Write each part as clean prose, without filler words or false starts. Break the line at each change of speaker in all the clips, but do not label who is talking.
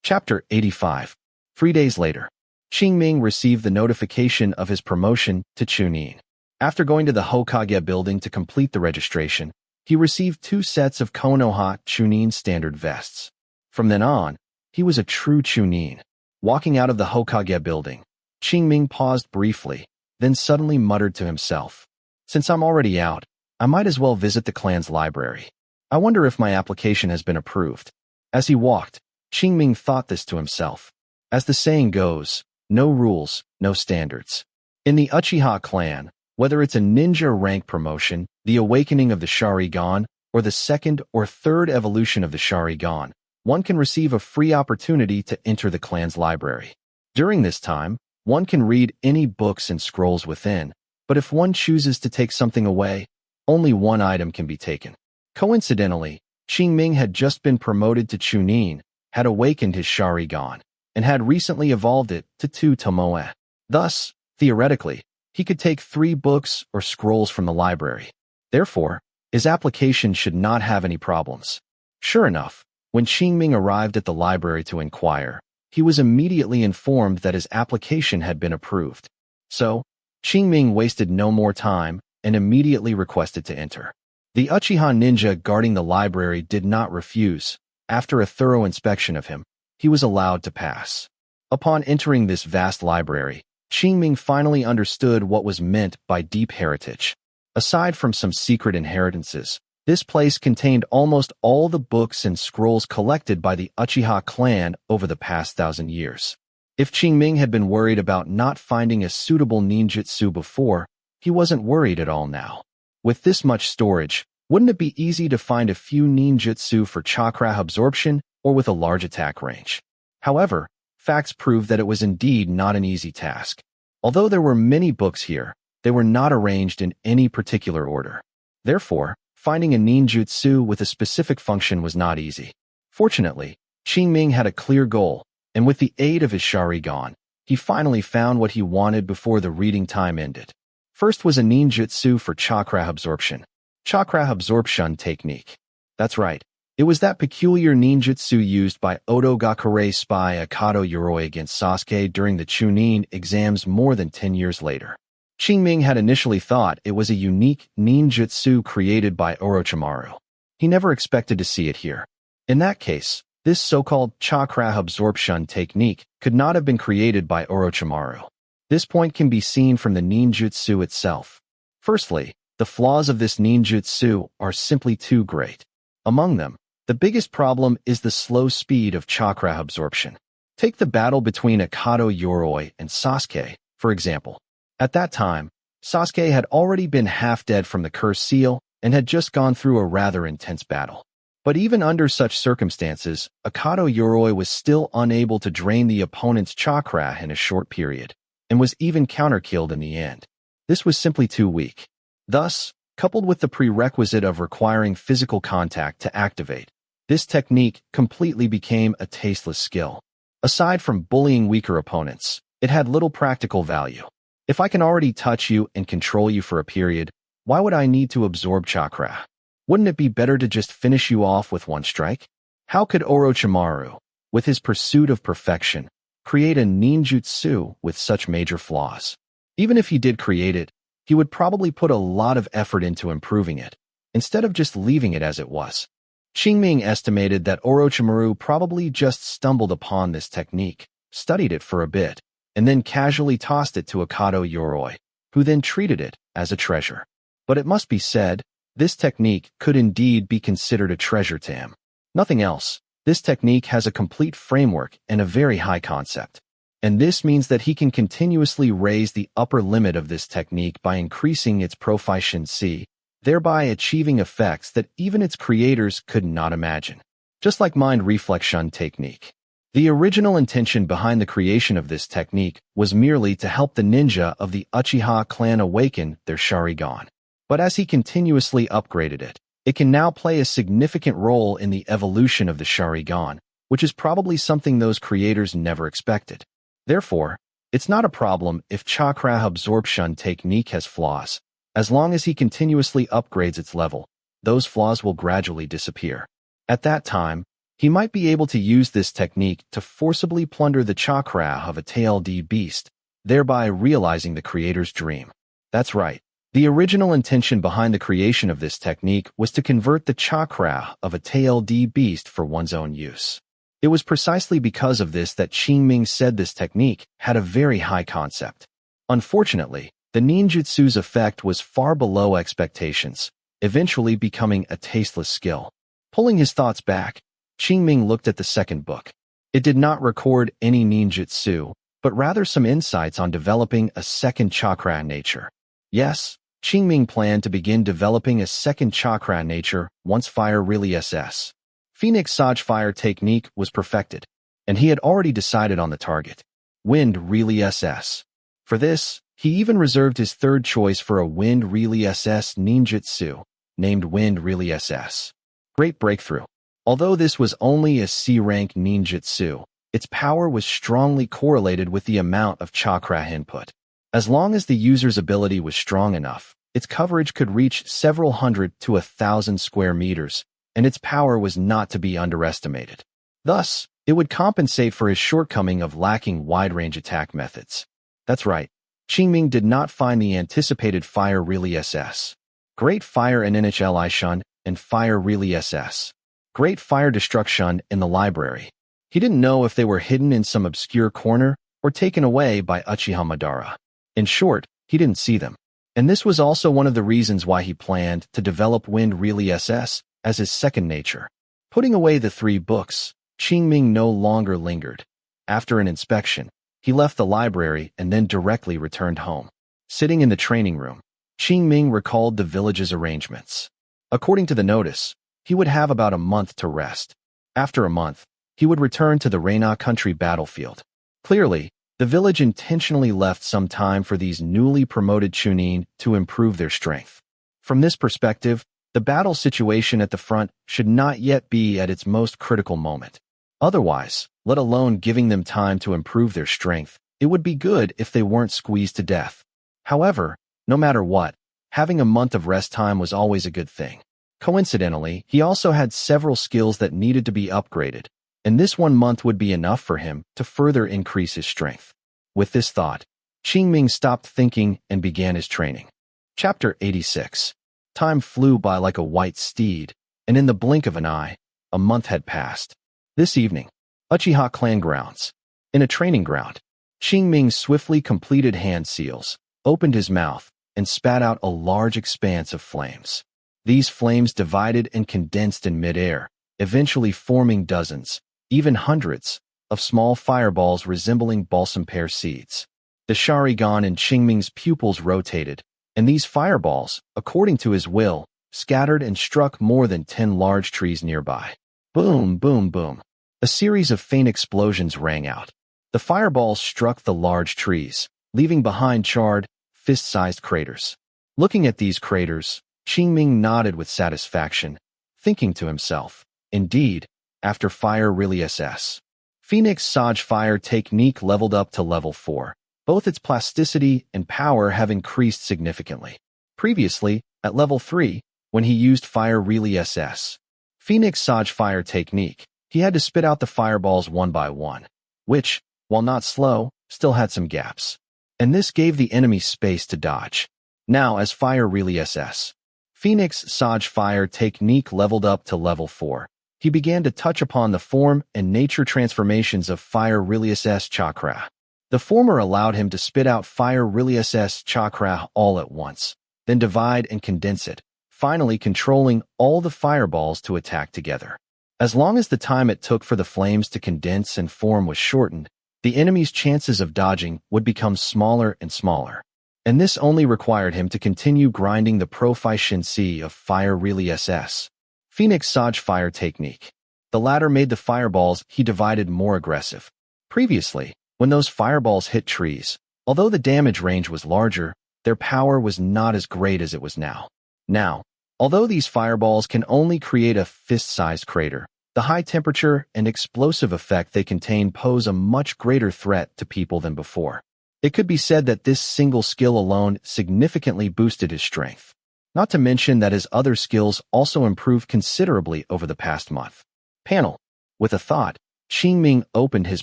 Chapter 85. 3 days later, Qingming received the notification of his promotion to Chunin. After going to the Hokage building to complete the registration, he received 2 sets of Konoha Chunin standard vests. From then on, he was a true Chunin. Walking out of the Hokage building, Qingming paused briefly, then suddenly muttered to himself, "Since I'm already out, I might as well visit the clan's library. I wonder if my application has been approved." As he walked, Qingming thought this to himself. As the saying goes, no rules, no standards. In the Uchiha clan, whether it's a ninja rank promotion, the awakening of the Sharingan, or the 2nd or 3rd evolution of the Sharingan, one can receive a free opportunity to enter the clan's library. During this time, one can read any books and scrolls within, but if one chooses to take something away, only one item can be taken. Coincidentally, Qingming had just been promoted to Chunin, had awakened his Sharingan, and had recently evolved it to 2 Tomoe. Thus, theoretically, he could take 3 books or scrolls from the library. Therefore, his application should not have any problems. Sure enough, when Qingming arrived at the library to inquire, he was immediately informed that his application had been approved. So, Qingming wasted no more time and immediately requested to enter. The Uchiha ninja guarding the library did not refuse. After a thorough inspection of him, he was allowed to pass. Upon entering this vast library, Qingming finally understood what was meant by deep heritage. Aside from some secret inheritances, this place contained almost all the books and scrolls collected by the Uchiha clan over the past 1,000 years. If Qingming had been worried about not finding a suitable ninjutsu before, he wasn't worried at all now. With this much storage, wouldn't it be easy to find a few ninjutsu for chakra absorption or with a large attack range? However, facts prove that it was indeed not an easy task. Although there were many books here, they were not arranged in any particular order. Therefore, finding a ninjutsu with a specific function was not easy. Fortunately, Qingming had a clear goal, and with the aid of his Sharingan, he finally found what he wanted before the reading time ended. First was a ninjutsu for chakra absorption. Chakra absorption technique. That's right. It was that peculiar ninjutsu used by Oda Gakure's spy Akado Yoroi against Sasuke during the Chunin exams more than 10 years later. Qingming had initially thought it was a unique ninjutsu created by Orochimaru. He never expected to see it here. In that case, this so-called chakra absorption technique could not have been created by Orochimaru. This point can be seen from the ninjutsu itself. Firstly, the flaws of this ninjutsu are simply too great. Among them, the biggest problem is the slow speed of chakra absorption. Take the battle between Akado Yoroi and Sasuke, for example. At that time, Sasuke had already been half dead from the cursed seal and had just gone through a rather intense battle. But even under such circumstances, Akado Yoroi was still unable to drain the opponent's chakra in a short period, and was even counter-killed in the end. This was simply too weak. Thus, coupled with the prerequisite of requiring physical contact to activate, this technique completely became a tasteless skill. Aside from bullying weaker opponents, it had little practical value. If I can already touch you and control you for a period, why would I need to absorb chakra? Wouldn't it be better to just finish you off with one strike? How could Orochimaru, with his pursuit of perfection, create a ninjutsu with such major flaws? Even if he did create it, he would probably put a lot of effort into improving it, instead of just leaving it as it was. Qingming estimated that Orochimaru probably just stumbled upon this technique, studied it for a bit, and then casually tossed it to Akado Yoroi, who then treated it as a treasure. But it must be said, this technique could indeed be considered a treasure to him. Nothing else, this technique has a complete framework and a very high concept. And this means that he can continuously raise the upper limit of this technique by increasing its proficiency, thereby achieving effects that even its creators could not imagine. Just like mind reflection technique. The original intention behind the creation of this technique was merely to help the ninja of the Uchiha clan awaken their Sharingan. But as he continuously upgraded it, it can now play a significant role in the evolution of the Sharingan, which is probably something those creators never expected. Therefore, it's not a problem if chakra absorption technique has flaws. As long as he continuously upgrades its level, those flaws will gradually disappear. At that time, He might be able to use this technique to forcibly plunder the chakra of a tailed beast, thereby realizing the creator's dream. That's right. The original intention behind the creation of this technique was to convert the chakra of a tailed beast for one's own use. It was precisely because of this that Qingming said this technique had a very high concept. Unfortunately, the ninjutsu's effect was far below expectations, eventually becoming a tasteless skill. Pulling his thoughts back, Qingming looked at the second book. It did not record any ninjutsu, but rather some insights on developing a second chakra nature. Yes, Qingming planned to begin developing a second chakra nature once fire really SS. Phoenix Saj fire technique was perfected, and he had already decided on the target. Wind really SS. For this, he even reserved his third choice for a Wind really SS ninjutsu, named Wind really SS. Great breakthrough. Although this was only a C-rank ninjutsu, its power was strongly correlated with the amount of chakra input. As long as the user's ability was strong enough, its coverage could reach several hundred to 1,000 square meters, and its power was not to be underestimated. Thus, it would compensate for his shortcoming of lacking wide-range attack methods. That's right, Qingming did not find the anticipated Fire really SS. Great Fire and Initialization and Fire really SS. Great Fire Destruction in the library. He didn't know if they were hidden in some obscure corner or taken away by Uchiha Madara. In short, he didn't see them. And this was also one of the reasons why he planned to develop Wind really SS as his second nature. Putting away the 3 books, Qingming no longer lingered. After an inspection, he left the library and then directly returned home. Sitting in the training room, Qingming recalled the village's arrangements. According to the notice, he would have about a month to rest. After a month, he would return to the Reina country battlefield. Clearly, the village intentionally left some time for these newly promoted chunin to improve their strength. From this perspective, the battle situation at the front should not yet be at its most critical moment. Otherwise, let alone giving them time to improve their strength, it would be good if they weren't squeezed to death. However, no matter what, having a month of rest time was always a good thing. Coincidentally, he also had several skills that needed to be upgraded, and this 1 month would be enough for him to further increase his strength. With this thought, Qingming stopped thinking and began his training. Chapter 86. Time flew by like a white steed, and in the blink of an eye, a month had passed. This evening, Uchiha clan grounds. In a training ground, Qingming swiftly completed hand seals, opened his mouth, and spat out a large expanse of flames. These flames divided and condensed in midair, eventually forming dozens, even hundreds, of small fireballs resembling balsam pear seeds. The Sharingan in Qingming's pupils rotated, and these fireballs, according to his will, scattered and struck more than 10 large trees nearby. Boom, boom, boom. A series of faint explosions rang out. The fireballs struck the large trees, leaving behind charred, fist-sized craters. Looking at these craters, Qingming nodded with satisfaction, thinking to himself, indeed, after Fire really SS. Phoenix Saj Fire technique leveled up to level 4. Both its plasticity and power have increased significantly. Previously, at level 3, when he used Fire really SS. Phoenix Saj Fire technique, he had to spit out the fireballs one by one, which, while not slow, still had some gaps. And this gave the enemy space to dodge. Now, as Fire really SS. Phoenix Saj Fire technique leveled up to level 4. He began to touch upon the form and nature transformations of Fire really SS Chakra. The former allowed him to spit out Fire really SS Chakra all at once, then divide and condense it, finally controlling all the fireballs to attack together. As long as the time it took for the flames to condense and form was shortened, the enemy's chances of dodging would become smaller and smaller. And this only required him to continue grinding the proficiency of Fire really SS. Phoenix Saj Fire technique. The latter made the fireballs he divided more aggressive. Previously, when those fireballs hit trees, although the damage range was larger, their power was not as great as it was now. Now, although these fireballs can only create a fist-sized crater, the high temperature and explosive effect they contain pose a much greater threat to people than before. It could be said that this single skill alone significantly boosted his strength. Not to mention that his other skills also improved considerably over the past month. Panel. With a thought, Qingming opened his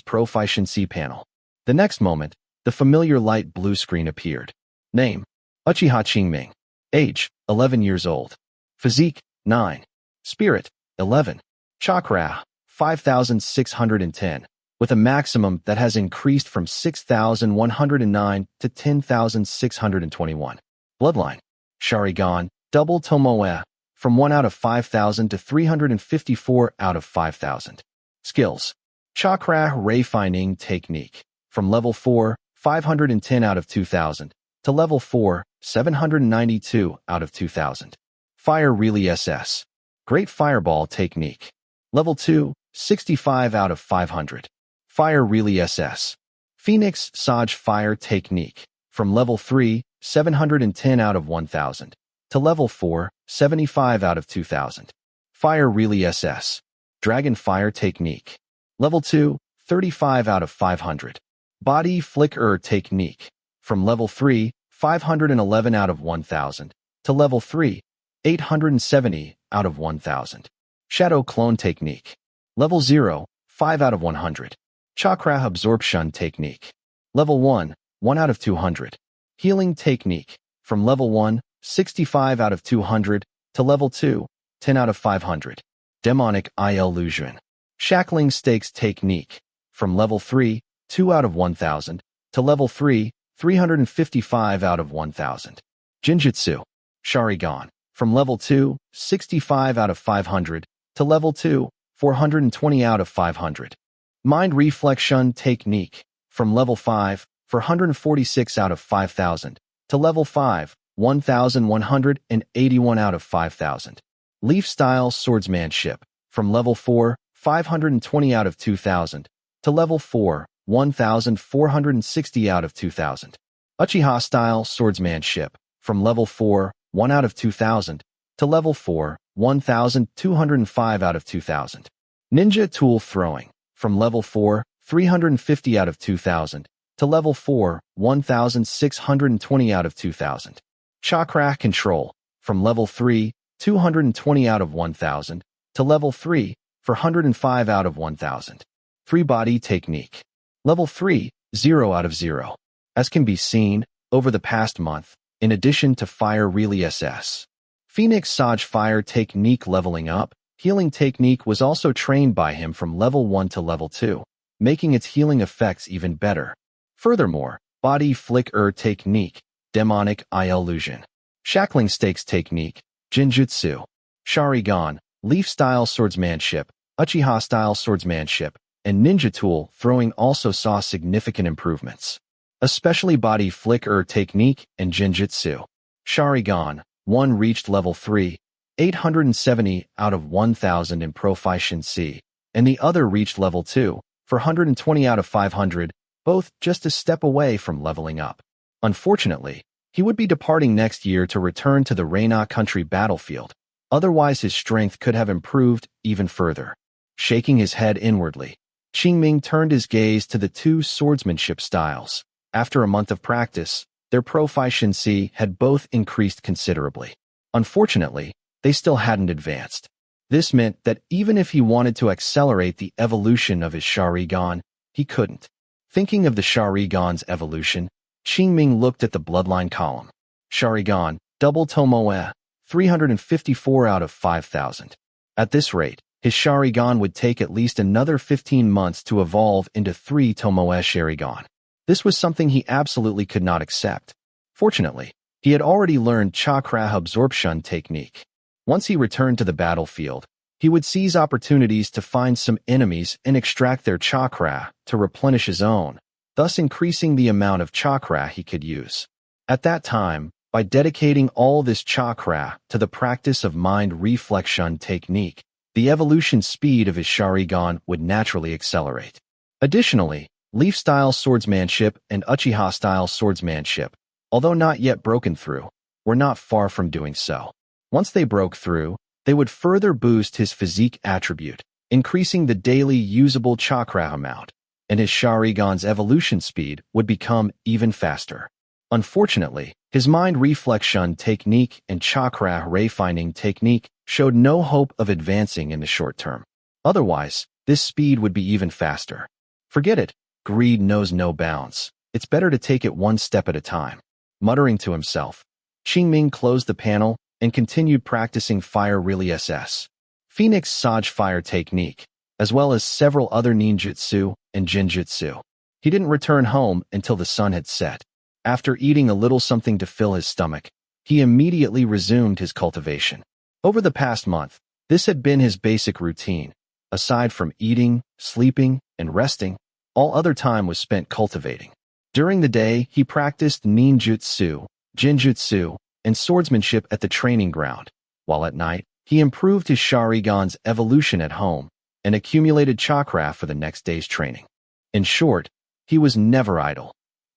Proficiency panel. The next moment, the familiar light blue screen appeared. Name: Uchiha Qingming. Age: 11 years old. Physique: 9. Spirit: 11. Chakra: 5,610, with a maximum that has increased from 6,109 to 10,621. Bloodline: Sharingan, double Tomoe, from 1 out of 5,000 to 354 out of 5,000. Skills: Chakra Refining Technique, from level 4, 510 out of 2,000, to level 4, 792 out of 2,000. Fire Relay SS, Great Fireball Technique, level 2, 65 out of 500. Fire Relay SS, Phoenix Sage Fire Technique, from level 3, 710 out of 1,000, to level 4, 75 out of 2,000. Fire Relay SS, Dragon Fire Technique, level 2, 35 out of 500. Body Flicker Technique, from level 3, 511 out of 1,000, to level 3, 870 out of 1,000. Shadow Clone Technique, level 0, 5 out of 100. Chakra Absorption Technique, level 1, 1 out of 200. Healing Technique, from level 1, 65 out of 200, to level 2, 10 out of 500. Demonic Illusion, Shackling Stakes Technique, from level 3, 2 out of 1,000, to level 3, 355 out of 1,000. Jinjutsu, Sharingan, from level 2, 65 out of 500, to level 2, 420 out of 500. Mind Reflection Technique, from level 5, 446 out of 5,000, to level 5, 1,181 out of 5,000. Leaf Style Swordsmanship, from level 4, 520 out of 2,000, to level 4, 1,460 out of 2,000. Uchiha Style Swordsmanship, from level 4, 1 out of 2,000, to level 4, 1,205 out of 2,000. Ninja Tool Throwing, from level 4, 350 out of 2,000, to level 4, 1,620 out of 2,000. Chakra Control, from level 3, 220 out of 1,000, to level 3, 405 out of 1,000. 3-Body Technique, level 3, 0 out of 0. As can be seen, over the past month, in addition to Fire Relay SS, Phoenix Sage Fire Technique leveling up, Healing Technique was also trained by him from level 1 to level 2, making its healing effects even better. Furthermore, Body Flicker Technique, Demonic Illusion, Shackling Stakes Technique, Jinjutsu, Sharingan, Leaf Style Swordsmanship, Uchiha Style Swordsmanship, and Ninja Tool Throwing also saw significant improvements, especially Body Flicker Technique and Jinjutsu. Sharingan, one reached level 3, 870 out of 1,000 in Proficiency, and the other reached level 2, 420 out of 500, both just a step away from leveling up. Unfortunately, he would be departing next year to return to the Reina country battlefield. Otherwise, his strength could have improved even further. Shaking his head inwardly, Qingming turned his gaze to the two swordsmanship styles. After a month of practice, their proficiency had both increased considerably. Unfortunately, they still hadn't advanced. This meant that even if he wanted to accelerate the evolution of his Sharingan, he couldn't. Thinking of the Sharingan's evolution, Qingming looked at the bloodline column. Sharingan, double Tomoe, 354 out of 5,000. At this rate, his Sharingan would take at least another 15 months to evolve into 3 Tomoe Sharingan. This was something he absolutely could not accept. Fortunately, he had already learned Chakra Absorption Technique. Once he returned to the battlefield, he would seize opportunities to find some enemies and extract their chakra to replenish his own, thus increasing the amount of chakra he could use. At that time, by dedicating all this chakra to the practice of mind reflection technique, the evolution speed of his Sharingan would naturally accelerate. Additionally, Leaf-style swordsmanship and Uchiha-style swordsmanship, although not yet broken through, were not far from doing so. Once they broke through, they would further boost his physique attribute, increasing the daily usable chakra amount, and his Sharingan's evolution speed would become even faster. Unfortunately, his mind reflection technique and chakra refining technique showed no hope of advancing in the short term. Otherwise, this speed would be even faster. Forget it, greed knows no bounds. It's better to take it one step at a time. Muttering to himself, Qingming closed the panel and continued practicing Fire Really SS, Phoenix Sage Fire technique, as well as several other ninjutsu and jinjutsu. He didn't return home until the sun had set. After eating a little something to fill his stomach, he immediately resumed his cultivation. Over the past month, this had been his basic routine. Aside from eating, sleeping, and resting, all other time was spent cultivating. During the day, he practiced ninjutsu, jinjutsu, and swordsmanship at the training ground, while at night, he improved his Sharingan's evolution at home and accumulated chakra for the next day's training. In short, he was never idle.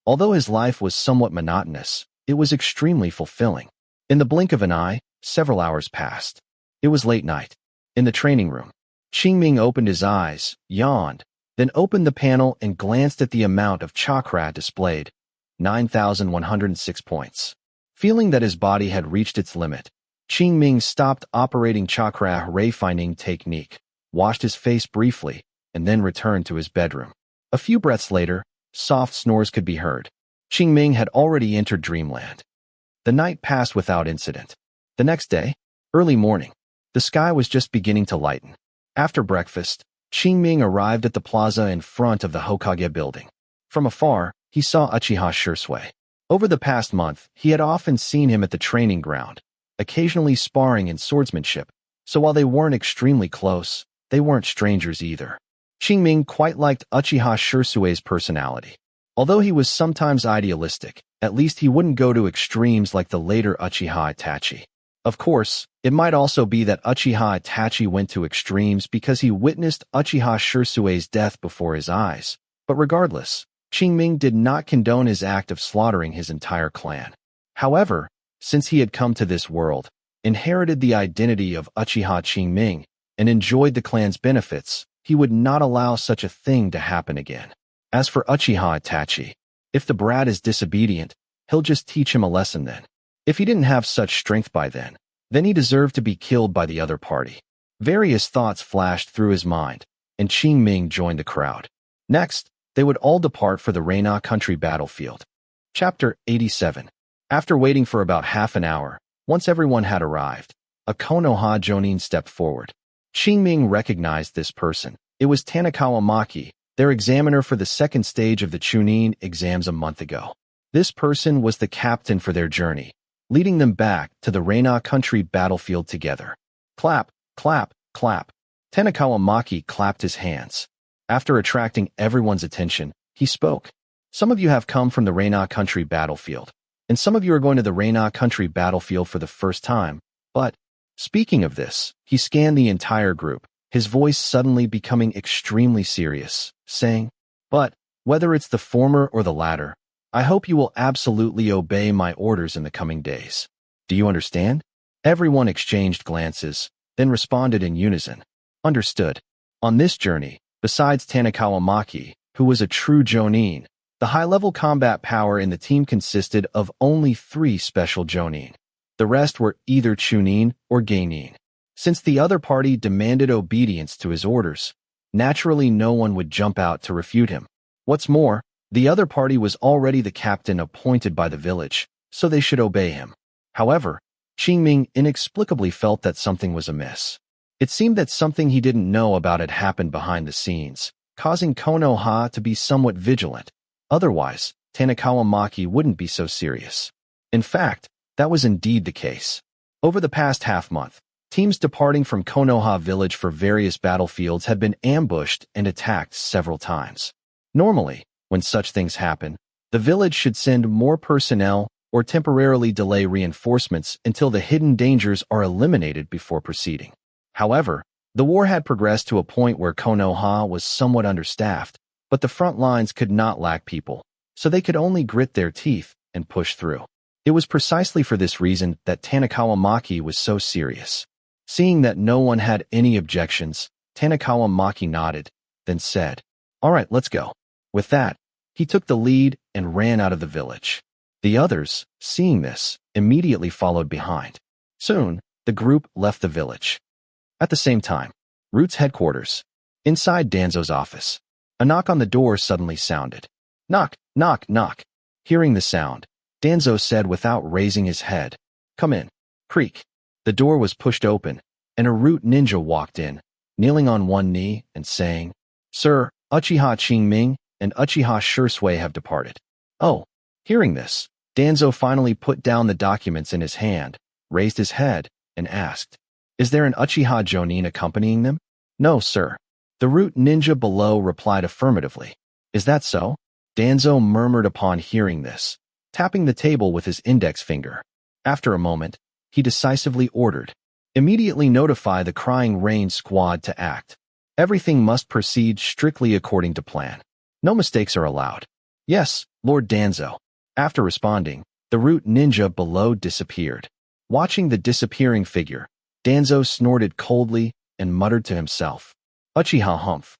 Although his life was somewhat monotonous, it was extremely fulfilling. In the blink of an eye, several hours passed. It was late night. In the training room, Qingming opened his eyes, yawned, then opened the panel and glanced at the amount of chakra displayed, 9,106 points. Feeling that his body had reached its limit, Qingming stopped operating chakra refining technique, washed his face briefly, and then returned to his bedroom. A few breaths later, soft snores could be heard. Qingming had already entered dreamland. The night passed without incident. The next day, early morning, the sky was just beginning to lighten. After breakfast, Qingming arrived at the plaza in front of the Hokage building. From afar, he saw Uchiha Shursui. Over the past month, he had often seen him at the training ground, occasionally sparring in swordsmanship, so while they weren't extremely close, they weren't strangers either. Qingming quite liked Uchiha Shursui's personality. Although he was sometimes idealistic, at least he wouldn't go to extremes like the later Uchiha Itachi. Of course, it might also be that Uchiha Itachi went to extremes because he witnessed Uchiha Shursui's death before his eyes, but regardless, Qingming did not condone his act of slaughtering his entire clan. However, since he had come to this world, inherited the identity of Uchiha Qingming, and enjoyed the clan's benefits, he would not allow such a thing to happen again. As for Uchiha Itachi, if the brat is disobedient, he'll just teach him a lesson then. If he didn't have such strength by then he deserved to be killed by the other party. Various thoughts flashed through his mind, and Qingming joined the crowd. Next, they would all depart for the Reina country battlefield. Chapter 87. After waiting for about half an hour, once everyone had arrived, a Konoha Jonin stepped forward. Qingming recognized this person. It was Tanikawa Maki, their examiner for the second stage of the Chunin exams a month ago. This person was the captain for their journey, leading them back to the Reina country battlefield together. Clap, clap, clap. Tanikawa Maki clapped his hands. After attracting everyone's attention, he spoke. Some of you have come from the Reina country battlefield, and some of you are going to the Reina country battlefield for the first time, but, speaking of this, he scanned the entire group, his voice suddenly becoming extremely serious, saying, "But, whether it's the former or the latter, I hope you will absolutely obey my orders in the coming days. Do you understand?" Everyone exchanged glances, then responded in unison. Understood. On this journey, besides Tanikawa Maki, who was a true Jonin, the high-level combat power in the team consisted of only 3 special Jonin. The rest were either Chunin or Geinin. Since the other party demanded obedience to his orders, naturally no one would jump out to refute him. What's more, the other party was already the captain appointed by the village, so they should obey him. However, Qingming inexplicably felt that something was amiss. It seemed that something he didn't know about had happened behind the scenes, causing Konoha to be somewhat vigilant. Otherwise, Tanikawa Maki wouldn't be so serious. In fact, that was indeed the case. Over the past half-month, teams departing from Konoha village for various battlefields had been ambushed and attacked several times. Normally, when such things happen, the village should send more personnel or temporarily delay reinforcements until the hidden dangers are eliminated before proceeding. However, the war had progressed to a point where Konoha was somewhat understaffed, but the front lines could not lack people, so they could only grit their teeth and push through. It was precisely for this reason that Tanikawa Maki was so serious. Seeing that no one had any objections, Tanikawa Maki nodded, then said, "All right, let's go." With that, he took the lead and ran out of the village. The others, seeing this, immediately followed behind. Soon, the group left the village. At the same time, Root's headquarters. Inside Danzo's office, a knock on the door suddenly sounded. Knock, knock, knock. Hearing the sound, Danzo said without raising his head, "Come in." Creak. The door was pushed open, and a root ninja walked in, kneeling on one knee and saying, "Sir, Uchiha Qingming and Uchiha Shursui have departed." Oh. Hearing this, Danzo finally put down the documents in his hand, raised his head, and asked, "Is there an Uchiha Jonin accompanying them?" "No, sir." The root ninja below replied affirmatively. "Is that so?" Danzo murmured upon hearing this, tapping the table with his index finger. After a moment, he decisively ordered, "Immediately notify the Crying Rain squad to act. Everything must proceed strictly according to plan. No mistakes are allowed." "Yes, Lord Danzo." After responding, the root ninja below disappeared. Watching the disappearing figure, Danzo snorted coldly and muttered to himself, "Uchiha humph."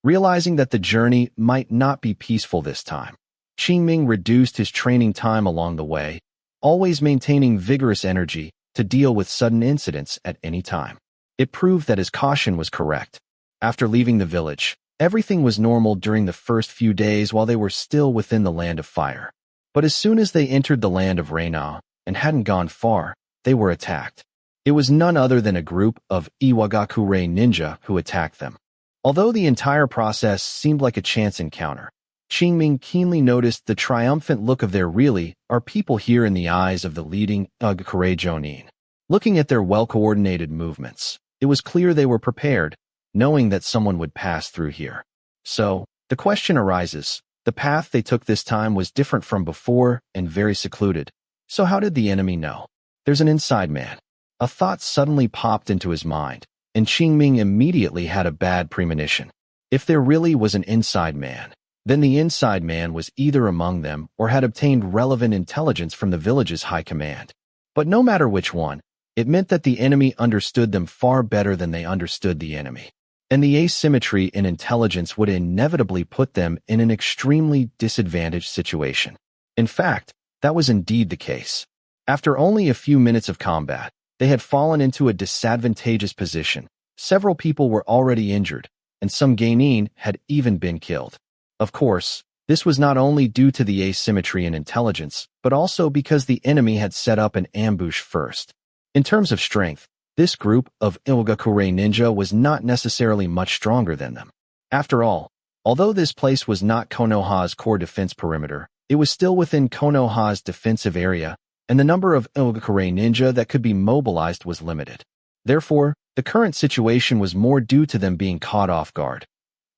Realizing that the journey might not be peaceful this time, Qingming reduced his training time along the way, always maintaining vigorous energy to deal with sudden incidents at any time. It proved that his caution was correct. After leaving the village, everything was normal during the first few days while they were still within the Land of Fire. But as soon as they entered the Land of Reina and hadn't gone far, they were attacked. It was none other than a group of Iwagakure ninja who attacked them. Although the entire process seemed like a chance encounter, Qingming keenly noticed the triumphant look of their really are people here in the eyes of the leading Iwagakure Jonin. Looking at their well-coordinated movements, it was clear they were prepared, knowing that someone would pass through here. So, the question arises, the path they took this time was different from before and very secluded. So how did the enemy know? There's an inside man. A thought suddenly popped into his mind, and Qingming immediately had a bad premonition. If there really was an inside man, then the inside man was either among them or had obtained relevant intelligence from the village's high command. But no matter which one, it meant that the enemy understood them far better than they understood the enemy. And the asymmetry in intelligence would inevitably put them in an extremely disadvantaged situation. In fact, that was indeed the case. After only a few minutes of combat, they had fallen into a disadvantageous position. Several people were already injured, and some genin had even been killed. Of course, this was not only due to the asymmetry in intelligence, but also because the enemy had set up an ambush first. In terms of strength, this group of Iwagakure ninja was not necessarily much stronger than them. After all, although this place was not Konoha's core defense perimeter, it was still within Konoha's defensive area, and the number of Iwagakure ninja that could be mobilized was limited. Therefore, the current situation was more due to them being caught off guard.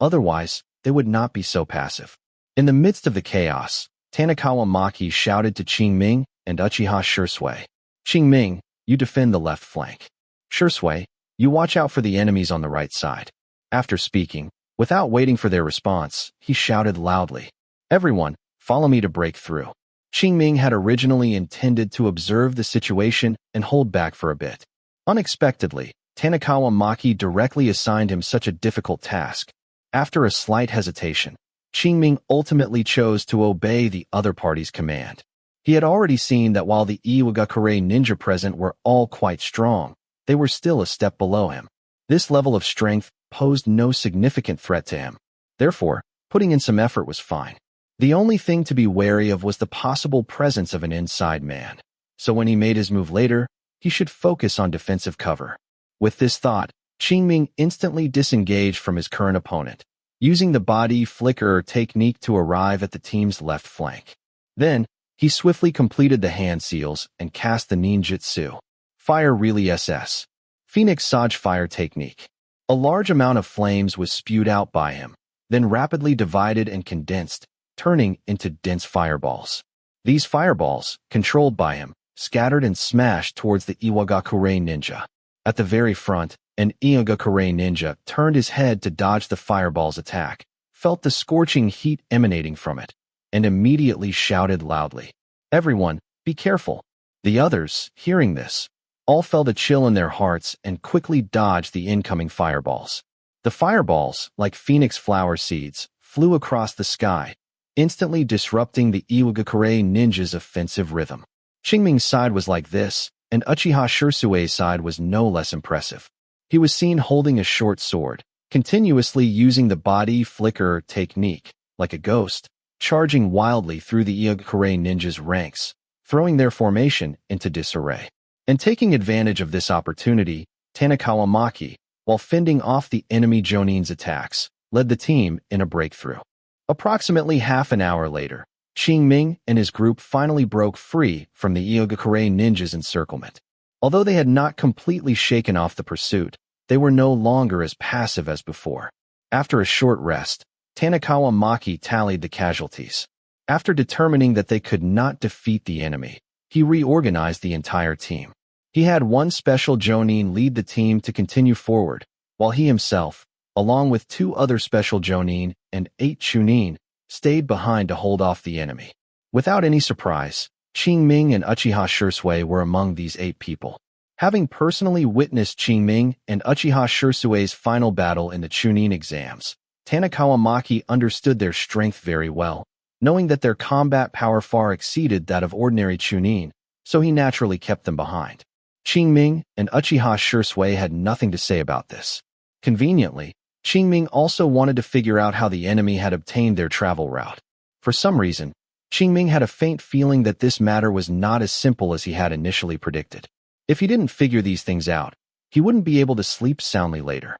Otherwise, they would not be so passive. In the midst of the chaos, Tanikawa Maki shouted to Qingming and Uchiha Shursui, "Qingming, you defend the left flank. Shursui, you watch out for the enemies on the right side." After speaking, without waiting for their response, he shouted loudly, "Everyone, follow me to break through." Qingming had originally intended to observe the situation and hold back for a bit. Unexpectedly, Tanikawa Maki directly assigned him such a difficult task. After a slight hesitation, Qingming ultimately chose to obey the other party's command. He had already seen that while the Iwagakure ninja present were all quite strong, they were still a step below him. This level of strength posed no significant threat to him. Therefore, putting in some effort was fine. The only thing to be wary of was the possible presence of an inside man. So when he made his move later, he should focus on defensive cover. With this thought, Qingming instantly disengaged from his current opponent, using the body flicker technique to arrive at the team's left flank. Then, he swiftly completed the hand seals and cast the ninjutsu. Fire Really SS. Phoenix Sage Fire Technique. A large amount of flames was spewed out by him, then rapidly divided and condensed, turning into dense fireballs. These fireballs, controlled by him, scattered and smashed towards the Iwagakure ninja. At the very front, an Iwagakure ninja turned his head to dodge the fireball's attack, felt the scorching heat emanating from it, and immediately shouted loudly, "Everyone, be careful." The others, hearing this, all felt a chill in their hearts and quickly dodged the incoming fireballs. The fireballs, like phoenix flower seeds, flew across the sky, instantly disrupting the Iwagakure ninja's offensive rhythm. Qingming's side was like this, and Uchiha Shursui's side was no less impressive. He was seen holding a short sword, continuously using the body flicker technique, like a ghost, charging wildly through the Iwagakure ninjas' ranks, throwing their formation into disarray. And taking advantage of this opportunity, Tanikawa Maki, while fending off the enemy Jonin's attacks, led the team in a breakthrough. Approximately half an hour later, Qingming and his group finally broke free from the Iwagakure ninjas' encirclement. Although they had not completely shaken off the pursuit, they were no longer as passive as before. After a short rest, Tanikawa Maki tallied the casualties. After determining that they could not defeat the enemy, he reorganized the entire team. He had one special Jonin lead the team to continue forward, while he himself, along with 2 other special Jonin and 8 Chunin, stayed behind to hold off the enemy. Without any surprise, Qingming and Uchiha Shisui were among these 8 people. Having personally witnessed Qingming and Uchiha Shisui's final battle in the Chunin exams, Tanikawa Maki understood their strength very well, knowing that their combat power far exceeded that of ordinary Chunin, so he naturally kept them behind. Qingming and Uchiha Shisui had nothing to say about this. Conveniently, Qingming also wanted to figure out how the enemy had obtained their travel route. For some reason, Qingming had a faint feeling that this matter was not as simple as he had initially predicted. If he didn't figure these things out, he wouldn't be able to sleep soundly later.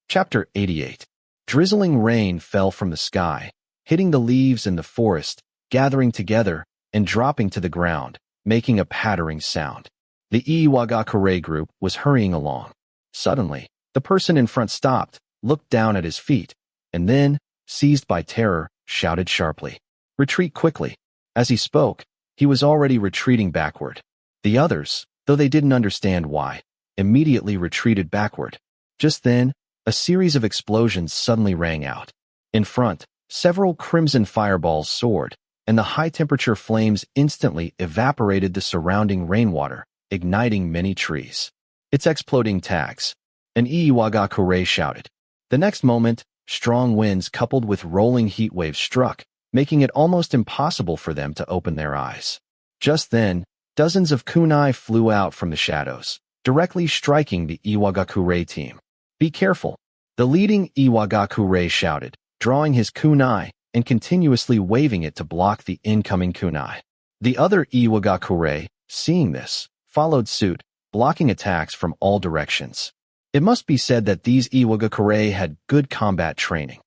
Chapter 88. Drizzling rain fell from the sky, hitting the leaves in the forest, gathering together, and dropping to the ground, making a pattering sound. The Iwagakure group was hurrying along. Suddenly, the person in front stopped, looked down at his feet, and then, seized by terror, shouted sharply, "Retreat quickly!" As he spoke, he was already retreating backward. The others, though they didn't understand why, immediately retreated backward. Just then, a series of explosions suddenly rang out. In front, several crimson fireballs soared, and the high-temperature flames instantly evaporated the surrounding rainwater, igniting many trees. "It's exploding tags," an Iwagakure shouted. The next moment, strong winds coupled with rolling heat waves struck, making it almost impossible for them to open their eyes. Just then, dozens of kunai flew out from the shadows, directly striking the Iwagakure team. "Be careful," the leading Iwagakure shouted, drawing his kunai and continuously waving it to block the incoming kunai. The other Iwagakure, seeing this, followed suit, blocking attacks from all directions. It must be said that these Iwagakure had good combat training.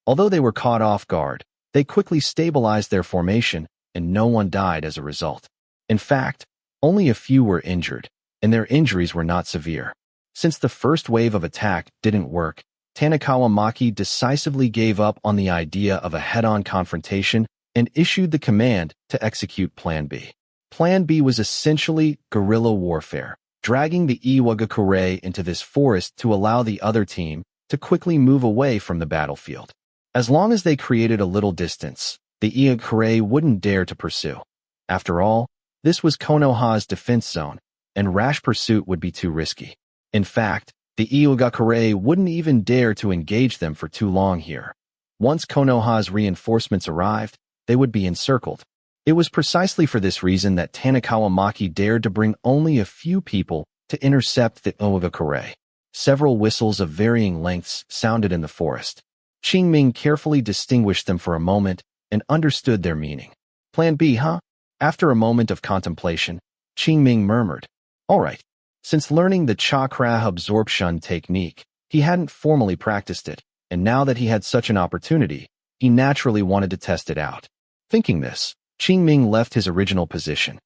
Although they were caught off guard, they quickly stabilized their formation, and no one died as a result. In fact, only a few were injured, and their injuries were not severe. Since the first wave of attack didn't work, Tanikawa Maki decisively gave up on the idea of a head-on confrontation and issued the command to execute Plan B. Plan B was essentially guerrilla warfare, dragging the Iwagakure into this forest to allow the other team to quickly move away from the battlefield. As long as they created a little distance, the Iwagakure wouldn't dare to pursue. After all, this was Konoha's defense zone, and rash pursuit would be too risky. In fact, the Iwagakure wouldn't even dare to engage them for too long here. Once Konoha's reinforcements arrived, they would be encircled. It was precisely for this reason that Tanikawa Maki dared to bring only a few people to intercept the Iwagakure. Several whistles of varying lengths sounded in the forest. Qingming carefully distinguished them for a moment and understood their meaning. "Plan B, huh?" After a moment of contemplation, Qingming murmured, "All right." Since learning the Chakra absorption technique, he hadn't formally practiced it, and now that he had such an opportunity, he naturally wanted to test it out. Thinking this, Qingming left his original position.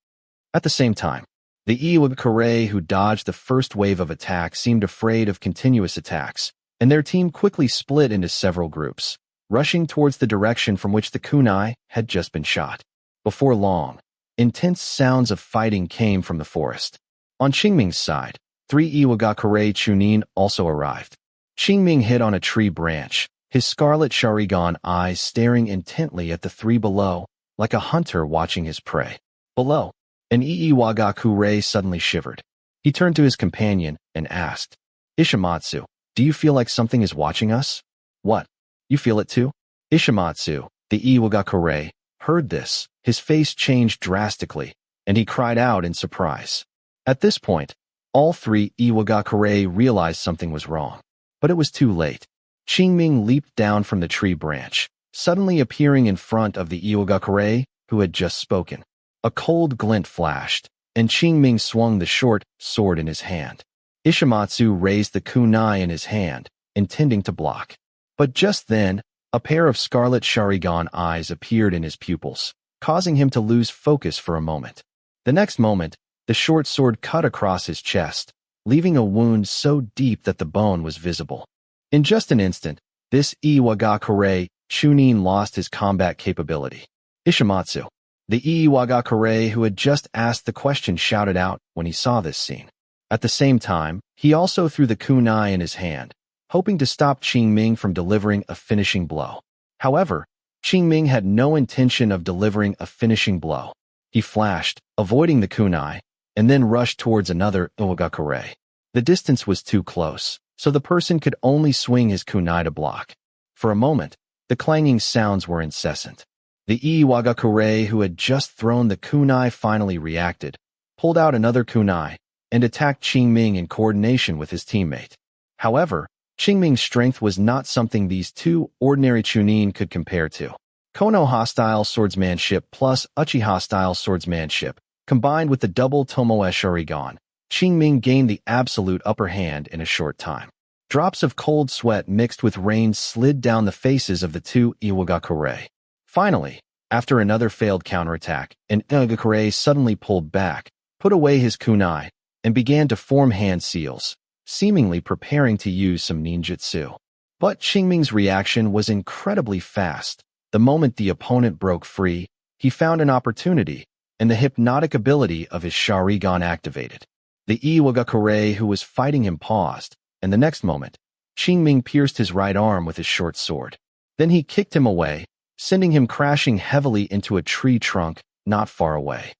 At the same time, the Iwagakure who dodged the first wave of attack seemed afraid of continuous attacks, and their team quickly split into several groups, rushing towards the direction from which the kunai had just been shot. Before long, intense sounds of fighting came from the forest. On Qingming's side, 3 Iwagakure Chunin also arrived. Qingming hid on a tree branch, his scarlet Sharingan eyes staring intently at the 3 below, like a hunter watching his prey. Below, an Iwagakure suddenly shivered. He turned to his companion and asked, "Ishimatsu, do you feel like something is watching us?" "What? You feel it too?" Ishimatsu, the Iwagakure, heard this. His face changed drastically, and he cried out in surprise. At this point, all 3 Iwagakure realized something was wrong. But it was too late. Qingming leaped down from the tree branch, suddenly appearing in front of the Iwagakure, who had just spoken. A cold glint flashed, and Qingming swung the short sword in his hand. Ishimatsu raised the kunai in his hand, intending to block. But just then, a pair of scarlet Sharingan eyes appeared in his pupils, causing him to lose focus for a moment. The next moment, the short sword cut across his chest, leaving a wound so deep that the bone was visible. In just an instant, this Iwagakure Chunin lost his combat capability. Ishimatsu, the Iwagakure who had just asked the question, shouted out when he saw this scene. At the same time, he also threw the kunai in his hand, hoping to stop Qingming from delivering a finishing blow. However, Qingming had no intention of delivering a finishing blow. He flashed, avoiding the kunai, and then rushed towards another Iwagakure. The distance was too close, so the person could only swing his kunai to block. For a moment, the clanging sounds were incessant. The Iwagakure who had just thrown the kunai finally reacted, pulled out another kunai, and attacked Qingming in coordination with his teammate. However, Qingming's strength was not something these two ordinary Chunin could compare to. Konoha-style swordsmanship plus Uchiha-style swordsmanship, combined with the double Tomoe Sharingan, Qingming gained the absolute upper hand in a short time. Drops of cold sweat mixed with rain slid down the faces of the two Iwagakure. Finally, after another failed counterattack, an Iwagakure suddenly pulled back, put away his kunai, and began to form hand seals, seemingly preparing to use some ninjutsu. But Qingming's reaction was incredibly fast. The moment the opponent broke free, he found an opportunity, and the hypnotic ability of his Sharingan activated. The Iwagakure who was fighting him paused, and the next moment, Qingming pierced his right arm with his short sword. Then he kicked him away, sending him crashing heavily into a tree trunk not far away.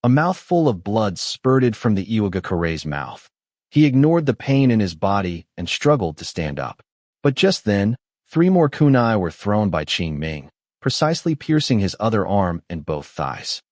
A mouthful of blood spurted from the Iwagakure's mouth. He ignored the pain in his body and struggled to stand up. But just then, 3 more kunai were thrown by Qingming, precisely piercing his other arm and both thighs.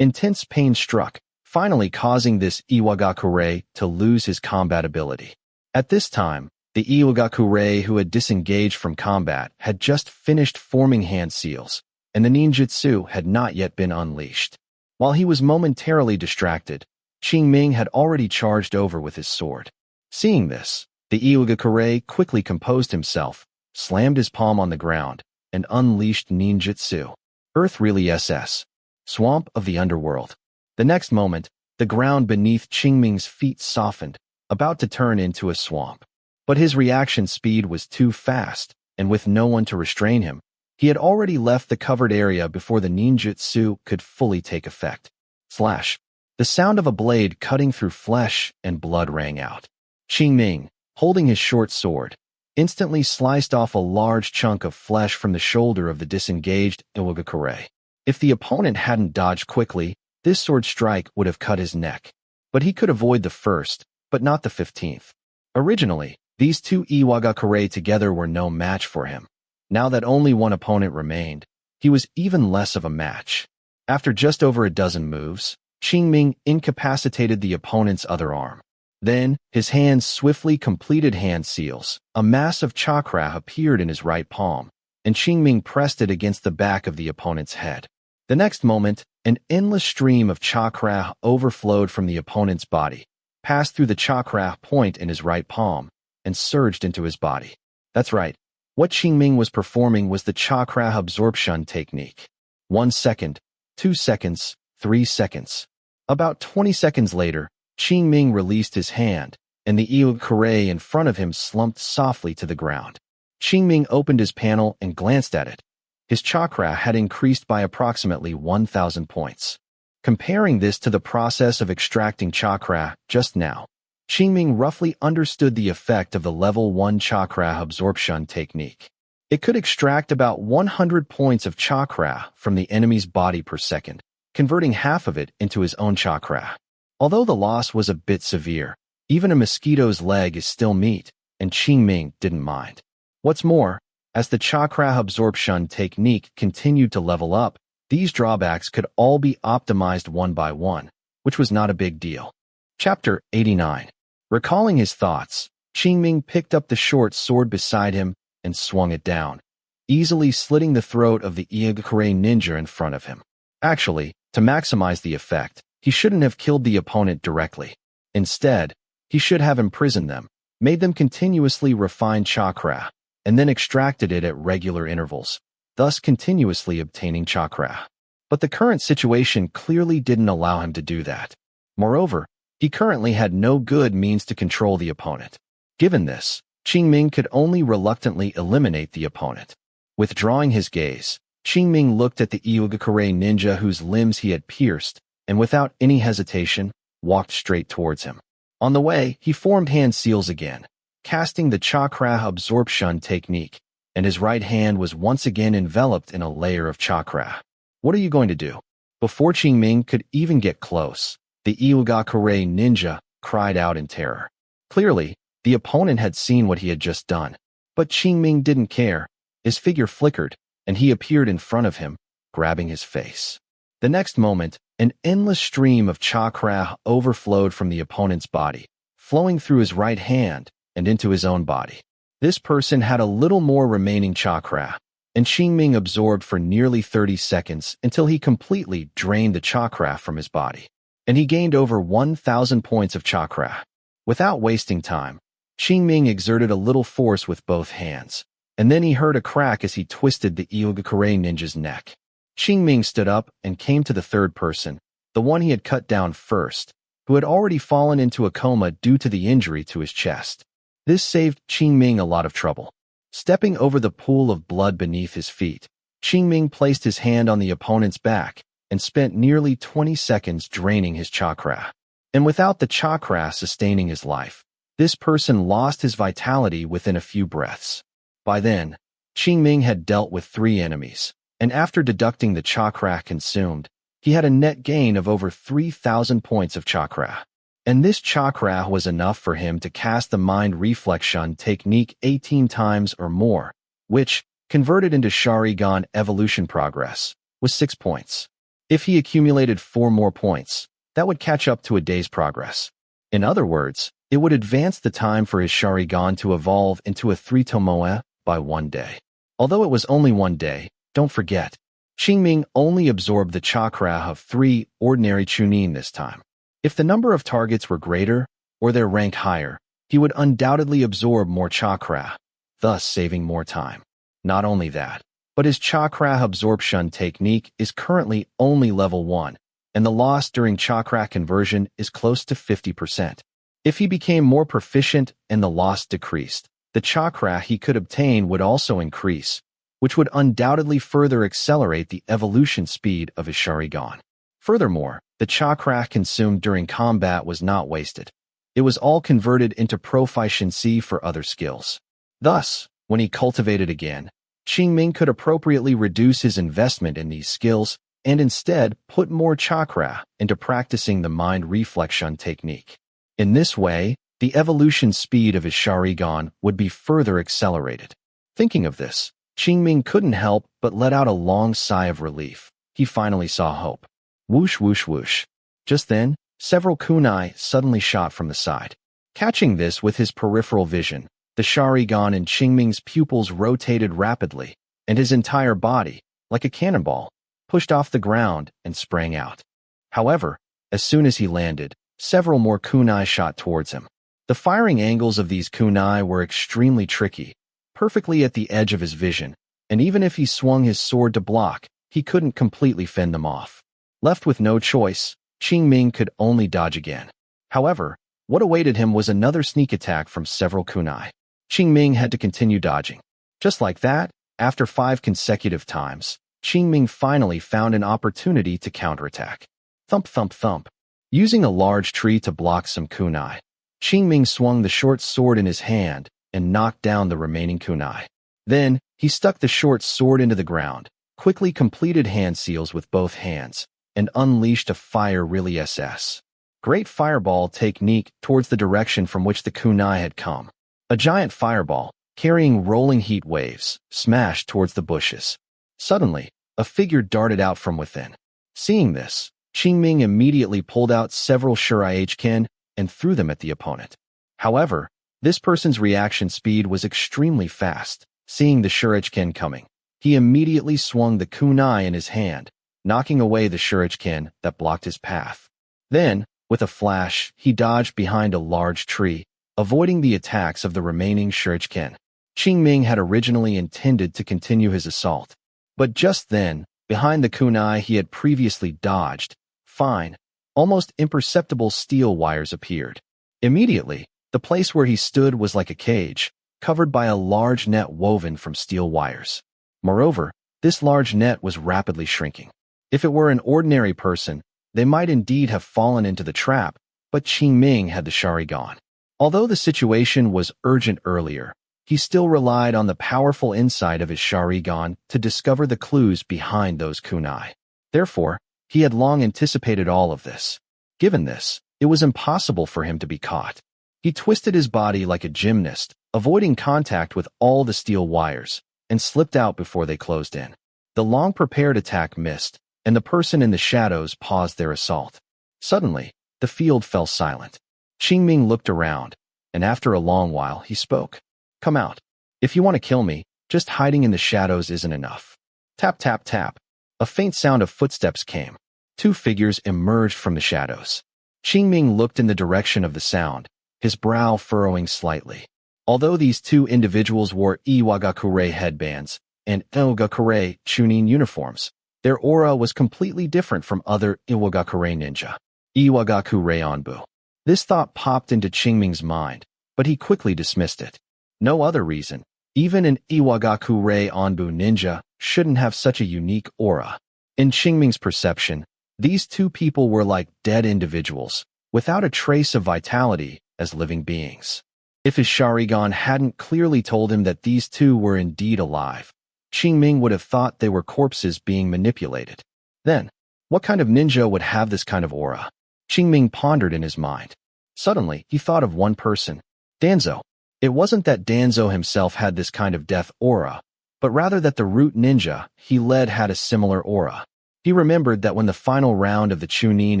Intense pain struck, finally causing this Iwagakure to lose his combat ability. At this time, the Iwagakure who had disengaged from combat had just finished forming hand seals, and the ninjutsu had not yet been unleashed. While he was momentarily distracted, Qingming had already charged over with his sword. Seeing this, the Iwagakure quickly composed himself, slammed his palm on the ground, and unleashed ninjutsu. Earth Really SS. Swamp of the Underworld. The next moment, the ground beneath Qingming's feet softened, about to turn into a swamp. But his reaction speed was too fast, and with no one to restrain him, he had already left the covered area before the ninjutsu could fully take effect. Slash. The sound of a blade cutting through flesh and blood rang out. Qingming, holding his short sword, instantly sliced off a large chunk of flesh from the shoulder of the disengaged Iwagakure. If the opponent hadn't dodged quickly, this sword strike would have cut his neck. But he could avoid the first, but not the 15th. Originally, these two Iwagakure together were no match for him. Now that only one opponent remained, he was even less of a match. After just over a dozen moves, Qingming incapacitated the opponent's other arm. Then, his hands swiftly completed hand seals. A mass of chakra appeared in his right palm, and Qingming pressed it against the back of the opponent's head. The next moment, an endless stream of chakra overflowed from the opponent's body, passed through the chakra point in his right palm, and surged into his body. That's right. What Qingming was performing was the chakra absorption technique. 1 second, 2 seconds, 3 seconds. About 20 seconds later, Qingming released his hand, and the Iwagakure in front of him slumped softly to the ground. Qingming opened his panel and glanced at it. His chakra had increased by approximately 1,000 points. Comparing this to the process of extracting chakra just now, Qingming roughly understood the effect of the level 1 chakra absorption technique. It could extract about 100 points of chakra from the enemy's body per second, converting half of it into his own chakra. Although the loss was a bit severe, even a mosquito's leg is still meat, and Qingming didn't mind. What's more, as the chakra absorption technique continued to level up, these drawbacks could all be optimized one by one, which was not a big deal. Chapter 89. Recalling his thoughts, Qingming picked up the short sword beside him and swung it down, easily slitting the throat of the Iagakure ninja in front of him. Actually, to maximize the effect, he shouldn't have killed the opponent directly. Instead, he should have imprisoned them, made them continuously refine chakra, and then extracted it at regular intervals, thus continuously obtaining chakra. But the current situation clearly didn't allow him to do that. Moreover, he currently had no good means to control the opponent. Given this, Qingming could only reluctantly eliminate the opponent. Withdrawing his gaze, Qingming looked at the Iagakure ninja whose limbs he had pierced, and without any hesitation, walked straight towards him. On the way, he formed hand seals again, casting the Chakra Absorption technique, and his right hand was once again enveloped in a layer of chakra. What are you going to do? Before Qingming could even get close, the Iagakure ninja cried out in terror. Clearly, the opponent had seen what he had just done, but Qingming didn't care. His figure flickered, and he appeared in front of him, grabbing his face. The next moment, an endless stream of chakra overflowed from the opponent's body, flowing through his right hand and into his own body. This person had a little more remaining chakra, and Qingming absorbed for nearly 30 seconds until he completely drained the chakra from his body, and he gained over 1,000 points of chakra. Without wasting time, Qingming exerted a little force with both hands, and then he heard a crack as he twisted the Iagakure ninja's neck. Qingming stood up and came to the third person, the one he had cut down first, who had already fallen into a coma due to the injury to his chest. This saved Qingming a lot of trouble. Stepping over the pool of blood beneath his feet, Qingming placed his hand on the opponent's back and spent nearly 20 seconds draining his chakra. And without the chakra sustaining his life, this person lost his vitality within a few breaths. By then, Qingming had dealt with 3 enemies, and after deducting the chakra consumed, he had a net gain of over 3,000 points of chakra. And this chakra was enough for him to cast the mind reflection technique 18 times or more, which, converted into Sharingan evolution progress, was 6 points. If he accumulated 4 more points, that would catch up to a day's progress. In other words, it would advance the time for his Sharingan to evolve into a 3-tomoe by 1 day. Although it was only 1 day, don't forget, Qingming only absorbed the chakra of 3 ordinary chunin this time. If the number of targets were greater, or their rank higher, he would undoubtedly absorb more chakra, thus saving more time. Not only that, but his chakra absorption technique is currently only level 1, and the loss during chakra conversion is close to 50%. If he became more proficient and the loss decreased, the chakra he could obtain would also increase, which would undoubtedly further accelerate the evolution speed of his Sharingan. Furthermore, the chakra consumed during combat was not wasted. It was all converted into proficiency for other skills. Thus, when he cultivated again, Qingming could appropriately reduce his investment in these skills and instead put more chakra into practicing the mind reflection technique. In this way, the evolution speed of his Sharingan would be further accelerated. Thinking of this, Qingming couldn't help but let out a long sigh of relief. He finally saw hope. Whoosh, whoosh, whoosh. Just then, several kunai suddenly shot from the side. Catching this with his peripheral vision, the Sharingan in Qingming's pupils rotated rapidly, and his entire body, like a cannonball, pushed off the ground and sprang out. However, as soon as he landed, several more kunai shot towards him. The firing angles of these kunai were extremely tricky, perfectly at the edge of his vision, and even if he swung his sword to block, he couldn't completely fend them off. Left with no choice, Qingming could only dodge again. However, what awaited him was another sneak attack from several kunai. Qingming had to continue dodging. Just like that, after 5 consecutive times, Qingming finally found an opportunity to counterattack. Thump, thump, thump. Using a large tree to block some kunai, Qingming swung the short sword in his hand and knocked down the remaining kunai. Then, he stuck the short sword into the ground, quickly completed hand seals with both hands, and unleashed a fire really SS. Great fireball technique towards the direction from which the kunai had come. A giant fireball, carrying rolling heat waves, smashed towards the bushes. Suddenly, a figure darted out from within. Seeing this, Qingming immediately pulled out several shuriken and threw them at the opponent. However, This person's reaction speed was extremely fast. Seeing the shuriken coming, he immediately swung the kunai in his hand, knocking away the shuriken that blocked his path. Then, with a flash, he dodged behind a large tree, avoiding the attacks of the remaining shuriken. Qingming had originally intended to continue his assault, but just then, behind the kunai he had previously dodged, fine, almost imperceptible steel wires appeared. Immediately, the place where he stood was like a cage, covered by a large net woven from steel wires. Moreover, this large net was rapidly shrinking. If it were an ordinary person, they might indeed have fallen into the trap, but Qingming had the Sharingan. Although the situation was urgent earlier, he still relied on the powerful insight of his Sharingan to discover the clues behind those kunai. Therefore, he had long anticipated all of this. Given this, it was impossible for him to be caught. He twisted his body like a gymnast, avoiding contact with all the steel wires, and slipped out before they closed in. The long-prepared attack missed, and the person in the shadows paused their assault. Suddenly, the field fell silent. Qingming looked around, and after a long while he spoke. "Come out. If you want to kill me, just hiding in the shadows isn't enough." Tap, tap, tap. A faint sound of footsteps came. Two figures emerged from the shadows. Qingming looked in the direction of the sound, his brow furrowing slightly. Although these two individuals wore Iwagakure headbands and Iwagakure Chunin uniforms, their aura was completely different from other Iwagakure ninja. Iwagakure Onbu. This thought popped into Qingming's mind, but he quickly dismissed it. No other reason. Even an Iwagakure Onbu ninja shouldn't have such a unique aura. In Qingming's perception, these two people were like dead individuals, without a trace of vitality as living beings. If his Sharingan hadn't clearly told him that these two were indeed alive, Qingming would have thought they were corpses being manipulated. Then, what kind of ninja would have this kind of aura? Qingming pondered in his mind. Suddenly, he thought of one person, Danzo. It wasn't that Danzo himself had this kind of death aura, but rather that the root ninja he led had a similar aura. He remembered that when the final round of the Chunin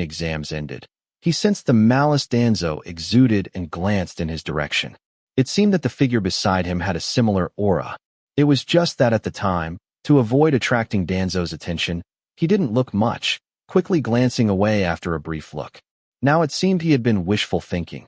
exams ended, he sensed the malice Danzo exuded and glanced in his direction. It seemed that the figure beside him had a similar aura. It was just that at the time, to avoid attracting Danzo's attention, he didn't look much, quickly glancing away after a brief look. Now it seemed he had been wishful thinking.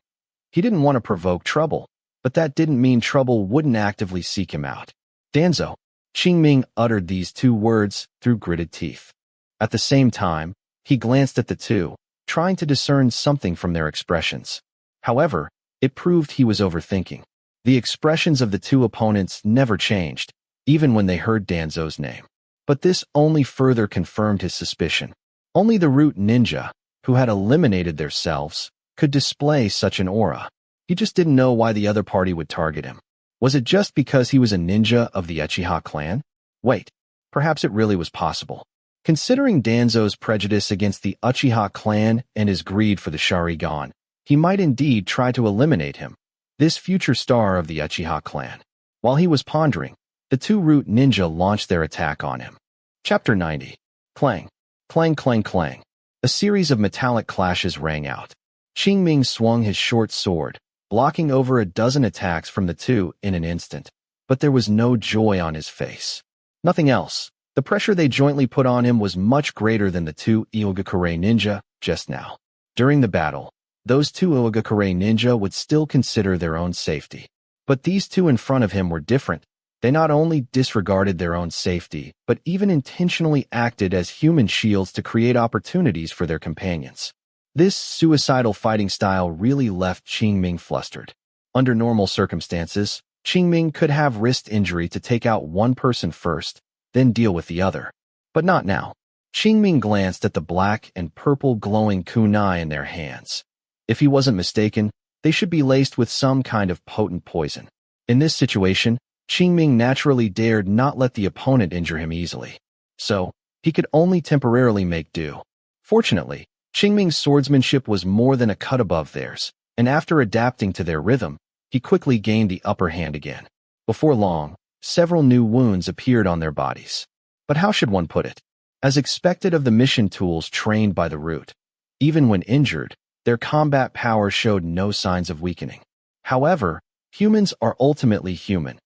He didn't want to provoke trouble, but that didn't mean trouble wouldn't actively seek him out. Danzo. Qingming uttered these two words through gritted teeth. At the same time, he glanced at the two, trying to discern something from their expressions. However, it proved he was overthinking. The expressions of the two opponents never changed, even when they heard Danzo's name. But this only further confirmed his suspicion. Only the root ninja, who had eliminated themselves, could display such an aura. He just didn't know why the other party would target him. Was it just because he was a ninja of the Uchiha clan? Wait, perhaps it really was possible. Considering Danzo's prejudice against the Uchiha clan and his greed for the Sharingan, he might indeed try to eliminate him, this future star of the Uchiha clan. While he was pondering, the two root ninja launched their attack on him. Chapter 90. Clang. Clang, clang, clang. A series of metallic clashes rang out. Qingming swung his short sword, blocking over a dozen attacks from the two in an instant, but there was no joy on his face. Nothing else. The pressure they jointly put on him was much greater than the two Iwagakure ninja just now. During the battle, those two Iwagakure ninja would still consider their own safety. But these two in front of him were different. They not only disregarded their own safety, but even intentionally acted as human shields to create opportunities for their companions. This suicidal fighting style really left Qingming flustered. Under normal circumstances, Qingming could have risked injury to take out one person first, then deal with the other. But not now. Qingming glanced at the black and purple glowing kunai in their hands. If he wasn't mistaken, they should be laced with some kind of potent poison. In this situation, Qingming naturally dared not let the opponent injure him easily. So, he could only temporarily make do. Fortunately, Qingming's swordsmanship was more than a cut above theirs, and after adapting to their rhythm, he quickly gained the upper hand again. Before long, several new wounds appeared on their bodies. But how should one put it? As expected of the mission tools trained by the root, even when injured, their combat power showed no signs of weakening. However, Humans are ultimately human.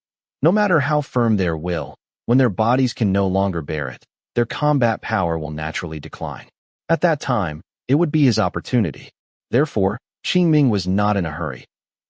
No matter how firm their will, when their bodies can no longer bear it, their combat power will naturally decline. At that time, it would be his opportunity. Therefore, Qingming was not in a hurry.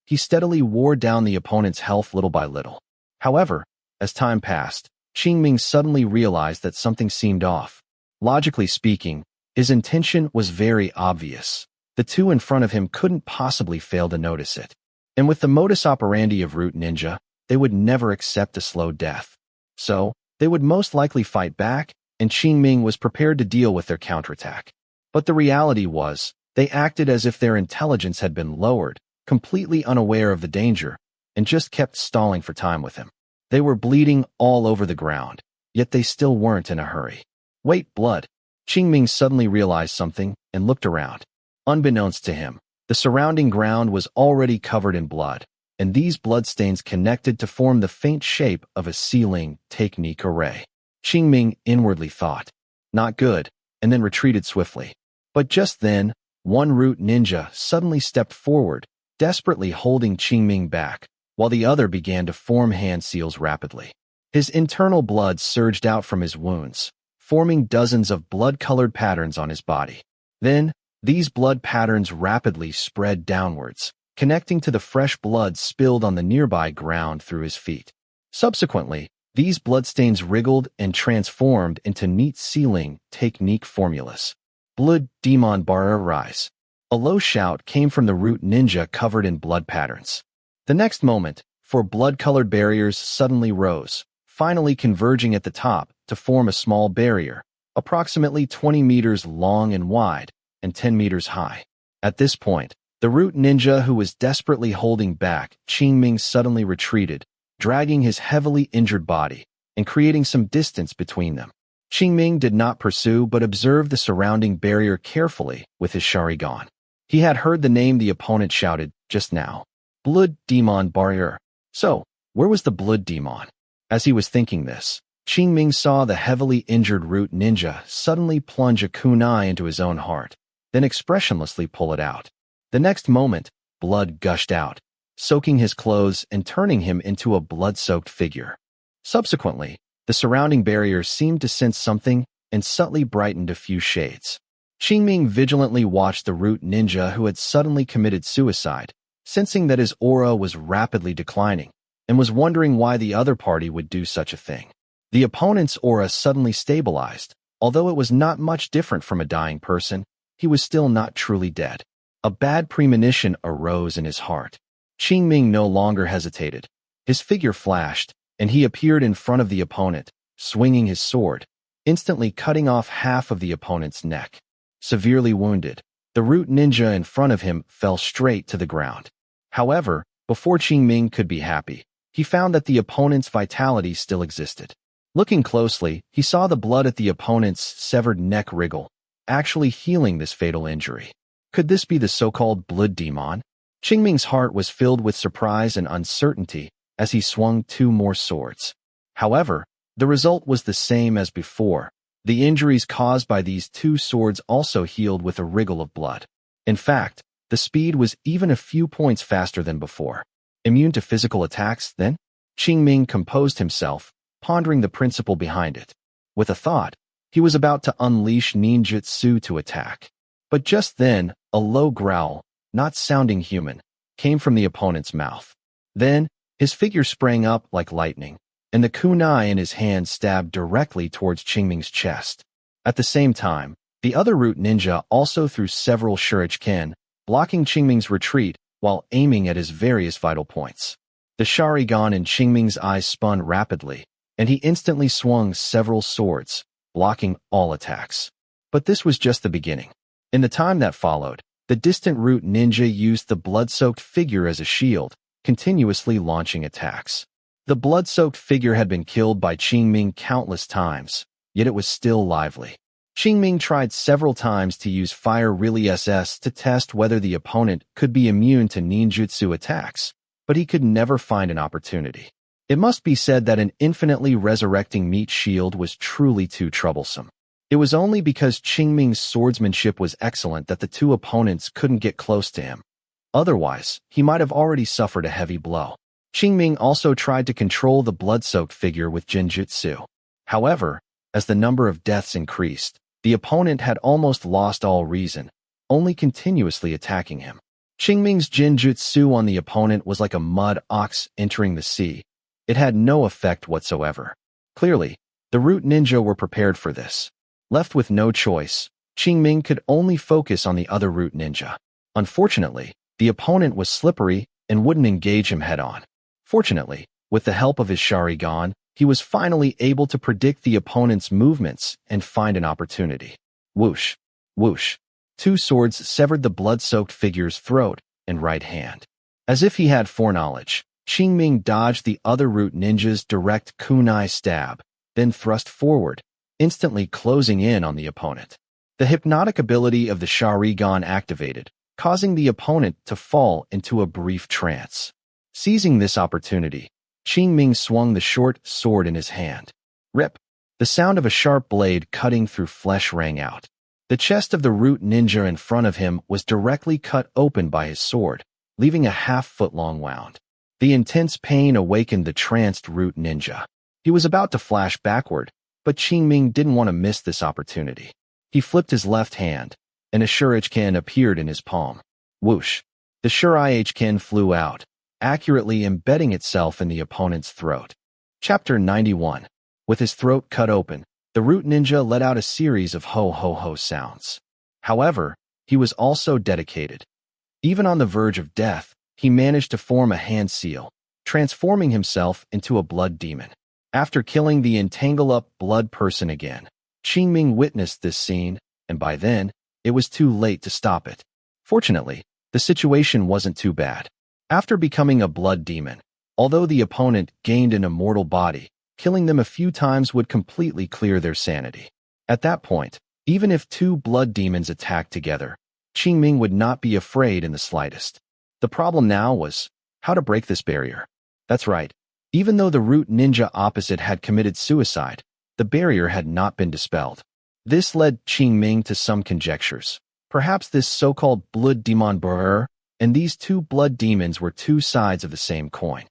He steadily wore down the opponent's health little by little. However, as time passed, Qingming suddenly realized that something seemed off. Logically speaking, his intention was very obvious. The two in front of him couldn't possibly fail to notice it. And with the modus operandi of root ninja, they would never accept a slow death. So, they would most likely fight back, and Qingming was prepared to deal with their counterattack. But the reality was, they acted as if their intelligence had been lowered, completely unaware of the danger, and just kept stalling for time with him. They were bleeding all over the ground, yet they still weren't in a hurry. Wait, blood. Qingming suddenly realized something and looked around. Unbeknownst to him, the surrounding ground was already covered in blood, and these bloodstains connected to form the faint shape of a sealing technique array. Qingming inwardly thought, "Not good," and then retreated swiftly. But just then, one root ninja suddenly stepped forward, desperately holding Qingming back, while the other began to form hand seals rapidly. His internal blood surged out from his wounds, forming dozens of blood-colored patterns on his body. Then, these blood patterns rapidly spread downwards, connecting to the fresh blood spilled on the nearby ground through his feet. Subsequently, these bloodstains wriggled and transformed into neat sealing technique formulas. Blood demon bar rise. A low shout came from the root ninja covered in blood patterns. The next moment, four blood-colored barriers suddenly rose, finally converging at the top to form a small barrier, approximately 20 meters long and wide, and 10 meters high. At this point, the root ninja who was desperately holding back Qingming suddenly retreated, dragging his heavily injured body, and creating some distance between them. Qingming did not pursue but observed the surrounding barrier carefully with his Sharingan. He had heard the name the opponent shouted just now. Blood demon barrier. So, where was the blood demon? As he was thinking this, Qingming saw the heavily injured root ninja suddenly plunge a kunai into his own heart, then expressionlessly pull it out. The next moment, blood gushed out, soaking his clothes and turning him into a blood-soaked figure. Subsequently, the surrounding barriers seemed to sense something and subtly brightened a few shades. Qingming vigilantly watched the root ninja who had suddenly committed suicide, sensing that his aura was rapidly declining, and was wondering why the other party would do such a thing. The opponent's aura suddenly stabilized. Although it was not much different from a dying person, he was still not truly dead. A bad premonition arose in his heart. Qingming no longer hesitated. His figure flashed, and he appeared in front of the opponent, swinging his sword, instantly cutting off half of the opponent's neck. Severely wounded, the root ninja in front of him fell straight to the ground. However, before Qingming could be happy, he found that the opponent's vitality still existed. Looking closely, he saw the blood at the opponent's severed neck wriggle, actually healing this fatal injury. Could this be the so-called blood demon? Qingming's heart was filled with surprise and uncertainty as he swung two more swords. However, the result was the same as before. The injuries caused by these two swords also healed with a wriggle of blood. In fact, the speed was even a few points faster than before. Immune to physical attacks, then? Qingming composed himself, pondering the principle behind it. With a thought, he was about to unleash ninjutsu to attack. But just then, a low growl, not sounding human, came from the opponent's mouth. Then, his figure sprang up like lightning, and the kunai in his hand stabbed directly towards Qingming's chest. At the same time, the other root ninja also threw several shuriken, blocking Qingming's retreat while aiming at his various vital points. The Sharingan in Qingming's eyes spun rapidly, and he instantly swung several swords, blocking all attacks. But this was just the beginning. In the time that followed, the distant root ninja used the blood-soaked figure as a shield, continuously launching attacks. The blood-soaked figure had been killed by Qingming countless times, yet it was still lively. Qingming tried several times to use Fire Really SS to test whether the opponent could be immune to ninjutsu attacks, but he could never find an opportunity. It must be said that an infinitely resurrecting meat shield was truly too troublesome. It was only because Qingming's swordsmanship was excellent that the two opponents couldn't get close to him. Otherwise, he might have already suffered a heavy blow. Qingming also tried to control the blood-soaked figure with Jinjutsu. However, as the number of deaths increased, the opponent had almost lost all reason, only continuously attacking him. Qingming's Jinjutsu on the opponent was like a mud ox entering the sea. It had no effect whatsoever. Clearly, the root ninja were prepared for this. Left with no choice, Qingming could only focus on the other root ninja. Unfortunately, the opponent was slippery and wouldn't engage him head-on. Fortunately, with the help of his Sharingan, he was finally able to predict the opponent's movements and find an opportunity. Whoosh! Whoosh! Two swords severed the blood-soaked figure's throat and right hand. As if he had foreknowledge, Qingming dodged the other root ninja's direct kunai stab, then thrust forward, instantly closing in on the opponent. The hypnotic ability of the Sharingan activated, causing the opponent to fall into a brief trance. Seizing this opportunity, Qingming swung the short sword in his hand. Rip! The sound of a sharp blade cutting through flesh rang out. The chest of the root ninja in front of him was directly cut open by his sword, leaving a half-foot-long wound. The intense pain awakened the tranced root ninja. He was about to flash backward, but Qingming didn't want to miss this opportunity. He flipped his left hand, and a shuriken appeared in his palm. Whoosh! The shuriken flew out, accurately embedding itself in the opponent's throat. Chapter 91. With his throat cut open, the root ninja let out a series of ho-ho-ho sounds. However, he was also dedicated. Even on the verge of death, he managed to form a hand seal, transforming himself into a blood demon. After killing the entangle-up blood person again, Qingming witnessed this scene, and by then, it was too late to stop it. Fortunately, the situation wasn't too bad. After becoming a blood demon, although the opponent gained an immortal body, killing them a few times would completely clear their sanity. At that point, even if two blood demons attacked together, Qingming would not be afraid in the slightest. The problem now was how to break this barrier. That's right, even though the root ninja opposite had committed suicide, the barrier had not been dispelled. This led Qingming to some conjectures. Perhaps this so-called blood demon barrier and these two blood demons were two sides of the same coin.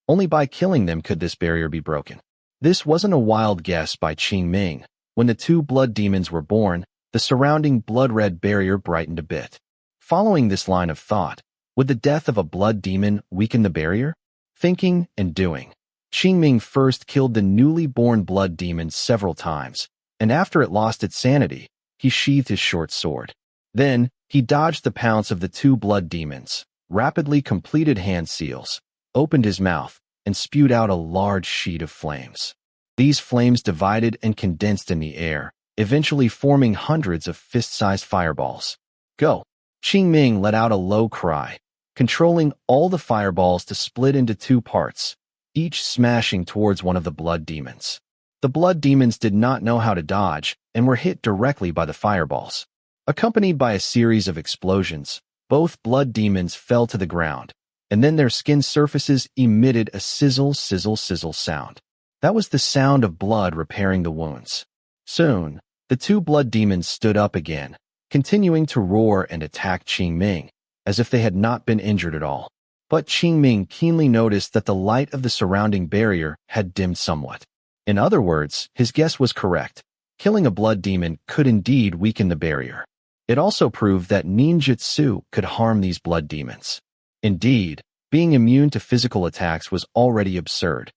Only by killing them could this barrier be broken. This wasn't a wild guess by Qingming. When the two blood demons were born, the surrounding blood-red barrier brightened a bit. Following this line of thought, would the death of a blood demon weaken the barrier? Thinking and doing, Qingming first killed the newly born blood demon several times, and after it lost its sanity, he sheathed his short sword. Then, he dodged the pounce of the two blood demons, rapidly completed hand seals, opened his mouth, and spewed out a large sheet of flames. These flames divided and condensed in the air, eventually forming hundreds of fist-sized fireballs. Go! Qingming let out a low cry, controlling all the fireballs to split into two parts, each smashing towards one of the blood demons. The blood demons did not know how to dodge and were hit directly by the fireballs. Accompanied by a series of explosions, both blood demons fell to the ground, and then their skin surfaces emitted a sizzle, sizzle, sizzle sound. That was the sound of blood repairing the wounds. Soon, the two blood demons stood up again, continuing to roar and attack Qingming, as if they had not been injured at all. But Qingming keenly noticed that the light of the surrounding barrier had dimmed somewhat. In other words, his guess was correct. Killing a blood demon could indeed weaken the barrier. It also proved that ninjutsu could harm these blood demons. Indeed, being immune to physical attacks was already absurd.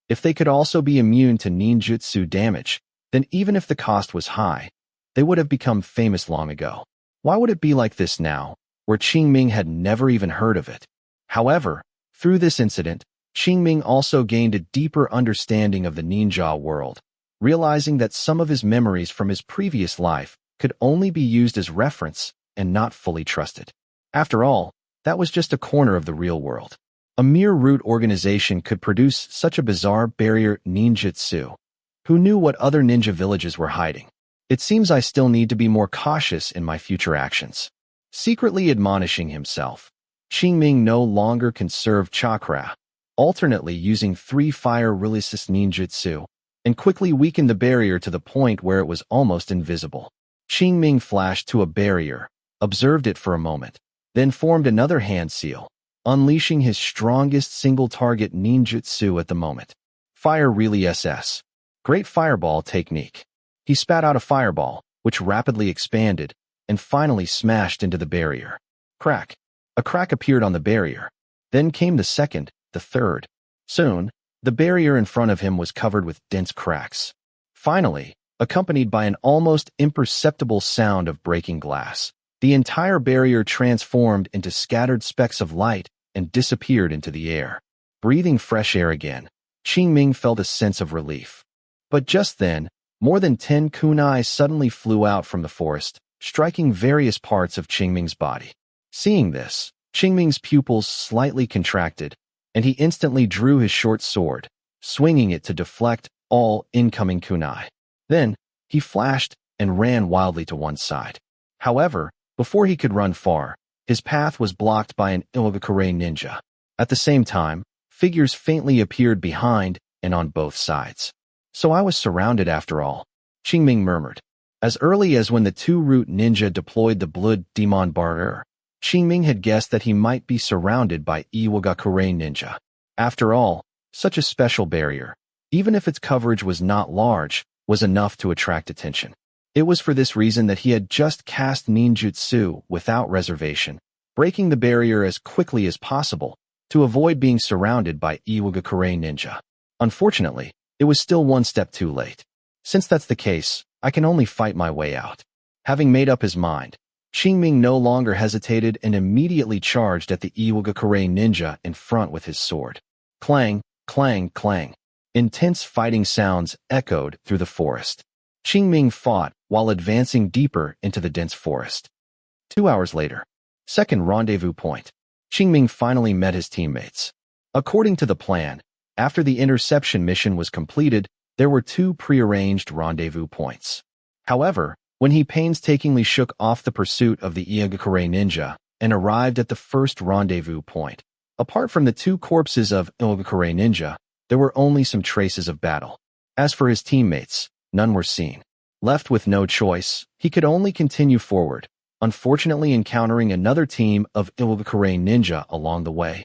If they could also be immune to ninjutsu damage, then even if the cost was high, they would have become famous long ago. Why would it be like this now, where Qingming had never even heard of it? However, through this incident, Qingming also gained a deeper understanding of the ninja world, realizing that some of his memories from his previous life could only be used as reference and not fully trusted. After all, that was just a corner of the real world. A mere root organization could produce such a bizarre barrier ninjutsu. Who knew what other ninja villages were hiding? It seems I still need to be more cautious in my future actions. Secretly admonishing himself, Qingming no longer conserved chakra, alternately using 3 fire releases ninjutsu, and quickly weakened the barrier to the point where it was almost invisible. Qingming flashed to a barrier, observed it for a moment, then formed another hand seal, unleashing his strongest single-target ninjutsu at the moment. Fire really SS. Great fireball technique. He spat out a fireball, which rapidly expanded, and finally smashed into the barrier. Crack. A crack appeared on the barrier. Then came the second, the third. Soon, the barrier in front of him was covered with dense cracks. Finally, accompanied by an almost imperceptible sound of breaking glass, the entire barrier transformed into scattered specks of light and disappeared into the air. Breathing fresh air again, Qingming felt a sense of relief. But just then, more than 10 kunai suddenly flew out from the forest, striking various parts of Qingming's body. Seeing this, Qingming's pupils slightly contracted, and he instantly drew his short sword, swinging it to deflect all incoming kunai. Then, he flashed and ran wildly to one side. However, before he could run far, his path was blocked by an Ilgakure ninja. At the same time, figures faintly appeared behind and on both sides. So I was surrounded after all, Qingming murmured. As early as when the two-root ninja deployed the blood demon barrier, Qingming had guessed that he might be surrounded by Iwagakure ninja. After all, such a special barrier, even if its coverage was not large, was enough to attract attention. It was for this reason that he had just cast ninjutsu without reservation, breaking the barrier as quickly as possible to avoid being surrounded by Iwagakure ninja. Unfortunately, it was still one step too late. Since that's the case, I can only fight my way out. Having made up his mind, Qingming no longer hesitated and immediately charged at the Iwagakure ninja in front with his sword. Clang, clang, clang. Intense fighting sounds echoed through the forest. Qingming fought while advancing deeper into the dense forest. 2 hours later, second rendezvous point. Qingming finally met his teammates. According to the plan, after the interception mission was completed, there were 2 prearranged rendezvous points. However, when he painstakingly shook off the pursuit of the Iwagakure ninja and arrived at the first rendezvous point, apart from the 2 corpses of Iwagakure ninja, there were only some traces of battle. As for his teammates, none were seen. Left with no choice, he could only continue forward, unfortunately encountering another team of Iwagakure ninja along the way.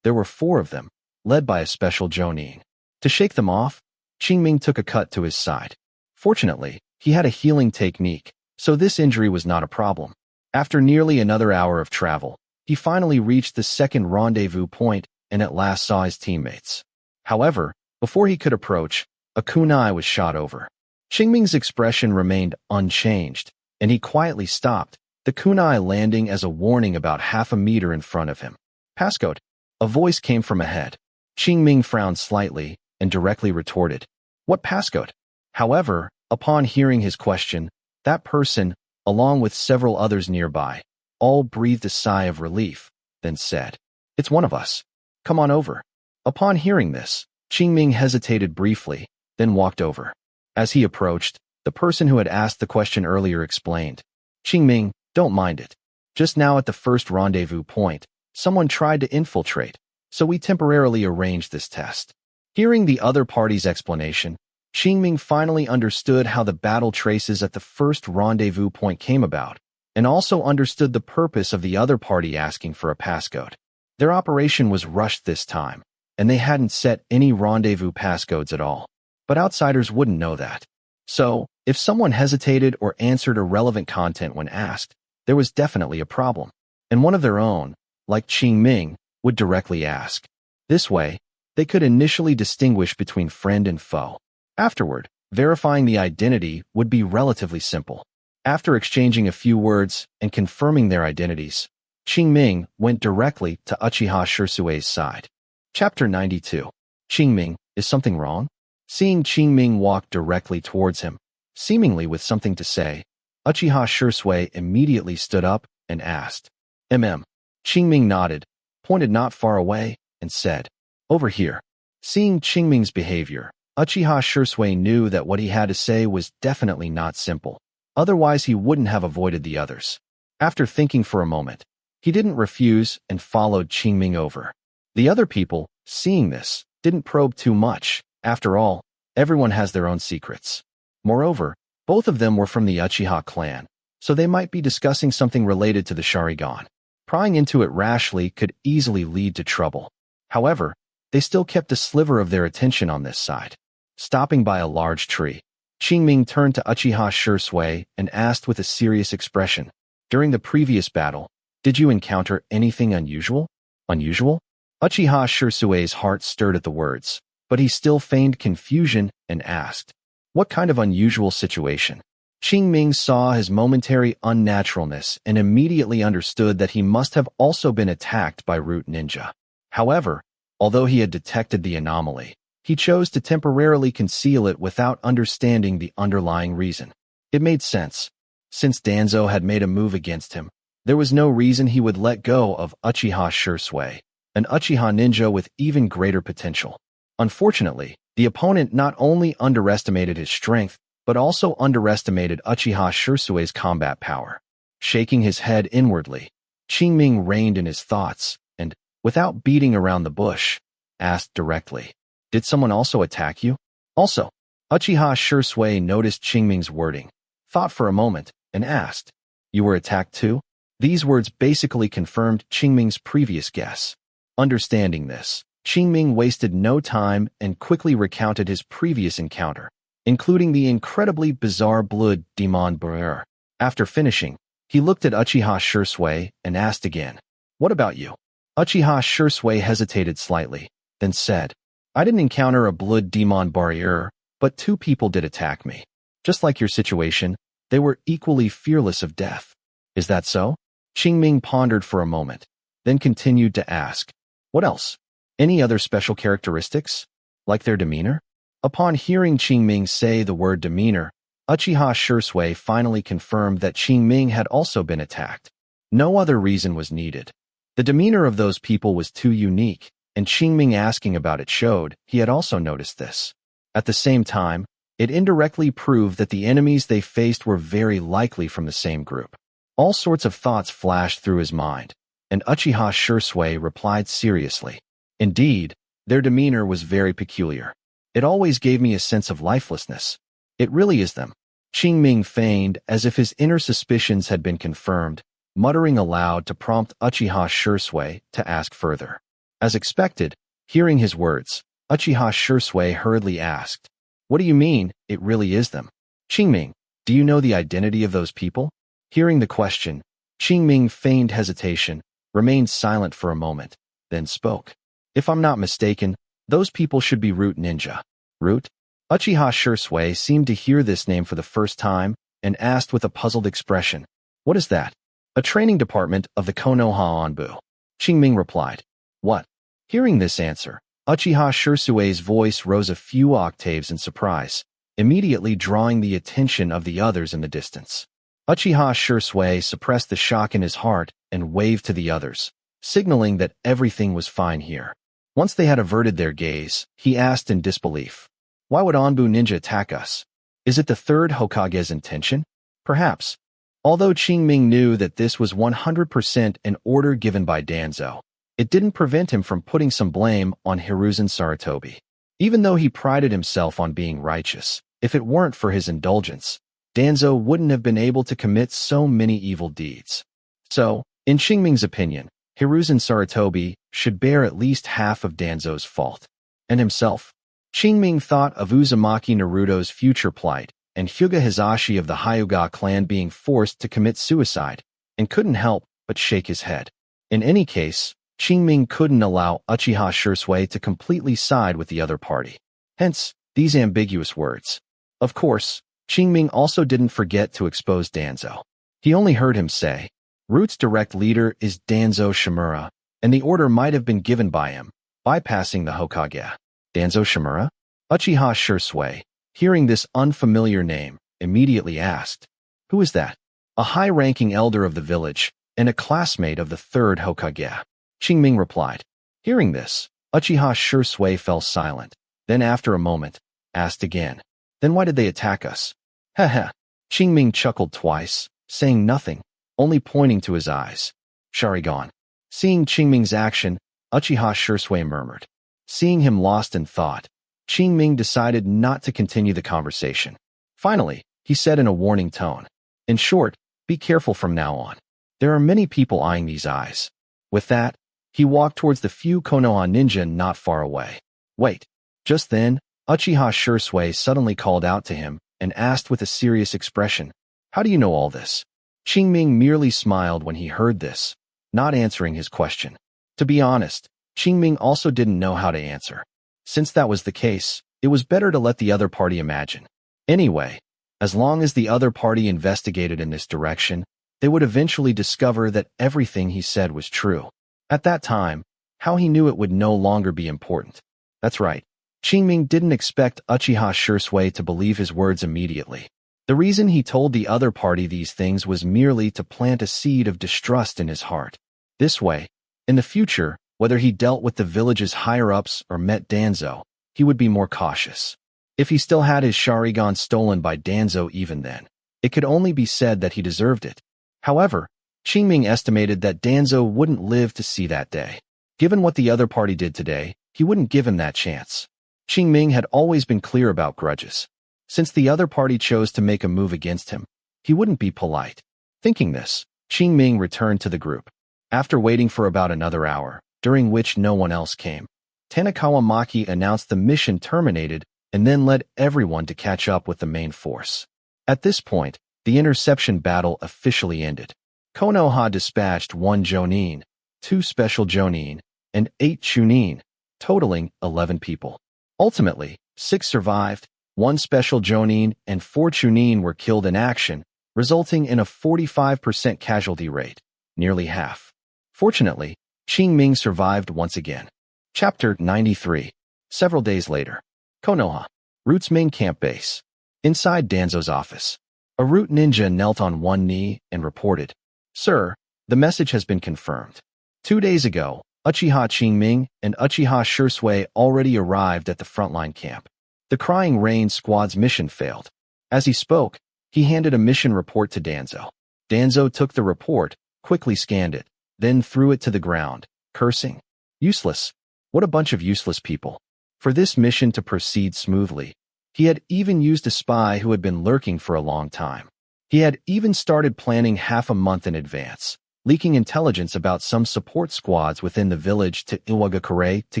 There were 4 of them, led by a special jonin. To shake them off, Qingming took a cut to his side. Fortunately, he had a healing technique, so this injury was not a problem. After nearly another hour of travel, he finally reached the second rendezvous point and at last saw his teammates. However, before he could approach, a kunai was shot over. Qingming's expression remained unchanged, and he quietly stopped, the kunai landing as a warning about half a meter in front of him. Passcode. A voice came from ahead. Qingming frowned slightly and directly retorted, "What passcode?" However, upon hearing his question, that person, along with several others nearby, all breathed a sigh of relief, then said, "It's one of us. Come on over." Upon hearing this, Qingming hesitated briefly, then walked over. As he approached, the person who had asked the question earlier explained, "Qingming, don't mind it. Just now at the first rendezvous point, someone tried to infiltrate, so we temporarily arranged this test." Hearing the other party's explanation, Qingming finally understood how the battle traces at the first rendezvous point came about, and also understood the purpose of the other party asking for a passcode. Their operation was rushed this time, and they hadn't set any rendezvous passcodes at all. But outsiders wouldn't know that. So, if someone hesitated or answered irrelevant content when asked, there was definitely a problem. And one of their own, like Qingming, would directly ask. This way, they could initially distinguish between friend and foe. Afterward, verifying the identity would be relatively simple. After exchanging a few words and confirming their identities, Qingming went directly to Uchiha Shirsue's side. Chapter 92. Qingming, is something wrong? Seeing Qingming walk directly towards him, seemingly with something to say, Uchiha Shirsue immediately stood up and asked, Qingming nodded, pointed not far away, and said, "Over here." Seeing Qingming's behavior, Uchiha Shirsue knew that what he had to say was definitely not simple. Otherwise, he wouldn't have avoided the others. After thinking for a moment, he didn't refuse and followed Qingming over. The other people, seeing this, didn't probe too much. After all, everyone has their own secrets. Moreover, both of them were from the Uchiha clan, so they might be discussing something related to the Sharingan. Prying into it rashly could easily lead to trouble. However, they still kept a sliver of their attention on this side. Stopping by a large tree, Qingming turned to Uchiha Shisui and asked with a serious expression, "During the previous battle, did you encounter anything unusual?" Unusual? Uchiha Shisui's heart stirred at the words, but he still feigned confusion and asked, "What kind of unusual situation?" Qingming saw his momentary unnaturalness and immediately understood that he must have also been attacked by root ninja. However, although he had detected the anomaly, he chose to temporarily conceal it without understanding the underlying reason. It made sense. Since Danzo had made a move against him, there was no reason he would let go of Uchiha Shisui, an Uchiha ninja with even greater potential. Unfortunately, the opponent not only underestimated his strength, but also underestimated Uchiha Shisui's combat power. Shaking his head inwardly, Qingming reined in his thoughts and, without beating around the bush, asked directly, "Did someone also attack you?" Also, Uchiha Shisui noticed Qingming's wording, thought for a moment, and asked, "You were attacked too?" These words basically confirmed Qingming's previous guess. Understanding this, Qingming wasted no time and quickly recounted his previous encounter, including the incredibly bizarre blood demon barrier. After finishing, he looked at Uchiha Shisui and asked again, "What about you?" Uchiha Shisui hesitated slightly, then said, "I didn't encounter a blood demon barrier, but 2 people did attack me. Just like your situation, they were equally fearless of death." "Is that so?" Qingming pondered for a moment, then continued to ask, "What else? Any other special characteristics? Like their demeanor?" Upon hearing Qingming say the word demeanor, Uchiha Shisui finally confirmed that Qingming had also been attacked. No other reason was needed. The demeanor of those people was too unique, and Qingming asking about it showed he had also noticed this. At the same time, it indirectly proved that the enemies they faced were very likely from the same group. All sorts of thoughts flashed through his mind, and Uchiha Shisui replied seriously, "Indeed, their demeanor was very peculiar. It always gave me a sense of lifelessness. It really is them." Qingming feigned as if his inner suspicions had been confirmed, muttering aloud to prompt Uchiha Shisui to ask further. As expected, hearing his words, Uchiha Shisui hurriedly asked, "What do you mean, it really is them?" "Qingming, do you know the identity of those people?" Hearing the question, Qingming feigned hesitation, remained silent for a moment, then spoke. "If I'm not mistaken, those people should be Root Ninja." "Root?" Uchiha Shisui seemed to hear this name for the first time and asked with a puzzled expression, "What is that?" "A training department of the Konoha Onbu." Qingming replied. "What?" Hearing this answer, Uchiha Shisui's voice rose a few octaves in surprise, immediately drawing the attention of the others in the distance. Uchiha Shisui suppressed the shock in his heart and waved to the others, signaling that everything was fine here. Once they had averted their gaze, he asked in disbelief, "Why would Onbu Ninja attack us? Is it the 3rd Hokage's intention?" "Perhaps." Although Qingming knew that this was 100% an order given by Danzo, it didn't prevent him from putting some blame on Hiruzen Sarutobi. Even though he prided himself on being righteous, if it weren't for his indulgence, Danzo wouldn't have been able to commit so many evil deeds. So, in Qingming's opinion, Hiruzen Sarutobi should bear at least half of Danzo's fault. And himself. Qingming thought of Uzumaki Naruto's future plight and Hyuga Hisashi of the Hyuga clan being forced to commit suicide, and couldn't help but shake his head. In any case, Qingming couldn't allow Uchiha Shisui to completely side with the other party. Hence, these ambiguous words. Of course, Qingming also didn't forget to expose Danzo. He only heard him say, "Root's direct leader is Danzo Shimura, and the order might have been given by him, bypassing the Hokage." "Danzo Shimura?" Uchiha Shisui, hearing this unfamiliar name, immediately asked, "Who is that?" "A high-ranking elder of the village, and a classmate of the 3rd Hokage." Qingming replied. Hearing this, Uchiha Shisui fell silent, then after a moment, asked again, "Then why did they attack us?" "Heh." Qingming chuckled twice, saying nothing, only pointing to his eyes. "Sharingan." Seeing Qingming's action, Uchiha Shisui murmured. Seeing him lost in thought, Qingming decided not to continue the conversation. Finally, he said in a warning tone, "In short, be careful from now on." There are many people eyeing these eyes. With that, he walked towards the few Konoha ninja not far away. Wait. Just then, Uchiha Shursui suddenly called out to him and asked with a serious expression, "How do you know all this?" Qingming merely smiled when he heard this, not answering his question. To be honest, Qingming also didn't know how to answer. Since that was the case, it was better to let the other party imagine. Anyway, as long as the other party investigated in this direction, they would eventually discover that everything he said was true. At that time, how he knew it would no longer be important. That's right. Qingming didn't expect Uchiha Shursui to believe his words immediately. The reason he told the other party these things was merely to plant a seed of distrust in his heart. This way, in the future, whether he dealt with the village's higher-ups or met Danzo, he would be more cautious. If he still had his Sharingan stolen by Danzo even then, it could only be said that he deserved it. However, Qingming estimated that Danzo wouldn't live to see that day. Given what the other party did today, he wouldn't give him that chance. Qingming had always been clear about grudges. Since the other party chose to make a move against him, he wouldn't be polite. Thinking this, Qingming returned to the group. After waiting for about another hour, during which no one else came, Tanakawa Maki announced the mission terminated and then led everyone to catch up with the main force. At this point, the interception battle officially ended. Konoha dispatched 1 Jonin, 2 special Jonin, and 8 Chunin, totaling 11 people. Ultimately, 6 survived, 1 special Jonin and 4 Chunin were killed in action, resulting in a 45% casualty rate, nearly half. Fortunately, Qingming survived once again. Chapter 93. Several days later. Konoha, Root's main camp base. Inside Danzo's office, a Root ninja knelt on one knee and reported, "Sir, the message has been confirmed. 2 days ago, Uchiha Qingming and Uchiha Shursui already arrived at the frontline camp. The Crying Rain squad's mission failed." As he spoke, he handed a mission report to Danzo. Danzo took the report, quickly scanned it, then threw it to the ground, cursing. Useless. What a bunch of useless people. For this mission to proceed smoothly, he had even used a spy who had been lurking for a long time. He had even started planning half a month in advance, leaking intelligence about some support squads within the village to Iwagakure to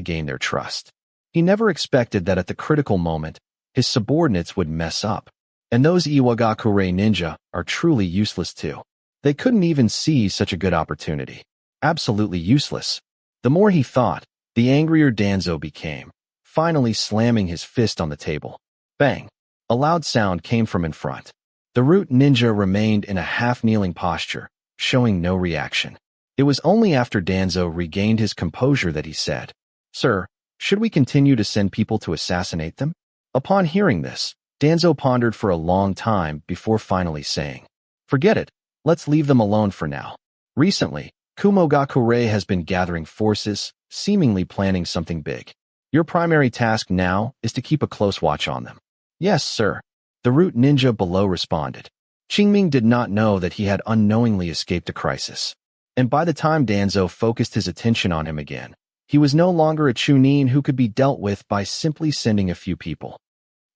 gain their trust. He never expected that at the critical moment, his subordinates would mess up. And those Iwagakure ninja are truly useless too. They couldn't even see such a good opportunity. Absolutely useless. The more he thought, the angrier Danzo became, finally slamming his fist on the table. Bang! A loud sound came from in front. The Root ninja remained in a half-kneeling posture, showing no reaction. It was only after Danzo regained his composure that he said, "Sir, should we continue to send people to assassinate them?" Upon hearing this, Danzo pondered for a long time before finally saying, "Forget it, let's leave them alone for now." Recently, Kumogakure has been gathering forces, seemingly planning something big. Your primary task now is to keep a close watch on them. Yes, sir. The Root ninja below responded. Qingming did not know that he had unknowingly escaped a crisis. And by the time Danzo focused his attention on him again, he was no longer a Chunin who could be dealt with by simply sending a few people.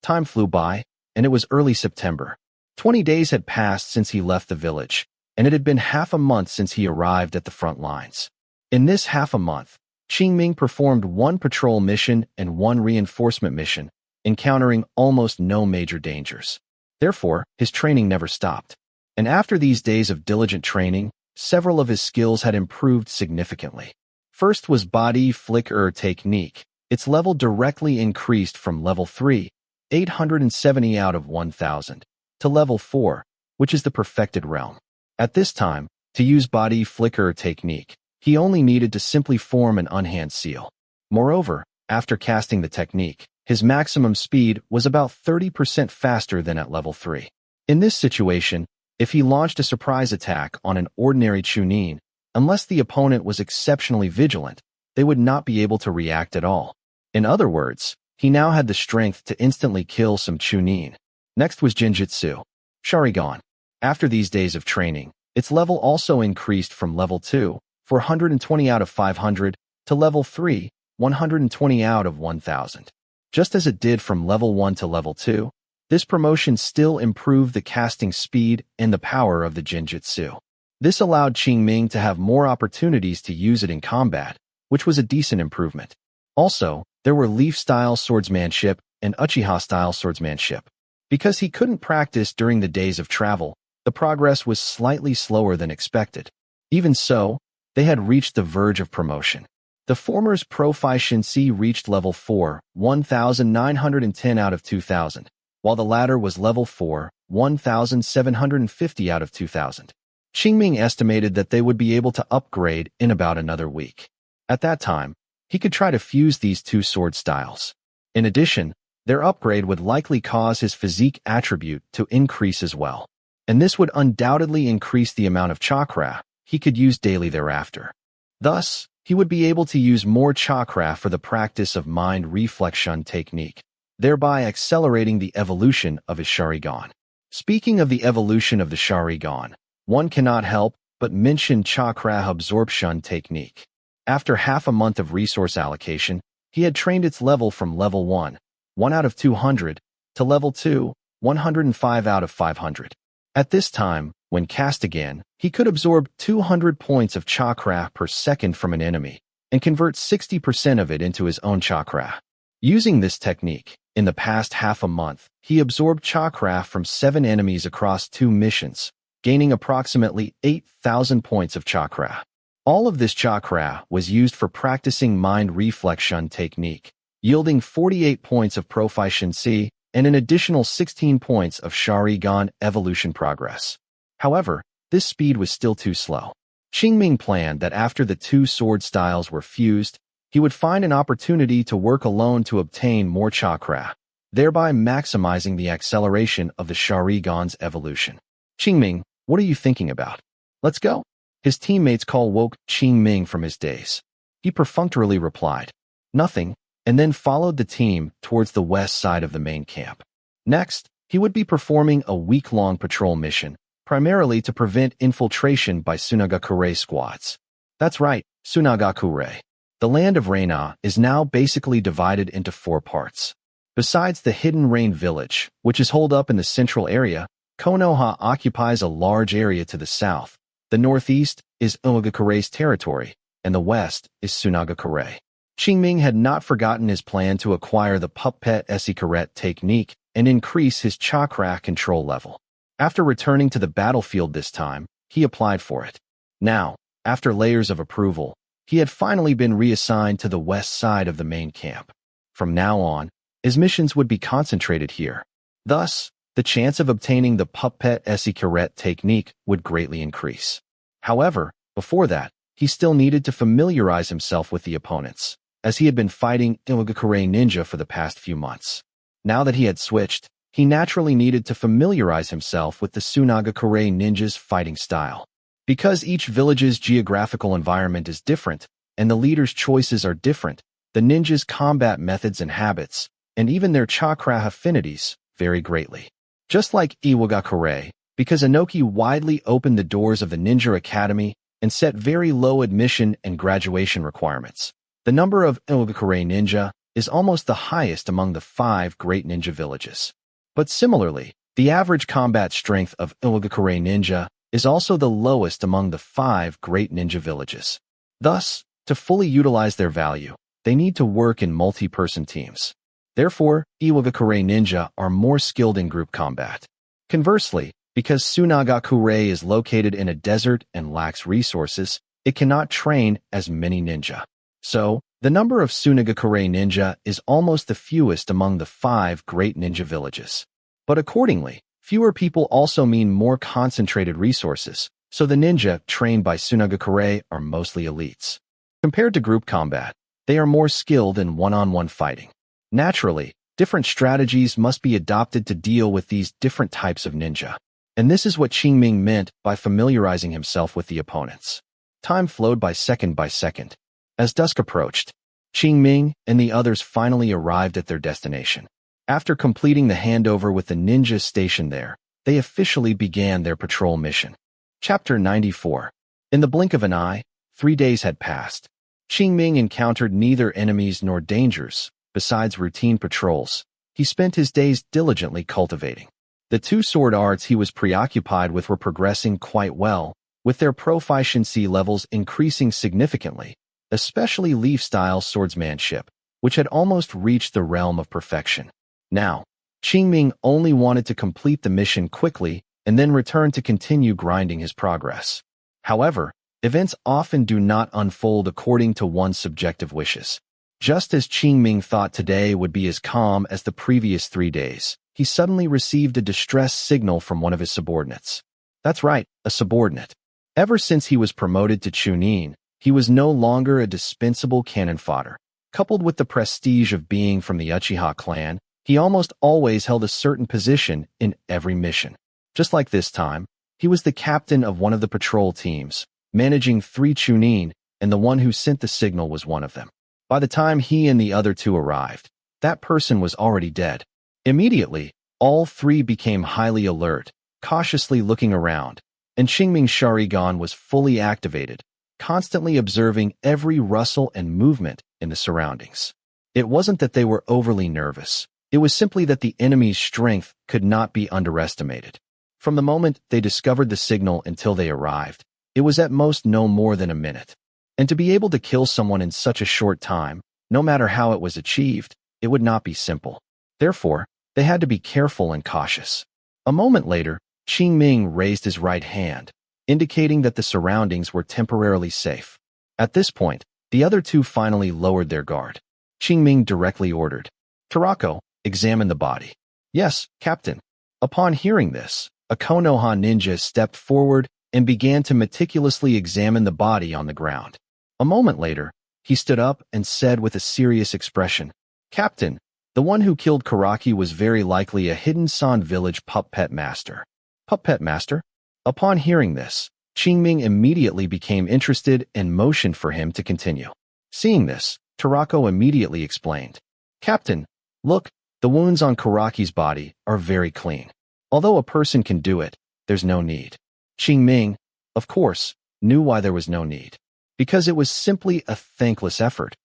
Time flew by, and it was early September. 20 days had passed since he left the village, and it had been half a month since he arrived at the front lines. In this half a month, Qingming performed 1 patrol mission and 1 reinforcement mission, encountering almost no major dangers. Therefore, his training never stopped. And after these days of diligent training, several of his skills had improved significantly. First was body flicker technique. Its level directly increased from level 3, 870 out of 1000, to level 4, which is the perfected realm. At this time, to use body flicker technique, he only needed to simply form an unhand seal. Moreover, after casting the technique, his maximum speed was about 30% faster than at level 3. In this situation, if he launched a surprise attack on an ordinary Chunin, unless the opponent was exceptionally vigilant, they would not be able to react at all. In other words, he now had the strength to instantly kill some Chunin. Next was Jinjutsu. Sharingan. After these days of training, its level also increased from level 2, 420 out of 500, to level 3, 120 out of 1000. Just as it did from level 1 to level 2, this promotion still improved the casting speed and the power of the Jinjutsu. This allowed Qingming to have more opportunities to use it in combat, which was a decent improvement. Also, there were leaf-style swordsmanship and Uchiha-style swordsmanship. Because he couldn't practice during the days of travel, the progress was slightly slower than expected. Even so, they had reached the verge of promotion. The former's Proficiency reached level 4, 1,910 out of 2,000, while the latter was level 4, 1,750 out of 2,000. Qingming estimated that they would be able to upgrade in about another week. At that time, he could try to fuse these two sword styles. In addition, their upgrade would likely cause his physique attribute to increase as well, and this would undoubtedly increase the amount of chakra he could use daily thereafter. Thus, he would be able to use more chakra for the practice of mind reflection technique, thereby accelerating the evolution of his Sharingan. Speaking of the evolution of the Sharingan, one cannot help but mention Chakra absorption technique. After half a month of resource allocation, he had trained its level from level 1, 1 out of 200, to level 2, 105 out of 500. At this time, when cast again, he could absorb 200 points of chakra per second from an enemy, and convert 60% of it into his own chakra. Using this technique, in the past half a month, he absorbed chakra from 7 enemies across 2 missions, gaining approximately 8,000 points of chakra. All of this chakra was used for practicing mind reflection technique, yielding 48 points of proficiency and an additional 16 points of Sharingan evolution progress. However, this speed was still too slow. Qingming planned that after the 2 sword styles were fused, he would find an opportunity to work alone to obtain more chakra, thereby maximizing the acceleration of the Sharingan's evolution. Qingming, what are you thinking about? Let's go. His teammates' call woke Qingming from his daze. He perfunctorily replied, nothing, and then followed the team towards the west side of the main camp. Next, he would be performing a week-long patrol mission, primarily to prevent infiltration by Sunagakure squads. That's right, Sunagakure. The land of Reina is now basically divided into 4 parts. Besides the hidden rain village, which is holed up in the central area, Konoha occupies a large area to the south. The northeast is Unagakure's territory, and the west is Sunagakure. Qingming had not forgotten his plan to acquire the puppet esikaret technique and increase his chakra control level. After returning to the battlefield this time, he applied for it. Now, after layers of approval, he had finally been reassigned to the west side of the main camp. From now on, his missions would be concentrated here. Thus, the chance of obtaining the puppet esikaret technique would greatly increase. However, before that, he still needed to familiarize himself with the opponents, as he had been fighting Unagakure ninja for the past few months. Now that he had switched, he naturally needed to familiarize himself with the Sunagakure ninja's fighting style. Because each village's geographical environment is different, and the leader's choices are different, the ninjas' combat methods and habits, and even their chakra affinities, vary greatly. Just like Iwagakure, because Inoki widely opened the doors of the Ninja Academy and set very low admission and graduation requirements, the number of Iwagakure ninja is almost the highest among the 5 great ninja villages. But similarly, the average combat strength of Iwagakure ninja is also the lowest among the 5 great ninja villages. Thus, to fully utilize their value, they need to work in multi-person teams. Therefore, Iwagakure ninja are more skilled in group combat. Conversely, because Sunagakure is located in a desert and lacks resources, it cannot train as many ninja. So, the number of Sunagakure ninja is almost the fewest among the 5 great ninja villages. But accordingly, fewer people also mean more concentrated resources, so the ninja trained by Sunagakure are mostly elites. Compared to group combat, they are more skilled in one-on-one fighting. Naturally, different strategies must be adopted to deal with these different types of ninja. And this is what Qingming meant by familiarizing himself with the opponents. Time flowed by second. As dusk approached, Qingming and the others finally arrived at their destination. After completing the handover with the ninjas stationed there, they officially began their patrol mission. Chapter 94. In the blink of an eye, 3 days had passed. Qingming encountered neither enemies nor dangers. Besides routine patrols, he spent his days diligently cultivating. The 2 sword arts he was preoccupied with were progressing quite well, with their proficiency levels increasing significantly, especially leaf-style swordsmanship, which had almost reached the realm of perfection. Now, Qingming only wanted to complete the mission quickly and then return to continue grinding his progress. However, events often do not unfold according to one's subjective wishes. Just as Qingming thought today would be as calm as the previous 3 days, he suddenly received a distress signal from one of his subordinates. That's right, a subordinate. Ever since he was promoted to Chunin, he was no longer a dispensable cannon fodder. Coupled with the prestige of being from the Uchiha clan, he almost always held a certain position in every mission. Just like this time, he was the captain of one of the patrol teams, managing 3 Chunin, and the one who sent the signal was one of them. By the time he and the other 2 arrived, that person was already dead. Immediately, all 3 became highly alert, cautiously looking around, and Qingming's Sharingan was fully activated, constantly observing every rustle and movement in the surroundings. It wasn't that they were overly nervous. It was simply that the enemy's strength could not be underestimated. From the moment they discovered the signal until they arrived, it was at most no more than a minute. And to be able to kill someone in such a short time, no matter how it was achieved, it would not be simple. Therefore, they had to be careful and cautious. A moment later, Qingming raised his right hand, indicating that the surroundings were temporarily safe. At this point, the other 2 finally lowered their guard. Qingming directly ordered, "Tarako, examine the body." "Yes, Captain." Upon hearing this, a Konoha ninja stepped forward and began to meticulously examine the body on the ground. A moment later, he stood up and said with a serious expression, "Captain, the one who killed Karaki was very likely a hidden San village puppet master." "Puppet master?" Upon hearing this, Qingming immediately became interested and motioned for him to continue. Seeing this, Tarako immediately explained, "Captain, look, the wounds on Karaki's body are very clean. Although a person can do it, there's no need." Qingming, of course, knew why there was no need. Because it was simply a thankless effort.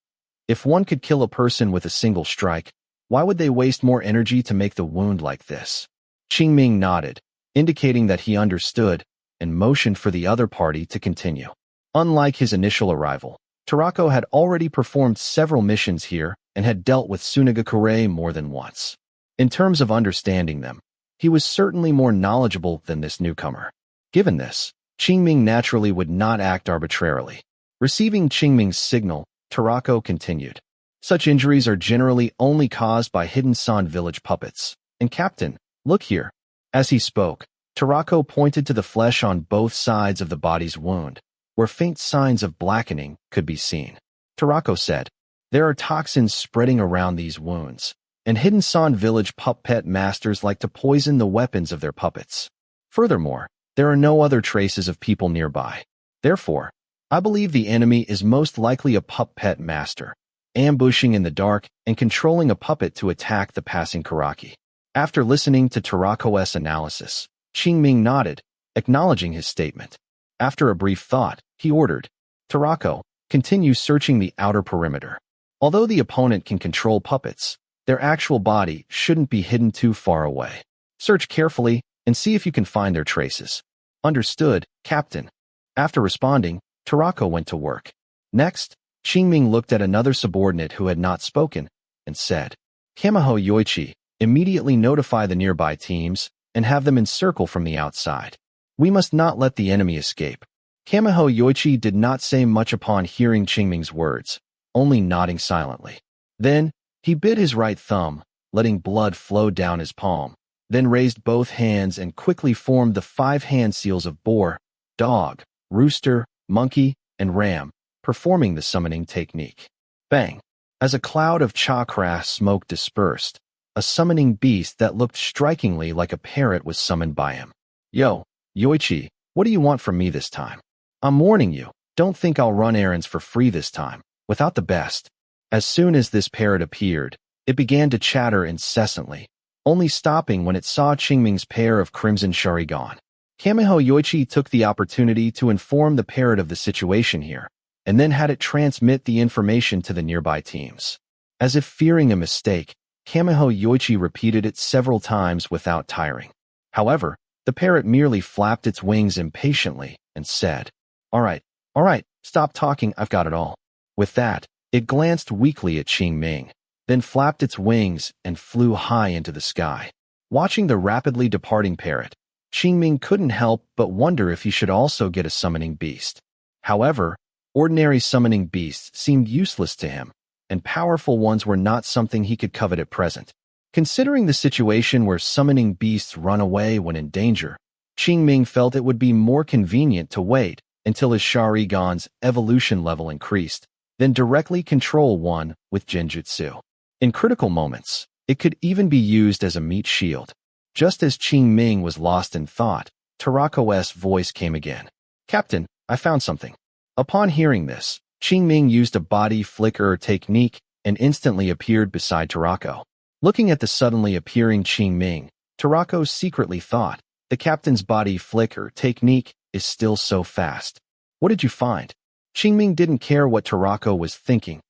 If one could kill a person with a single strike, why would they waste more energy to make the wound like this? Qingming nodded, indicating that he understood, and motioned for the other party to continue. Unlike his initial arrival, Tarako had already performed several missions here and had dealt with Sunagakure more than once. In terms of understanding them, he was certainly more knowledgeable than this newcomer. Given this, Qingming naturally would not act arbitrarily. Receiving Qingming's signal, Tarako continued, "Such injuries are generally only caused by hidden San village puppets. And Captain, look here." As he spoke, Tarako pointed to the flesh on both sides of the body's wound, where faint signs of blackening could be seen. Tarako said, "There are toxins spreading around these wounds, and hidden San village puppet masters like to poison the weapons of their puppets. Furthermore, there are no other traces of people nearby. Therefore, I believe the enemy is most likely a puppet master, ambushing in the dark and controlling a puppet to attack the passing Karaki." After listening to Tarako's analysis, Qingming nodded, acknowledging his statement. After a brief thought, he ordered, "Tarako, continue searching the outer perimeter. Although the opponent can control puppets, their actual body shouldn't be hidden too far away. Search carefully and see if you can find their traces." "Understood, Captain." After responding, Tarako went to work. Next, Qingming looked at another subordinate who had not spoken and said, "Kamiho Yoichi, immediately notify the nearby teams and have them encircle from the outside. We must not let the enemy escape." Kamiho Yoichi did not say much upon hearing Qingming's words, only nodding silently. Then, he bit his right thumb, letting blood flow down his palm, then raised both hands and quickly formed the 5 hand seals of boar, dog, rooster, monkey, and ram, performing the summoning technique. Bang! As a cloud of chakra smoke dispersed, a summoning beast that looked strikingly like a parrot was summoned by him. "Yo, Yoichi, what do you want from me this time? I'm warning you, don't think I'll run errands for free this time, without the best." As soon as this parrot appeared, it began to chatter incessantly, only stopping when it saw Qingming's pair of crimson Sharingan. Kamiho Yoichi took the opportunity to inform the parrot of the situation here, and then had it transmit the information to the nearby teams. As if fearing a mistake, Kamiho Yoichi repeated it several times without tiring. However, the parrot merely flapped its wings impatiently and said, all right, stop talking, I've got it all. With that, it glanced weakly at Qingming, then flapped its wings and flew high into the sky. Watching the rapidly departing parrot, Qingming couldn't help but wonder if he should also get a summoning beast. However, ordinary summoning beasts seemed useless to him, and powerful ones were not something he could covet at present. Considering the situation where summoning beasts run away when in danger, Qingming felt it would be more convenient to wait until his Sharingan's evolution level increased, then directly control one with Genjutsu. In critical moments, it could even be used as a meat shield. Just as Qingming was lost in thought, Tarako's voice came again. Captain, I found something. Upon hearing this, Qingming used a body flicker technique and instantly appeared beside Tarako. Looking at the suddenly appearing Qingming, Tarako secretly thought, the captain's body flicker technique is still so fast. What did you find? Qingming didn't care what Tarako was thinking.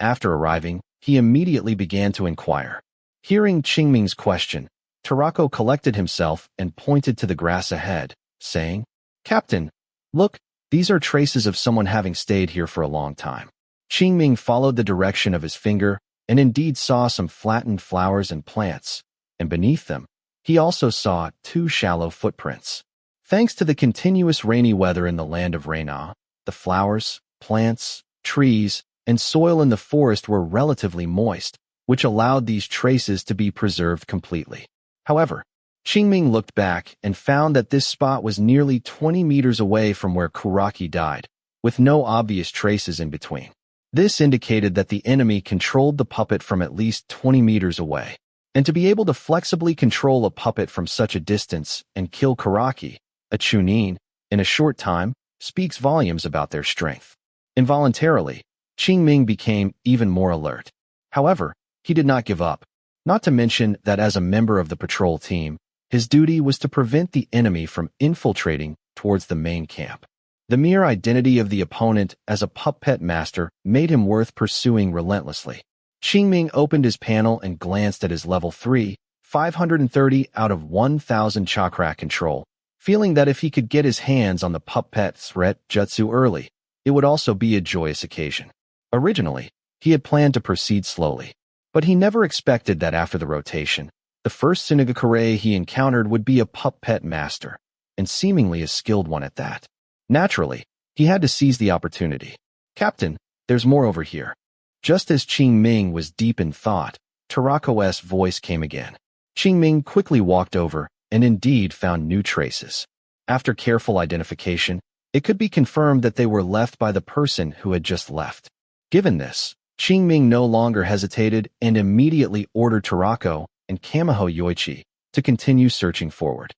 After arriving, he immediately began to inquire. Hearing Qingming's question, Tarako collected himself and pointed to the grass ahead, saying, Captain, look, these are traces of someone having stayed here for a long time. Qingming followed the direction of his finger and indeed saw some flattened flowers and plants, and beneath them, he also saw 2 shallow footprints. Thanks to the continuous rainy weather in the land of Reina, the flowers, plants, trees, and soil in the forest were relatively moist, which allowed these traces to be preserved completely. However, Qingming looked back and found that this spot was nearly 20 meters away from where Kuraki died, with no obvious traces in between. This indicated that the enemy controlled the puppet from at least 20 meters away. And to be able to flexibly control a puppet from such a distance and kill Kuraki, a Chunin, in a short time, speaks volumes about their strength. Involuntarily, Qingming became even more alert. However, he did not give up, not to mention that as a member of the patrol team, his duty was to prevent the enemy from infiltrating towards the main camp. The mere identity of the opponent as a puppet master made him worth pursuing relentlessly. Qingming opened his panel and glanced at his level 3, 530 out of 1000 chakra control, feeling that if he could get his hands on the puppet's ret jutsu early, it would also be a joyous occasion. Originally, he had planned to proceed slowly, but he never expected that after the rotation, the first Tsunagakure he encountered would be a puppet master, and seemingly a skilled one at that. Naturally, he had to seize the opportunity. Captain, there's more over here. Just as Qingming was deep in thought, Tarako's voice came again. Qingming quickly walked over and indeed found new traces. After careful identification, it could be confirmed that they were left by the person who had just left. Given this, Qingming no longer hesitated and immediately ordered Tarako and Kamiho Yoichi to continue searching forward.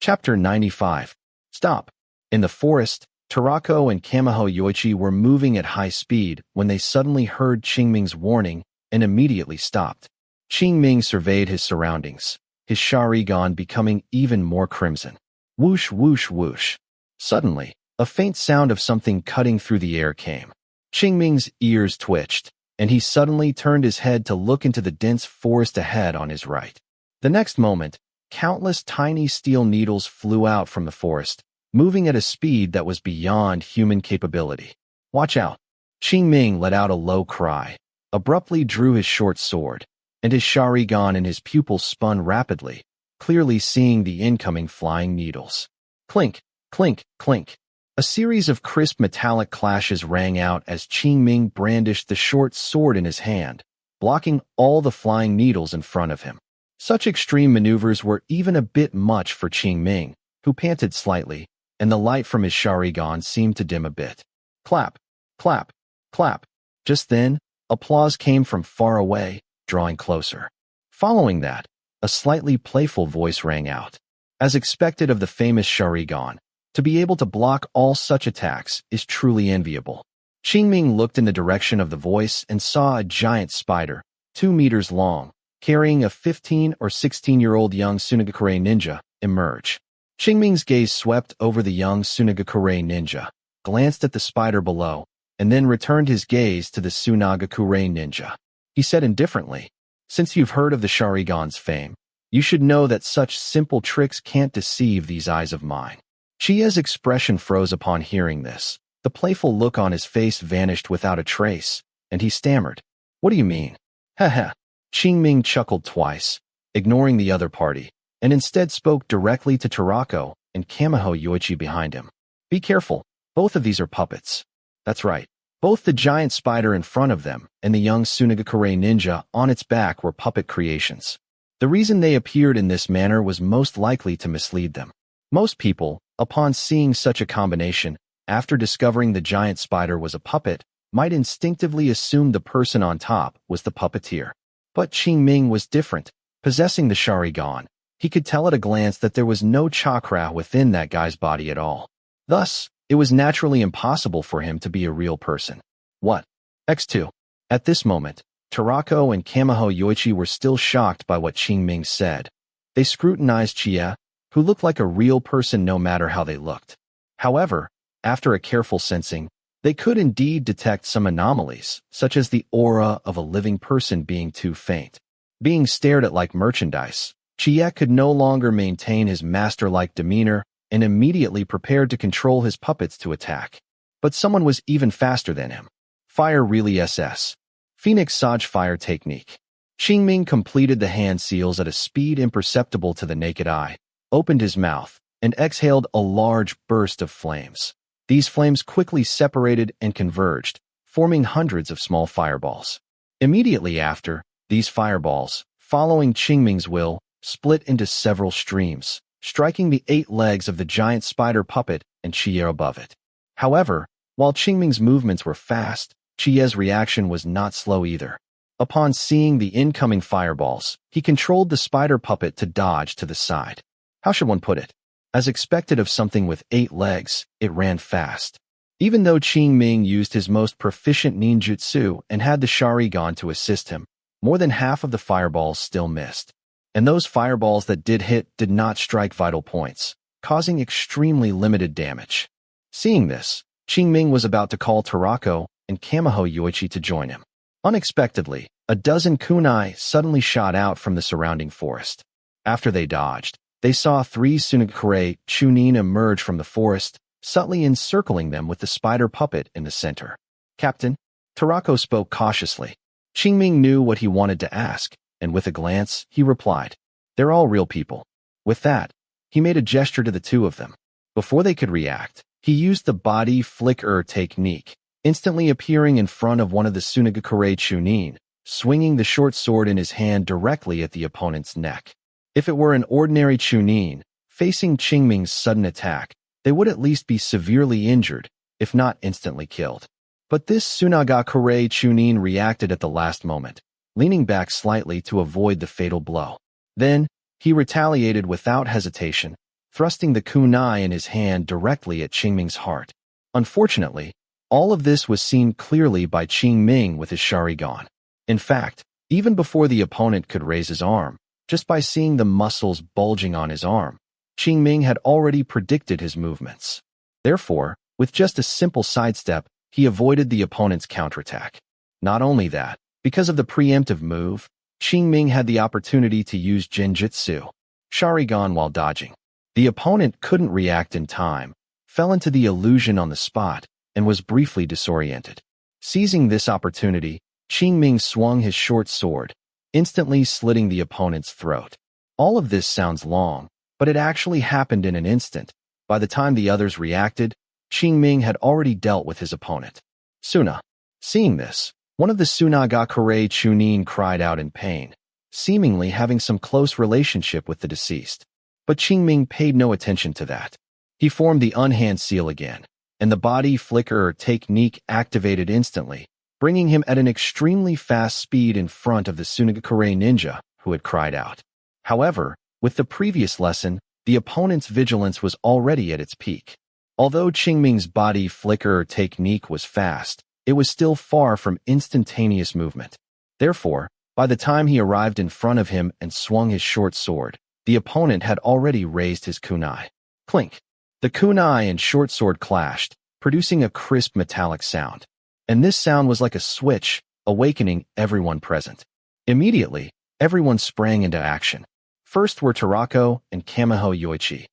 Chapter 95. Stop. In the forest, Tarako and Kamiho Yoichi were moving at high speed when they suddenly heard Qingming's warning and immediately stopped. Qingming surveyed his surroundings, his Sharingan becoming even more crimson. Whoosh, whoosh, whoosh. Suddenly, a faint sound of something cutting through the air came. Qingming's ears twitched, and he suddenly turned his head to look into the dense forest ahead on his right. The next moment, countless tiny steel needles flew out from the forest, moving at a speed that was beyond human capability. Watch out! Qingming let out a low cry, abruptly drew his short sword, and his Sharingan and his pupils spun rapidly, clearly seeing the incoming flying needles. Clink, clink, clink. A series of crisp metallic clashes rang out as Qingming brandished the short sword in his hand, blocking all the flying needles in front of him. Such extreme maneuvers were even a bit much for Qingming, who panted slightly, and the light from his Sharingan seemed to dim a bit. Clap, clap, clap. Just then, applause came from far away, drawing closer. Following that, a slightly playful voice rang out. As expected of the famous Sharingan, to be able to block all such attacks is truly enviable. Qingming looked in the direction of the voice and saw a giant spider, 2 meters long, carrying a 15 or 16-year-old young Tsunagakure ninja, emerge. Qingming's gaze swept over the young Tsunagakure ninja, glanced at the spider below, and then returned his gaze to the Tsunagakure ninja. He said indifferently, "Since you've heard of the Sharingan's fame, You should know that such simple tricks can't deceive these eyes of mine. Chia's expression froze upon hearing this. The playful look on his face vanished without a trace, and he stammered, "What do you mean?" "Haha." Qingming chuckled twice, ignoring the other party, and instead spoke directly to Tarako and Kamiho Yoichi behind him. "Be careful, both of these are puppets." That's right. Both the giant spider in front of them and the young Sunagakure ninja on its back were puppet creations. The reason they appeared in this manner was most likely to mislead them. Most people, upon seeing such a combination, after discovering the giant spider was a puppet, might instinctively assume the person on top was the puppeteer. But Qingming was different. Possessing the Sharingan, he could tell at a glance that there was no chakra within that guy's body at all. Thus, it was naturally impossible for him to be a real person. What? X2. At this moment, Tarako and Kamiho Yoichi were still shocked by what Qingming said. They scrutinized Chia, who looked like a real person no matter how they looked. However, after a careful sensing, they could indeed detect some anomalies, such as the aura of a living person being too faint. Being stared at like merchandise, Chia could no longer maintain his master-like demeanor and immediately prepared to control his puppets to attack. But someone was even faster than him. Fire really SS. Phoenix Saj fire technique. Qingming completed the hand seals at a speed imperceptible to the naked eye, opened his mouth, and exhaled a large burst of flames. These flames quickly separated and converged, forming hundreds of small fireballs. Immediately after, these fireballs, following Qingming's will, split into several streams, striking the 8 legs of the giant spider puppet and Chia above it. However, while Qingming's movements were fast, Chia's reaction was not slow either. Upon seeing the incoming fireballs, he controlled the spider puppet to dodge to the side. How should one put it? As expected of something with 8 legs, it ran fast. Even though Qingming used his most proficient ninjutsu and had the Sharingan to assist him, more than half of the fireballs still missed. And those fireballs that did hit did not strike vital points, causing extremely limited damage. Seeing this, Qingming was about to call Tarako and Kamiho Yoichi to join him. Unexpectedly, a dozen kunai suddenly shot out from the surrounding forest. After they dodged, they saw 3 Sunagakure Chunin emerge from the forest, subtly encircling them with the spider puppet in the center. "Captain?" Tarako spoke cautiously. Qingming knew what he wanted to ask, and with a glance, he replied, "They're all real people." With that, he made a gesture to the 2 of them. Before they could react, he used the body flicker technique, instantly appearing in front of one of the Sunagakure Chunin, swinging the short sword in his hand directly at the opponent's neck. If it were an ordinary Chunin, facing Qingming's sudden attack, they would at least be severely injured, if not instantly killed. But this Sunagakure Chunin reacted at the last moment, leaning back slightly to avoid the fatal blow. Then, he retaliated without hesitation, thrusting the kunai in his hand directly at Qingming's heart. Unfortunately, all of this was seen clearly by Qingming with his Sharingan. In fact, even before the opponent could raise his arm, just by seeing the muscles bulging on his arm, Qingming had already predicted his movements. Therefore, with just a simple sidestep, he avoided the opponent's counterattack. Not only that, because of the preemptive move, Qingming had the opportunity to use Genjutsu Sharingan while dodging. The opponent couldn't react in time, fell into the illusion on the spot, and was briefly disoriented. Seizing this opportunity, Qingming swung his short sword, instantly slitting the opponent's throat. All of this sounds long, but it actually happened in an instant. By the time the others reacted, Qingming had already dealt with his opponent. Suna. Seeing this, one of the Sunagakure Chunin cried out in pain, seemingly having some close relationship with the deceased. But Qingming paid no attention to that. He formed the unhand seal again, and the body flicker technique activated instantly, bringing him at an extremely fast speed in front of the Sunagakure ninja, who had cried out. However, with the previous lesson, the opponent's vigilance was already at its peak. Although Qingming's body flicker technique was fast, it was still far from instantaneous movement. Therefore, by the time he arrived in front of him and swung his short sword, the opponent had already raised his kunai. Clink! The kunai and short sword clashed, producing a crisp metallic sound. And this sound was like a switch, awakening everyone present. Immediately, everyone sprang into action. First were Tarako and Kamiho Yoichi.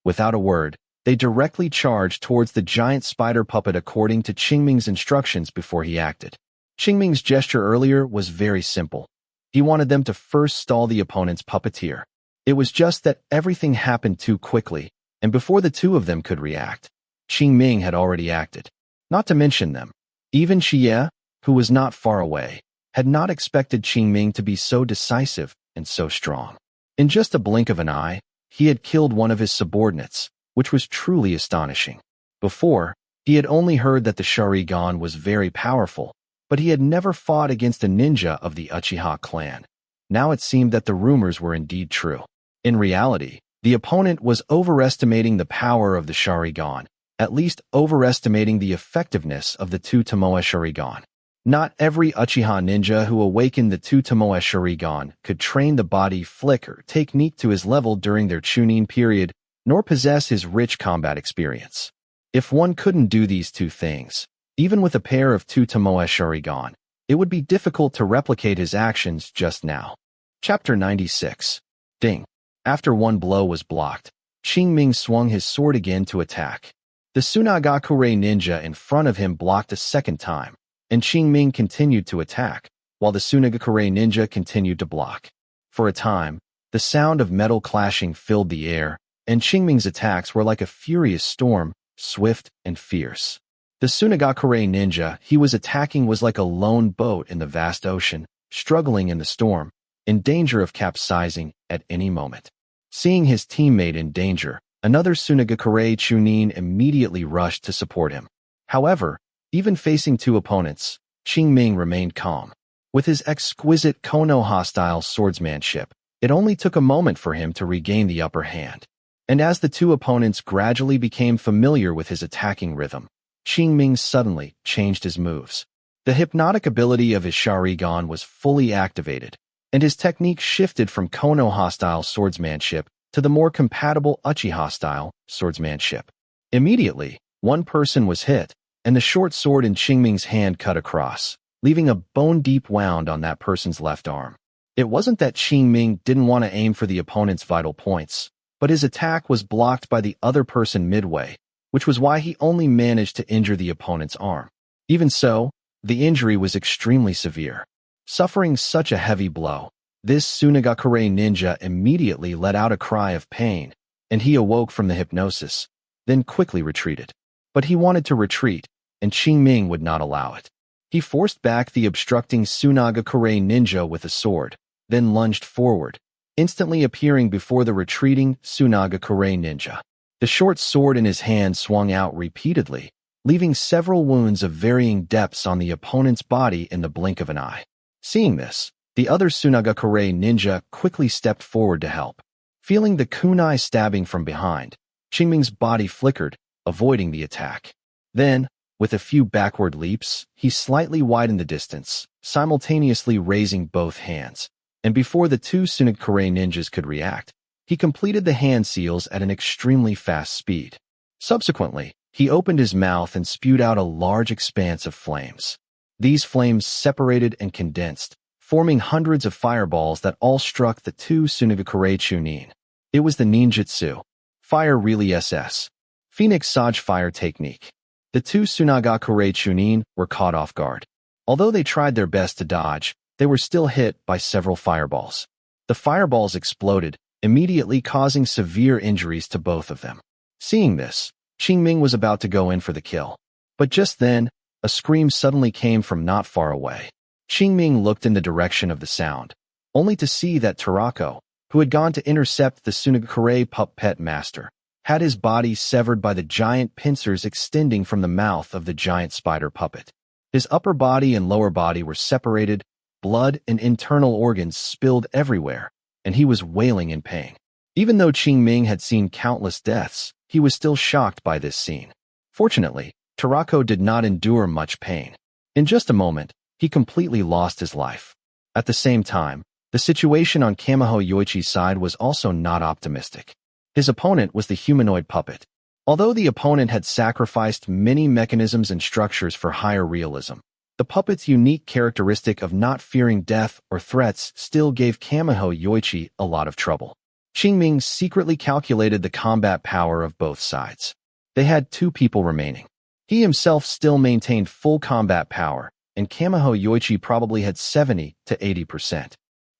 Without a word, they directly charged towards the giant spider puppet according to Qingming's instructions before he acted. Qingming's gesture earlier was very simple. He wanted them to first stall the opponent's puppeteer. It was just that everything happened too quickly, and before the two of them could react, Qingming had already acted. Not to mention them. Even Xie, who was not far away, had not expected Qingming to be so decisive and so strong. In just a blink of an eye, he had killed one of his subordinates, which was truly astonishing. Before, he had only heard that the Sharingan was very powerful, but he had never fought against a ninja of the Uchiha clan. Now it seemed that the rumors were indeed true. In reality, the opponent was overestimating the power of the Sharingan, at least overestimating the effectiveness of the two Tomoe Sharingan. Not every Uchiha ninja who awakened the two Tomoe Sharingan could train the body flick or technique to his level during their Chunin period, nor possess his rich combat experience. If one couldn't do these two things, even with a pair of two Tomoe Sharingan, it would be difficult to replicate his actions just now. Chapter 96. Ding. After one blow was blocked, Qingming swung his sword again to attack. The Sunagakure ninja in front of him blocked a second time, and Qingming continued to attack, while the Sunagakure ninja continued to block. For a time, the sound of metal clashing filled the air, and Qingming's attacks were like a furious storm, swift and fierce. The Sunagakure ninja he was attacking was like a lone boat in the vast ocean, struggling in the storm, in danger of capsizing at any moment. Seeing his teammate in danger, another Sunagakure Chunin immediately rushed to support him. However, even facing two opponents, Qingming remained calm. With his exquisite Konoha-style swordsmanship, it only took a moment for him to regain the upper hand. And as the two opponents gradually became familiar with his attacking rhythm, Qingming suddenly changed his moves. The hypnotic ability of his Sharingan was fully activated, and his technique shifted from Konoha-style swordsmanship to the more compatible Uchiha-style swordsmanship. Immediately, one person was hit, and the short sword in Qingming's hand cut across, leaving a bone-deep wound on that person's left arm. It wasn't that Qingming didn't want to aim for the opponent's vital points, but his attack was blocked by the other person midway, which was why he only managed to injure the opponent's arm. Even so, the injury was extremely severe. Suffering such a heavy blow, this Sunagakure ninja immediately let out a cry of pain, and he awoke from the hypnosis, then quickly retreated. But he wanted to retreat, and Qingming would not allow it. He forced back the obstructing Sunagakure ninja with a sword, then lunged forward, instantly appearing before the retreating Sunagakure ninja. The short sword in his hand swung out repeatedly, leaving several wounds of varying depths on the opponent's body in the blink of an eye. Seeing this, the other Sunagakure ninja quickly stepped forward to help. Feeling the kunai stabbing from behind, Qingming's body flickered, avoiding the attack. Then, with a few backward leaps, he slightly widened the distance, simultaneously raising both hands. And before the two Sunagakure ninjas could react, he completed the hand seals at an extremely fast speed. Subsequently, he opened his mouth and spewed out a large expanse of flames. These flames separated and condensed, forming hundreds of fireballs that all struck the two Sunagakure Chunin. It was the ninjutsu. Fire Really SS. Phoenix Sage Fire Technique. The two Sunagakure Chunin were caught off guard. Although they tried their best to dodge, they were still hit by several fireballs. The fireballs exploded, immediately causing severe injuries to both of them. Seeing this, Qingming was about to go in for the kill. But just then, a scream suddenly came from not far away. Qingming looked in the direction of the sound, only to see that Tarako, who had gone to intercept the Sunagakure puppet master, had his body severed by the giant pincers extending from the mouth of the giant spider puppet. His upper body and lower body were separated, blood and internal organs spilled everywhere, and he was wailing in pain. Even though Qingming had seen countless deaths, he was still shocked by this scene. Fortunately, Tarako did not endure much pain. In just a moment, he completely lost his life. At the same time, the situation on Kamiho Yoichi's side was also not optimistic. His opponent was the humanoid puppet. Although the opponent had sacrificed many mechanisms and structures for higher realism, the puppet's unique characteristic of not fearing death or threats still gave Kamiho Yoichi a lot of trouble. Qingming secretly calculated the combat power of both sides. They had 2 people remaining. He himself still maintained full combat power, and Kamiho Yoichi probably had 70 to 80%.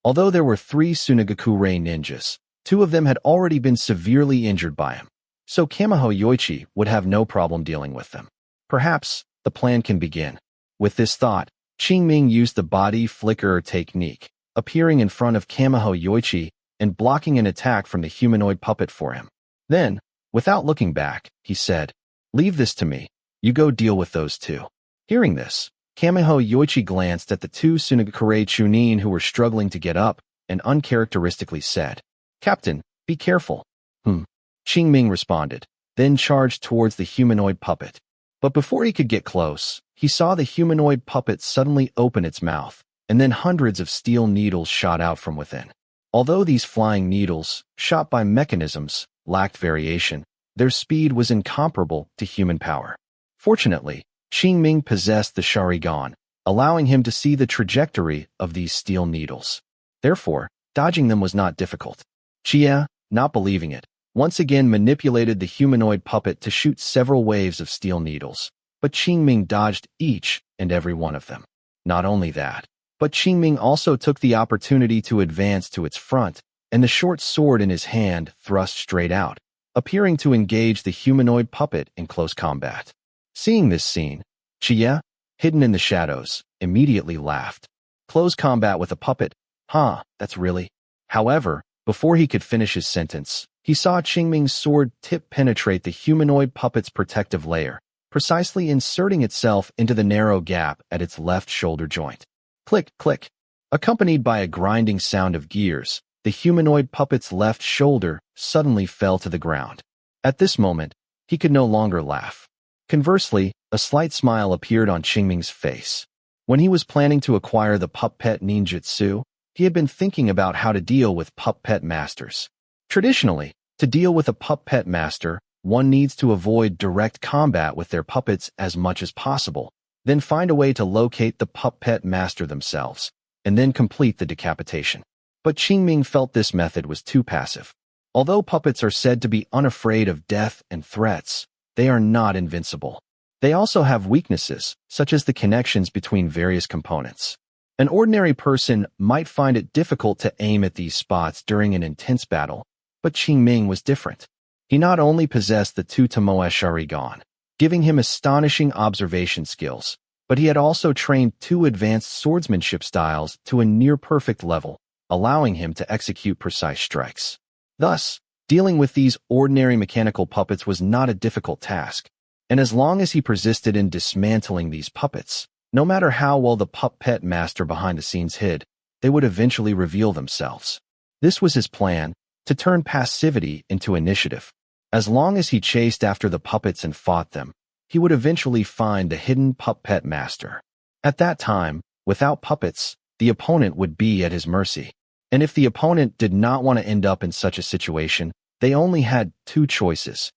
Although there were 3 Tsunagaku-rei ninjas, 2 of them had already been severely injured by him, so Kamiho Yoichi would have no problem dealing with them. Perhaps the plan can begin. With this thought, Qingming used the body flicker technique, appearing in front of Kamiho Yoichi and blocking an attack from the humanoid puppet for him. Then, without looking back, he said, "Leave this to me. You go deal with those 2. Hearing this, Kamiho Yoichi glanced at the 2 Tsunagaku-rei Chunin who were struggling to get up and uncharacteristically said, "Captain, be careful." Qingming responded, then charged towards the humanoid puppet. But before he could get close, he saw the humanoid puppet suddenly open its mouth, and then hundreds of steel needles shot out from within. Although these flying needles, shot by mechanisms, lacked variation, their speed was incomparable to human power. Fortunately, Qingming possessed the Sharingan, allowing him to see the trajectory of these steel needles. Therefore, dodging them was not difficult. Chia, not believing it, once again manipulated the humanoid puppet to shoot several waves of steel needles, but Qingming dodged each and every one of them. Not only that, but Qingming also took the opportunity to advance to its front, and the short sword in his hand thrust straight out, appearing to engage the humanoid puppet in close combat. Seeing this scene, Chia, hidden in the shadows, immediately laughed. Close combat with a puppet? That's really... However, before he could finish his sentence, he saw Qingming's sword tip penetrate the humanoid puppet's protective layer, precisely inserting itself into the narrow gap at its left shoulder joint. Click, click. Accompanied by a grinding sound of gears, the humanoid puppet's left shoulder suddenly fell to the ground. At this moment, he could no longer laugh. Conversely, a slight smile appeared on Qingming's face. When he was planning to acquire the puppet ninjutsu, he had been thinking about how to deal with puppet masters. Traditionally, to deal with a puppet master, one needs to avoid direct combat with their puppets as much as possible, then find a way to locate the puppet master themselves, and then complete the decapitation. But Qingming felt this method was too passive. Although puppets are said to be unafraid of death and threats, they are not invincible. They also have weaknesses, such as the connections between various components. An ordinary person might find it difficult to aim at these spots during an intense battle, but Qingming was different. He not only possessed the 2 Tomoe Sharingan, giving him astonishing observation skills, but he had also trained 2 advanced swordsmanship styles to a near-perfect level, allowing him to execute precise strikes. Thus, dealing with these ordinary mechanical puppets was not a difficult task, and as long as he persisted in dismantling these puppets, no matter how well the puppet master behind the scenes hid, they would eventually reveal themselves. This was his plan, to turn passivity into initiative. As long as he chased after the puppets and fought them, he would eventually find the hidden puppet master. At that time, without puppets, the opponent would be at his mercy. And if the opponent did not want to end up in such a situation, they only had 2 choices.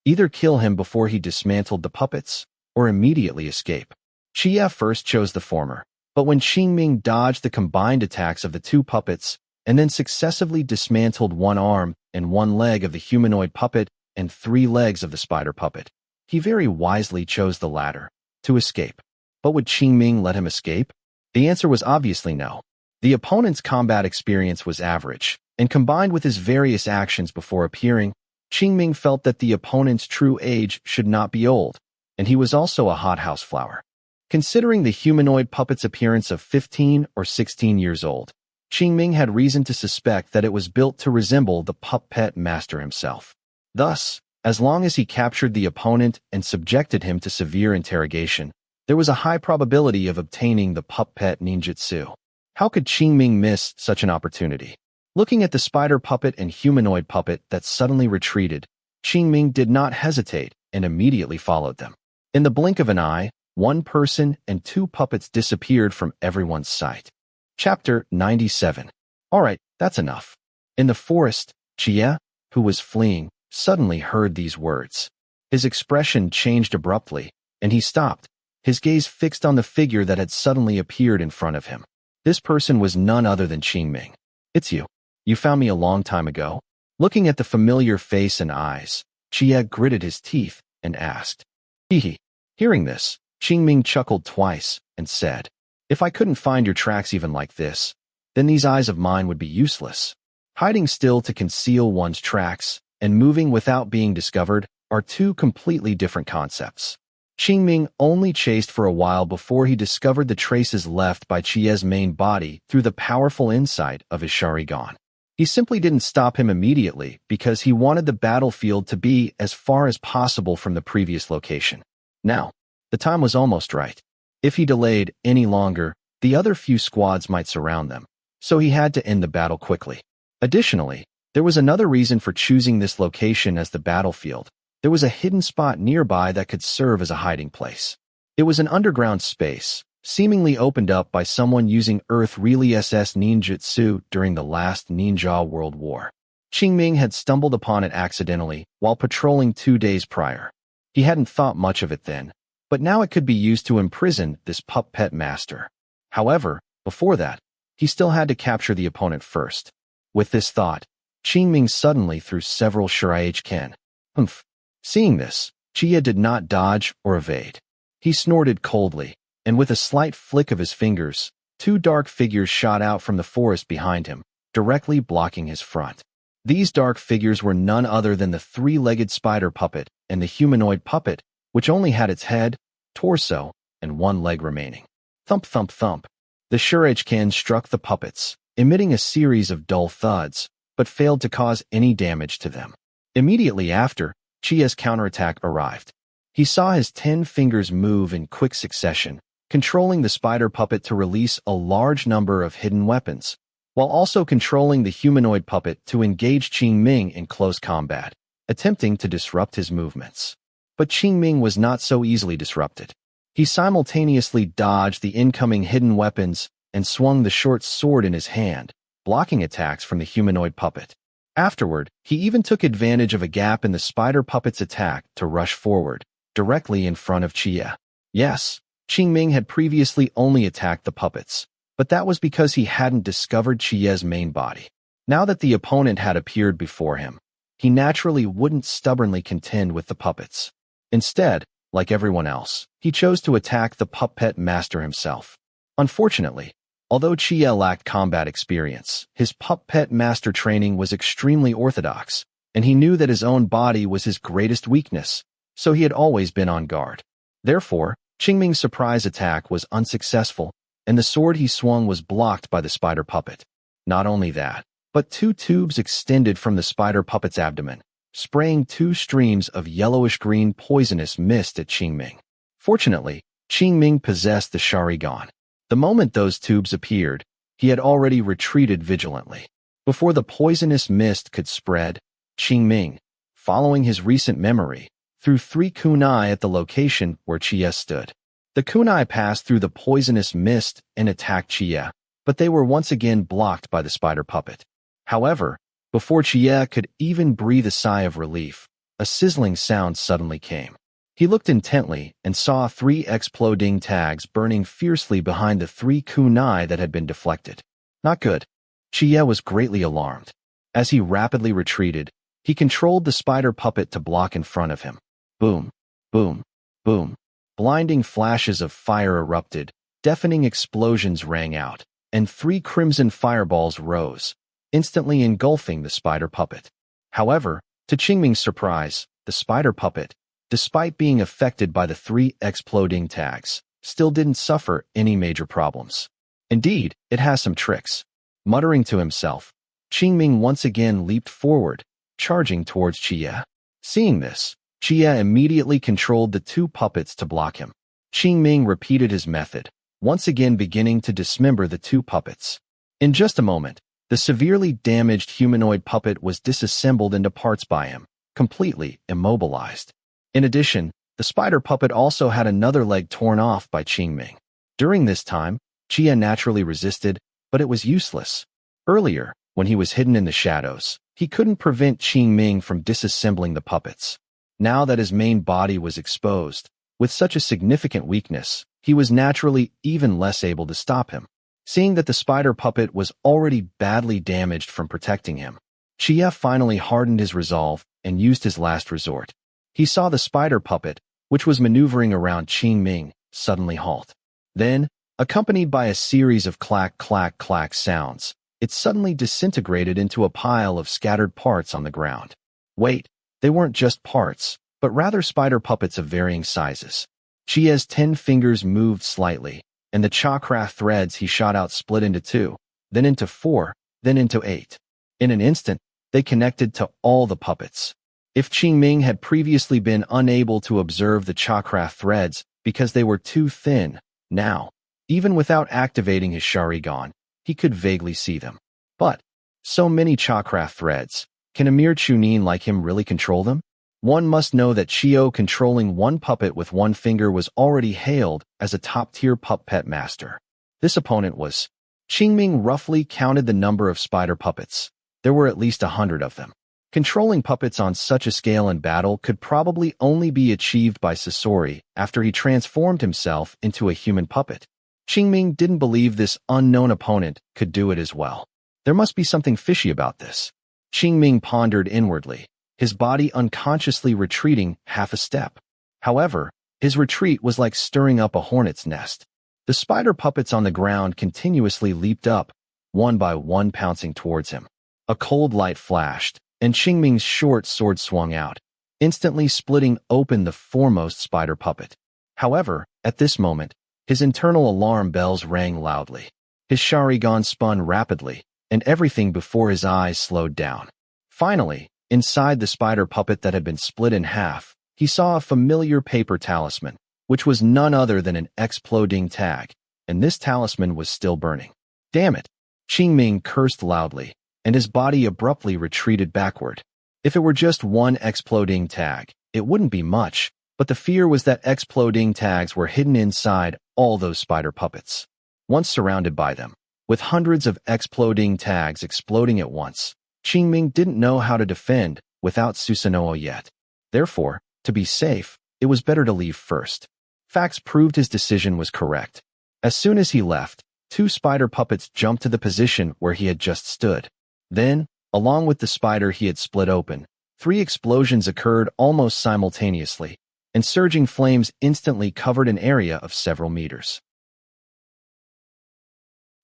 Either kill him before he dismantled the puppets, or immediately escape. Chia first chose the former, but when Qingming dodged the combined attacks of the 2 puppets, and then successively dismantled 1 arm and 1 leg of the humanoid puppet and 3 legs of the spider puppet, he very wisely chose the latter, to escape. But would Qingming let him escape? The answer was obviously no. The opponent's combat experience was average, and combined with his various actions before appearing, Qingming felt that the opponent's true age should not be old, and he was also a hothouse flower. Considering the humanoid puppet's appearance of 15 or 16 years old, Qingming had reason to suspect that it was built to resemble the puppet master himself. Thus, as long as he captured the opponent and subjected him to severe interrogation, there was a high probability of obtaining the puppet ninjutsu. How could Qingming miss such an opportunity? Looking at the spider puppet and humanoid puppet that suddenly retreated, Qingming did not hesitate and immediately followed them. In the blink of an eye, 1 person and 2 puppets disappeared from everyone's sight. Chapter 97. Alright, that's enough. In the forest, Chia, who was fleeing, suddenly heard these words. His expression changed abruptly, and he stopped, his gaze fixed on the figure that had suddenly appeared in front of him. This person was none other than Qingming. "It's you. You found me a long time ago?" Looking at the familiar face and eyes, Chia gritted his teeth and asked, "Hee." Hearing this, Qingming chuckled twice and said, "If I couldn't find your tracks even like this, then these eyes of mine would be useless. Hiding still to conceal one's tracks and moving without being discovered are two completely different concepts." Qingming only chased for a while before he discovered the traces left by Chia's main body through the powerful insight of his Sharingan. He simply didn't stop him immediately because he wanted the battlefield to be as far as possible from the previous location. Now, the time was almost right. If he delayed any longer, the other few squads might surround them, so he had to end the battle quickly. Additionally, there was another reason for choosing this location as the battlefield. There was a hidden spot nearby that could serve as a hiding place. It was an underground space, seemingly opened up by someone using Earth-Really SS ninjutsu during the last Ninja World War. Qingming had stumbled upon it accidentally while patrolling 2 days prior. He hadn't thought much of it then, but now it could be used to imprison this puppet master. However, before that, he still had to capture the opponent first. With this thought, Qingming suddenly threw several shuriken. Humph. Seeing this, Chia did not dodge or evade. He snorted coldly, and with a slight flick of his fingers, 2 dark figures shot out from the forest behind him, directly blocking his front. These dark figures were none other than the 3-legged spider puppet and the humanoid puppet, which only had its head, torso, and 1 leg remaining. Thump, thump, thump. The shuriken struck the puppets, emitting a series of dull thuds, but failed to cause any damage to them. Immediately after, Chia's counterattack arrived. He saw his 10 fingers move in quick succession, controlling the spider puppet to release a large number of hidden weapons, while also controlling the humanoid puppet to engage Qingming in close combat, attempting to disrupt his movements. But Qingming was not so easily disrupted. He simultaneously dodged the incoming hidden weapons and swung the short sword in his hand, blocking attacks from the humanoid puppet. Afterward, he even took advantage of a gap in the spider puppet's attack to rush forward, directly in front of Chia. Yes, Qingming had previously only attacked the puppets, but that was because he hadn't discovered Chia's main body. Now that the opponent had appeared before him, he naturally wouldn't stubbornly contend with the puppets. Instead, like everyone else, he chose to attack the puppet master himself. Unfortunately, although Chia lacked combat experience, his puppet master training was extremely orthodox, and he knew that his own body was his greatest weakness, so he had always been on guard. Therefore, Qingming's surprise attack was unsuccessful, and the sword he swung was blocked by the spider puppet. Not only that, but 2 tubes extended from the spider puppet's abdomen, spraying 2 streams of yellowish-green poisonous mist at Qingming. Fortunately, Qingming possessed the Sharingan. The moment those tubes appeared, he had already retreated vigilantly. Before the poisonous mist could spread, Qingming, following his recent memory, threw 3 kunai at the location where Chia stood. The kunai passed through the poisonous mist and attacked Chia, but they were once again blocked by the spider puppet. However, before Chia could even breathe a sigh of relief, a sizzling sound suddenly came. He looked intently and saw 3 exploding tags burning fiercely behind the 3 kunai that had been deflected. Not good. Chia was greatly alarmed. As he rapidly retreated, he controlled the spider puppet to block in front of him. Boom, boom, boom. Blinding flashes of fire erupted, deafening explosions rang out, and 3 crimson fireballs rose, instantly engulfing the spider puppet. However, to Qingming's surprise, the spider puppet, despite being affected by the 3 exploding tags, still didn't suffer any major problems. Indeed, it has some tricks. Muttering to himself, Qingming once again leaped forward, charging towards Chia. Seeing this, Chia immediately controlled the 2 puppets to block him. Qingming repeated his method, once again beginning to dismember the 2 puppets. In just a moment, the severely damaged humanoid puppet was disassembled into parts by him, completely immobilized. In addition, the spider puppet also had another leg torn off by Qingming. During this time, Chia naturally resisted, but it was useless. Earlier, when he was hidden in the shadows, he couldn't prevent Qingming from disassembling the puppets. Now that his main body was exposed, with such a significant weakness, he was naturally even less able to stop him. Seeing that the spider puppet was already badly damaged from protecting him, Uchiha finally hardened his resolve and used his last resort. He saw the spider puppet, which was maneuvering around Qingming, suddenly halt. Then, accompanied by a series of clack clack clack sounds, it suddenly disintegrated into a pile of scattered parts on the ground. Wait, they weren't just parts, but rather spider puppets of varying sizes. Uchiha's 10 fingers moved slightly, and the chakra threads he shot out split into 2, then into 4, then into 8. In an instant, they connected to all the puppets. If Qingming had previously been unable to observe the chakra threads because they were too thin, now, even without activating his Sharingan, he could vaguely see them. But, so many chakra threads, can a mere Chunin like him really control them? One must know that Chio controlling one puppet with one finger was already hailed as a top-tier puppet master. This opponent was. Qingming roughly counted the number of spider puppets. There were at least 100 of them. Controlling puppets on such a scale in battle could probably only be achieved by Sasori after he transformed himself into a human puppet. Qingming didn't believe this unknown opponent could do it as well. There must be something fishy about this. Qingming pondered inwardly, his body unconsciously retreating half a step. However, his retreat was like stirring up a hornet's nest. The spider puppets on the ground continuously leaped up, one by one pouncing towards him. A cold light flashed, and Qingming's short sword swung out, instantly splitting open the foremost spider puppet. However, at this moment, his internal alarm bells rang loudly. His Sharingan spun rapidly, and everything before his eyes slowed down. Finally, inside the spider puppet that had been split in half, he saw a familiar paper talisman, which was none other than an exploding tag, and this talisman was still burning. Damn it! Qingming cursed loudly, and his body abruptly retreated backward. If it were just one exploding tag, it wouldn't be much, but the fear was that exploding tags were hidden inside all those spider puppets. Once surrounded by them, with hundreds of exploding tags exploding at once, Qingming didn't know how to defend without Susanoo yet. Therefore, to be safe, it was better to leave first. Facts proved his decision was correct. As soon as he left, 2 spider puppets jumped to the position where he had just stood. Then, along with the spider he had split open, 3 explosions occurred almost simultaneously, and surging flames instantly covered an area of several meters.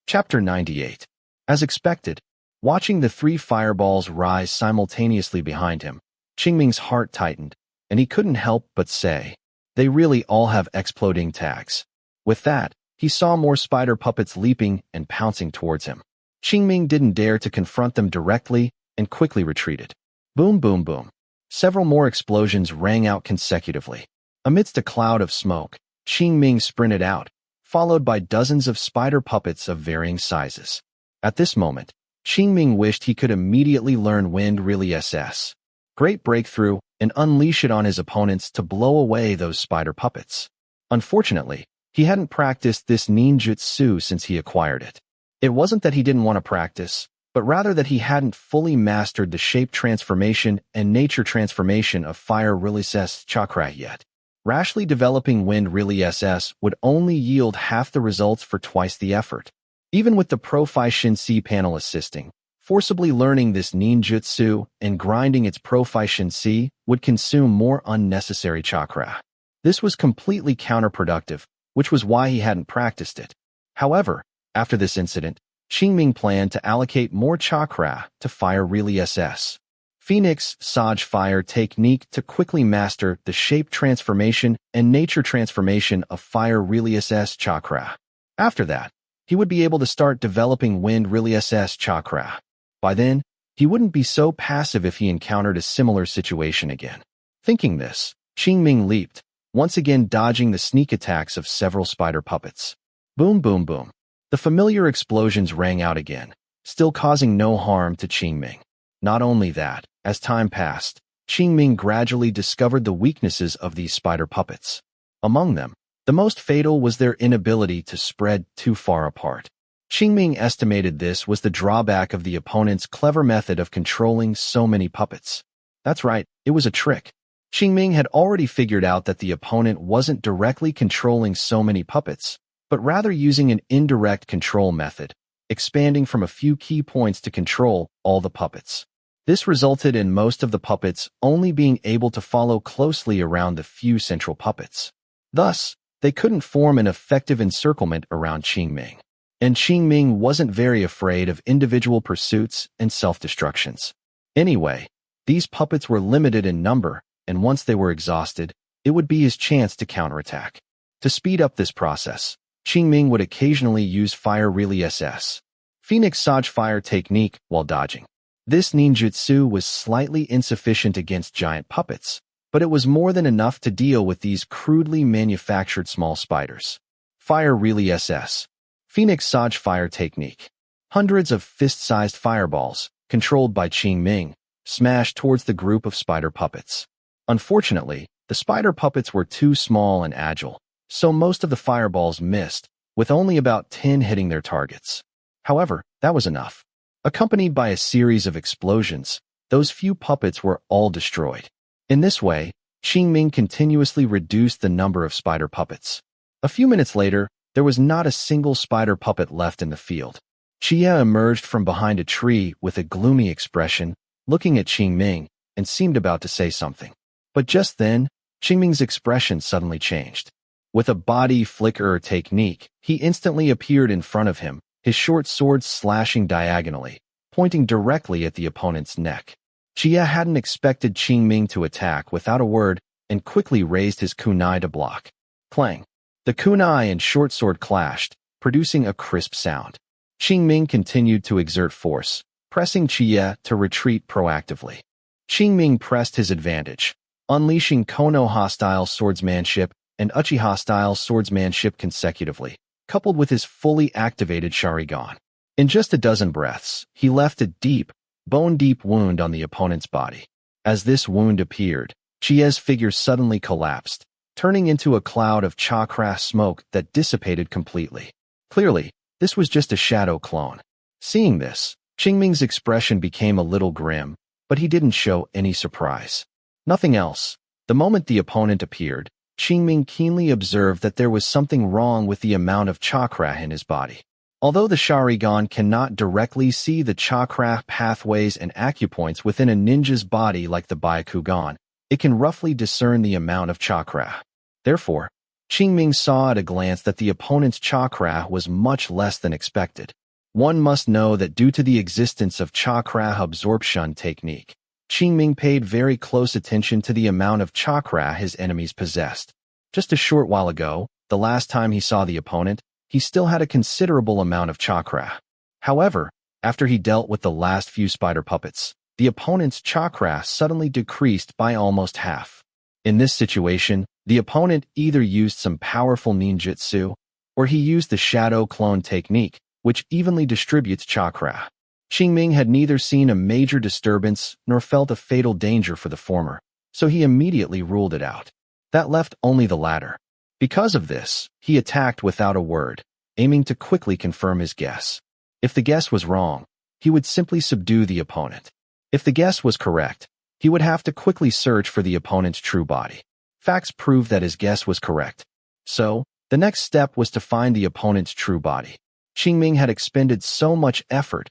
Chapter 98. As expected, watching the 3 fireballs rise simultaneously behind him, Qingming's heart tightened, and he couldn't help but say, "They really all have exploding tags." With that, he saw more spider puppets leaping and pouncing towards him. Qingming didn't dare to confront them directly and quickly retreated. Boom, boom, boom. Several more explosions rang out consecutively. Amidst a cloud of smoke, Qingming sprinted out, followed by dozens of spider puppets of varying sizes. At this moment, Qingming wished he could immediately learn Wind Really SS. Great breakthrough, and unleash it on his opponents to blow away those spider puppets. Unfortunately, he hadn't practiced this ninjutsu since he acquired it. It wasn't that he didn't want to practice, but rather that he hadn't fully mastered the shape transformation and nature transformation of Fire Really SS Chakra yet. Rashly developing Wind Really SS would only yield half the results for twice the effort. Even with the Proficiency panel assisting, forcibly learning this ninjutsu and grinding its Proficiency would consume more unnecessary chakra. This was completely counterproductive, which was why he hadn't practiced it. However, after this incident, Qingming planned to allocate more chakra to Fire Really SS. Phoenix Saj Fire technique to quickly master the shape transformation and nature transformation of Fire Really SS chakra. After that, he would be able to start developing Wind Really SS chakra. By then, he wouldn't be so passive if he encountered a similar situation again. Thinking this, Qingming leaped, once again dodging the sneak attacks of several spider puppets. Boom, boom, boom. The familiar explosions rang out again, still causing no harm to Qingming. Not only that, as time passed, Qingming gradually discovered the weaknesses of these spider puppets. Among them, the most fatal was their inability to spread too far apart. Qingming estimated this was the drawback of the opponent's clever method of controlling so many puppets. That's right, it was a trick. Qingming had already figured out that the opponent wasn't directly controlling so many puppets, but rather using an indirect control method, expanding from a few key points to control all the puppets. This resulted in most of the puppets only being able to follow closely around the few central puppets. Thus, they couldn't form an effective encirclement around Qingming. And Qingming wasn't very afraid of individual pursuits and self-destructions. Anyway, these puppets were limited in number, and once they were exhausted, it would be his chance to counterattack. To speed up this process, Qingming would occasionally use Fire Really SS, Phoenix Sage Fire technique while dodging. This ninjutsu was slightly insufficient against giant puppets, but it was more than enough to deal with these crudely manufactured small spiders. Fire Really SS, Phoenix Sage Fire technique. Hundreds of fist-sized fireballs, controlled by Qingming, smashed towards the group of spider puppets. Unfortunately, the spider puppets were too small and agile, so most of the fireballs missed, with only about 10 hitting their targets. However, that was enough. Accompanied by a series of explosions, those few puppets were all destroyed. In this way, Qingming continuously reduced the number of spider puppets. A few minutes later, there was not a single spider puppet left in the field. Uchiha emerged from behind a tree with a gloomy expression, looking at Qingming, and seemed about to say something. But just then, Qingming's expression suddenly changed. With a body flicker technique, he instantly appeared in front of him, his short sword slashing diagonally, pointing directly at the opponent's neck. Uchiha hadn't expected Qingming to attack without a word and quickly raised his kunai to block. Clang! The kunai and short sword clashed, producing a crisp sound. Qingming continued to exert force, pressing Uchiha to retreat proactively. Qingming pressed his advantage, unleashing Konoha-style swordsmanship and Uchiha-style swordsmanship consecutively, coupled with his fully activated Sharingan. In just a dozen breaths, he left a deep, bone-deep wound on the opponent's body. As this wound appeared, Uchiha's figure suddenly collapsed, turning into a cloud of chakra smoke that dissipated completely. Clearly, this was just a shadow clone. Seeing this, Qingming's expression became a little grim, but he didn't show any surprise. Nothing else. The moment the opponent appeared, Qingming keenly observed that there was something wrong with the amount of chakra in his body. Although the Sharingan cannot directly see the chakra pathways and acupoints within a ninja's body like the Byakugan, it can roughly discern the amount of chakra. Therefore, Qingming saw at a glance that the opponent's chakra was much less than expected. One must know that due to the existence of chakra absorption technique, Qingming paid very close attention to the amount of chakra his enemies possessed. Just a short while ago, the last time he saw the opponent, he still had a considerable amount of chakra. However, after he dealt with the last few spider puppets, the opponent's chakra suddenly decreased by almost half. In this situation, the opponent either used some powerful ninjutsu, or he used the shadow clone technique, which evenly distributes chakra. Qingming had neither seen a major disturbance nor felt a fatal danger for the former, so he immediately ruled it out. That left only the latter. Because of this, he attacked without a word, aiming to quickly confirm his guess. If the guess was wrong, he would simply subdue the opponent. If the guess was correct, he would have to quickly search for the opponent's true body. Facts proved that his guess was correct. So, the next step was to find the opponent's true body. Qingming had expended so much effort,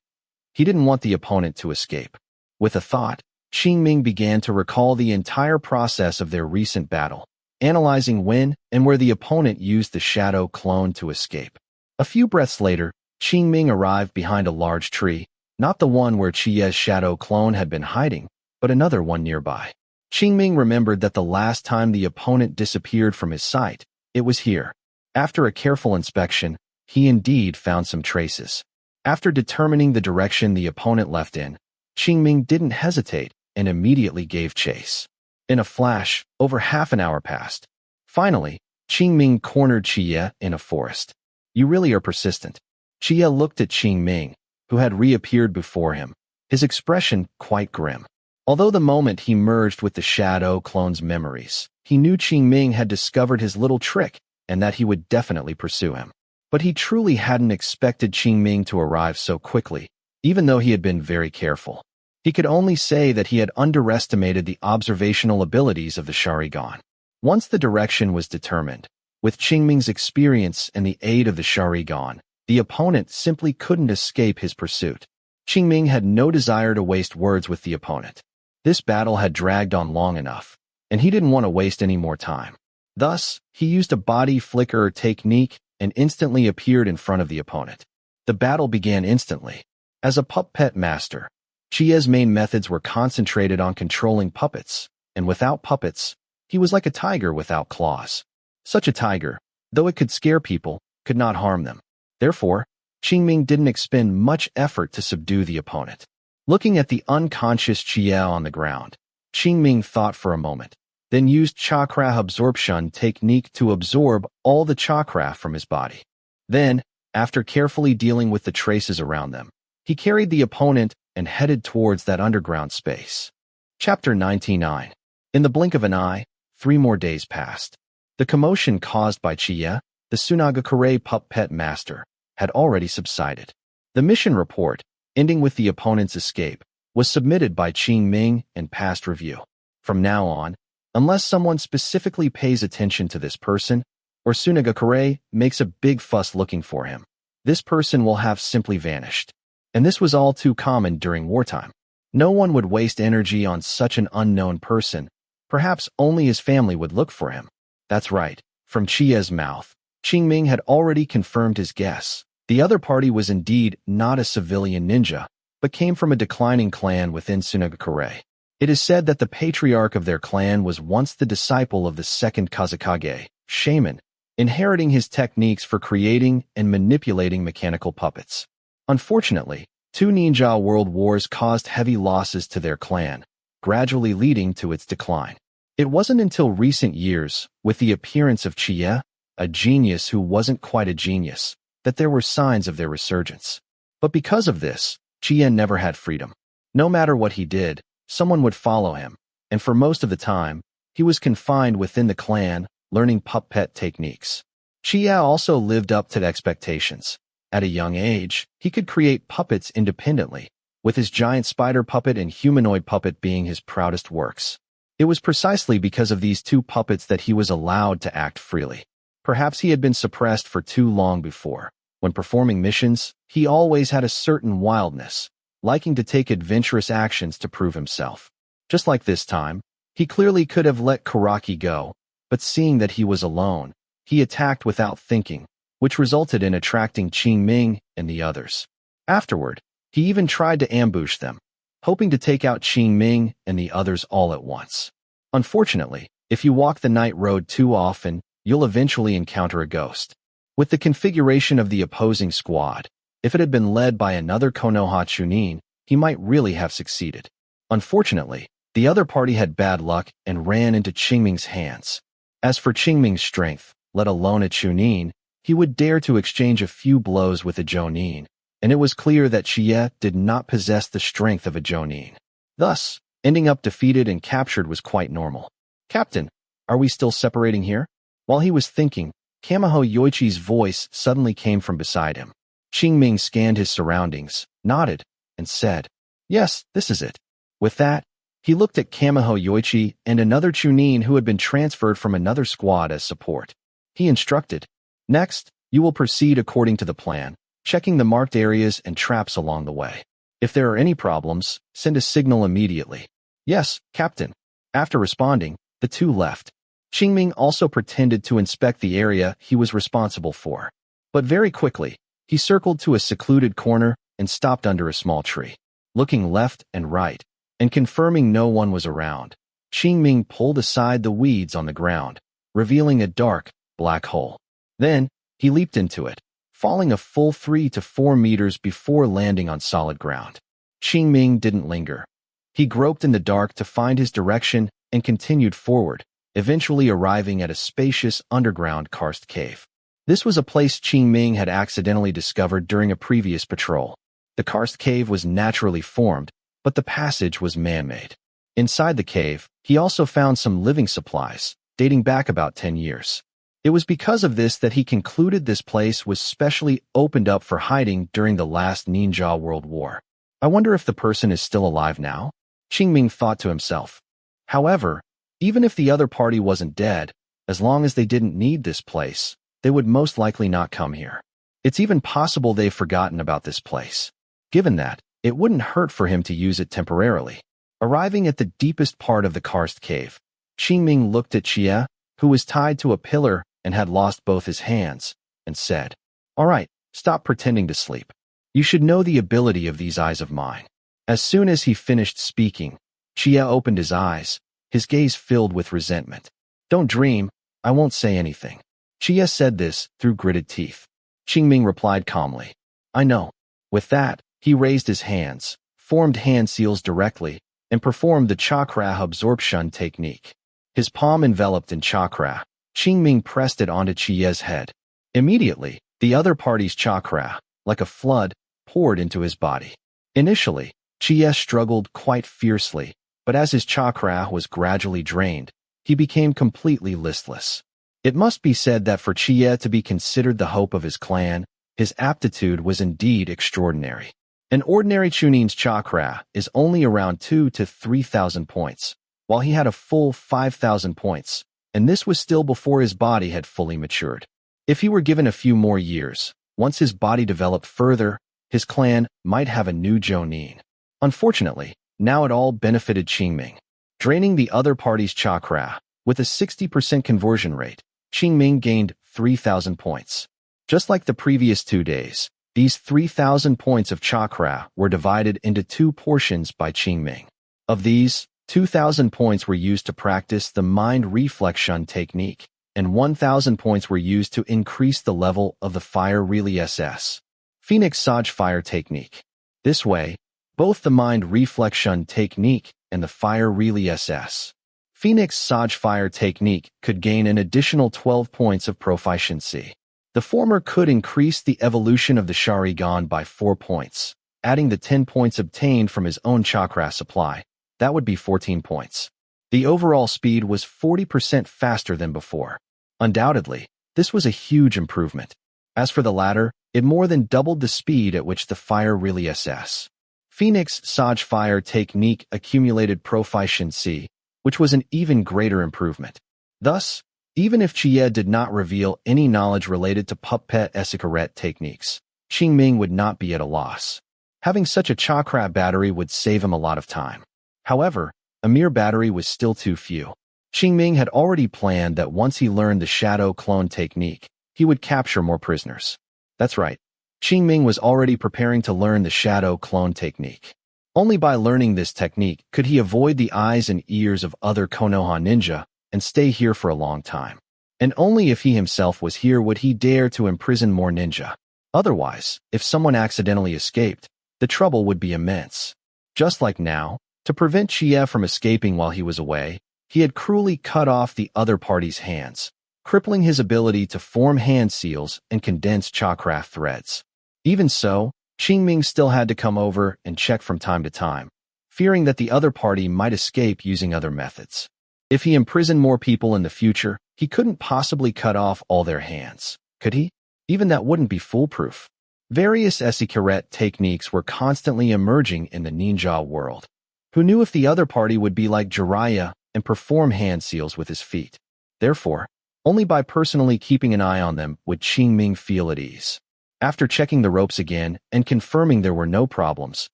he didn't want the opponent to escape. With a thought, Qingming began to recall the entire process of their recent battle, analyzing when and where the opponent used the shadow clone to escape. A few breaths later, Qingming arrived behind a large tree, not the one where Uchiha's shadow clone had been hiding, but another one nearby. Qingming remembered that the last time the opponent disappeared from his sight, it was here. After a careful inspection, he indeed found some traces. After determining the direction the opponent left in, Qingming didn't hesitate and immediately gave chase. In a flash, over half an hour passed. Finally, Qingming cornered Uchiha in a forest. "You really are persistent." Uchiha looked at Qingming, who had reappeared before him, his expression quite grim. Although the moment he merged with the shadow clone's memories, he knew Qingming had discovered his little trick and that he would definitely pursue him. But he truly hadn't expected Qingming to arrive so quickly, even though he had been very careful. He could only say that he had underestimated the observational abilities of the Sharingan. Once the direction was determined, with Qingming's experience and the aid of the Sharingan, the opponent simply couldn't escape his pursuit. Qingming had no desire to waste words with the opponent. This battle had dragged on long enough, and he didn't want to waste any more time. Thus, he used a body flicker technique and instantly appeared in front of the opponent. The battle began instantly. As a puppet master, Chia's main methods were concentrated on controlling puppets, and without puppets, he was like a tiger without claws. Such a tiger, though it could scare people, could not harm them. Therefore, Qingming didn't expend much effort to subdue the opponent. Looking at the unconscious Chia on the ground, Qingming thought for a moment, then used Chakra absorption technique to absorb all the chakra from his body. Then, after carefully dealing with the traces around them, he carried the opponent and headed towards that underground space. Chapter 99. In the blink of an eye, 3 more days passed. The commotion caused by Chia, the Sunagakure puppet master, had already subsided. The mission report, ending with the opponent's escape, was submitted by Qingming and passed review. From now on, unless someone specifically pays attention to this person, or Sunagakure makes a big fuss looking for him, this person will have simply vanished. And this was all too common during wartime. No one would waste energy on such an unknown person. Perhaps only his family would look for him. That's right. From Chia's mouth, Qingming had already confirmed his guess. The other party was indeed not a civilian ninja, but came from a declining clan within Sunagakure. It is said that the patriarch of their clan was once the disciple of the second Kazakage, shaman, inheriting his techniques for creating and manipulating mechanical puppets. Unfortunately, 2 ninja world wars caused heavy losses to their clan, gradually leading to its decline. It wasn't until recent years, with the appearance of Chia, a genius who wasn't quite a genius, that there were signs of their resurgence. But because of this, Chia never had freedom. No matter what he did, someone would follow him, and for most of the time, he was confined within the clan, learning puppet techniques. Chia also lived up to the expectations. At a young age, he could create puppets independently, with his giant spider puppet and humanoid puppet being his proudest works. It was precisely because of these 2 puppets that he was allowed to act freely. Perhaps he had been suppressed for too long before. When performing missions, he always had a certain wildness, liking to take adventurous actions to prove himself. Just like this time, he clearly could have let Karaki go, but seeing that he was alone, he attacked without thinking, which resulted in attracting Qingming and the others. Afterward, he even tried to ambush them, hoping to take out Qingming and the others all at once. Unfortunately, if you walk the night road too often, you'll eventually encounter a ghost. With the configuration of the opposing squad, if it had been led by another Konoha Chunin, he might really have succeeded. Unfortunately, the other party had bad luck and ran into Qingming's hands. As for Qingming's strength, let alone a Chunin, he would dare to exchange a few blows with a Jonin, and it was clear that Chia did not possess the strength of a Jonin. Thus, ending up defeated and captured was quite normal. "Captain, are we still separating here?" While he was thinking, Kamiho Yoichi's voice suddenly came from beside him. Qingming scanned his surroundings, nodded, and said, "Yes, this is it." With that, he looked at Kamiho Yoichi and another Chunin who had been transferred from another squad as support. He instructed, "Next, you will proceed according to the plan, checking the marked areas and traps along the way. If there are any problems, send a signal immediately." "Yes, Captain." After responding, the 2 left. Qingming also pretended to inspect the area he was responsible for. But very quickly, he circled to a secluded corner and stopped under a small tree. Looking left and right, and confirming no one was around, Qingming pulled aside the weeds on the ground, revealing a dark, black hole. Then, he leaped into it, falling a full 3 to 4 meters before landing on solid ground. Qingming didn't linger. He groped in the dark to find his direction and continued forward, eventually arriving at a spacious underground karst cave. This was a place Qingming had accidentally discovered during a previous patrol. The karst cave was naturally formed, but the passage was man-made. Inside the cave, he also found some living supplies, dating back about 10 years. It was because of this that he concluded this place was specially opened up for hiding during the last Ninja World War. I wonder if the person is still alive now? Qingming thought to himself. However, even if the other party wasn't dead, as long as they didn't need this place, they would most likely not come here. It's even possible they've forgotten about this place. Given that, it wouldn't hurt for him to use it temporarily. Arriving at the deepest part of the karst cave, Qingming looked at Chia, who was tied to a pillar and had lost both his hands, and said, "All right, stop pretending to sleep. You should know the ability of these eyes of mine." As soon as he finished speaking, Chia opened his eyes, his gaze filled with resentment. "Don't dream, I won't say anything." Chia said this through gritted teeth. Qingming replied calmly, "I know." With that, he raised his hands, formed hand seals directly, and performed the Chakra absorption technique. His palm enveloped in Chakra, Qingming pressed it onto Chia's head. Immediately, the other party's Chakra, like a flood, poured into his body. Initially, Chia struggled quite fiercely, but as his Chakra was gradually drained, he became completely listless. It must be said that for Chia to be considered the hope of his clan, his aptitude was indeed extraordinary. An ordinary Chunin's Chakra is only around 2,000 to 3,000 points, while he had a full 5,000 points, and this was still before his body had fully matured. If he were given a few more years, once his body developed further, his clan might have a new Jonin. Unfortunately, now it all benefited Qingming. Draining the other party's Chakra, with a 60% conversion rate, Qingming gained 3,000 points. Just like the previous 2 days, these 3,000 points of Chakra were divided into 2 portions by Qingming. Of these, 2,000 points were used to practice the mind reflection technique, and 1,000 points were used to increase the level of the Fire Relay SS. Phoenix Saj Fire Technique. This way, both the mind reflection technique and the Fire Relay SS. Phoenix Saj Fire Technique could gain an additional 12 points of proficiency. The former could increase the evolution of the Sharingan by 4 points, adding the 10 points obtained from his own Chakra supply. That would be 14 points. The overall speed was 40% faster than before. Undoubtedly, this was a huge improvement. As for the latter, it more than doubled the speed at which the Fire Relay SS. Phoenix Saj Fire Technique accumulated proficiency, which was an even greater improvement. Thus, even if Chia did not reveal any knowledge related to puppet esikaret techniques, Qingming would not be at a loss. Having such a Chakra battery would save him a lot of time. However, a mere battery was still too few. Qingming had already planned that once he learned the shadow clone technique, he would capture more prisoners. That's right. Qingming was already preparing to learn the shadow clone technique. Only by learning this technique could he avoid the eyes and ears of other Konoha ninja and stay here for a long time. And only if he himself was here would he dare to imprison more ninja. Otherwise, if someone accidentally escaped, the trouble would be immense. Just like now, to prevent Chia from escaping while he was away, he had cruelly cut off the other party's hands, crippling his ability to form hand seals and condense Chakra threads. Even so, Qingming still had to come over and check from time to time, fearing that the other party might escape using other methods. If he imprisoned more people in the future, he couldn't possibly cut off all their hands, could he? Even that wouldn't be foolproof. Various esikaret techniques were constantly emerging in the ninja world. Who knew if the other party would be like Jiraiya and perform hand seals with his feet? Therefore, only by personally keeping an eye on them would Qingming feel at ease. After checking the ropes again and confirming there were no problems,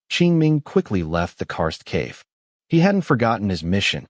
Qingming quickly left the karst cave. He hadn't forgotten his mission.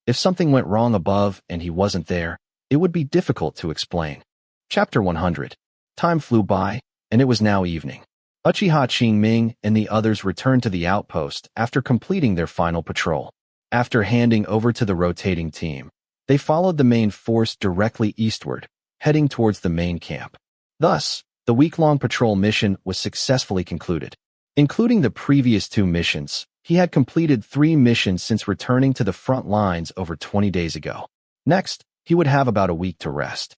If something went wrong above and he wasn't there, it would be difficult to explain. Chapter 100. Time flew by, and it was now evening. Uchiha Qingming and the others returned to the outpost after completing their final patrol. After handing over to the rotating team, they followed the main force directly eastward, heading towards the main camp. Thus, the week-long patrol mission was successfully concluded. Including the previous 2 missions, he had completed 3 missions since returning to the front lines over 20 days ago. Next, he would have about a week to rest.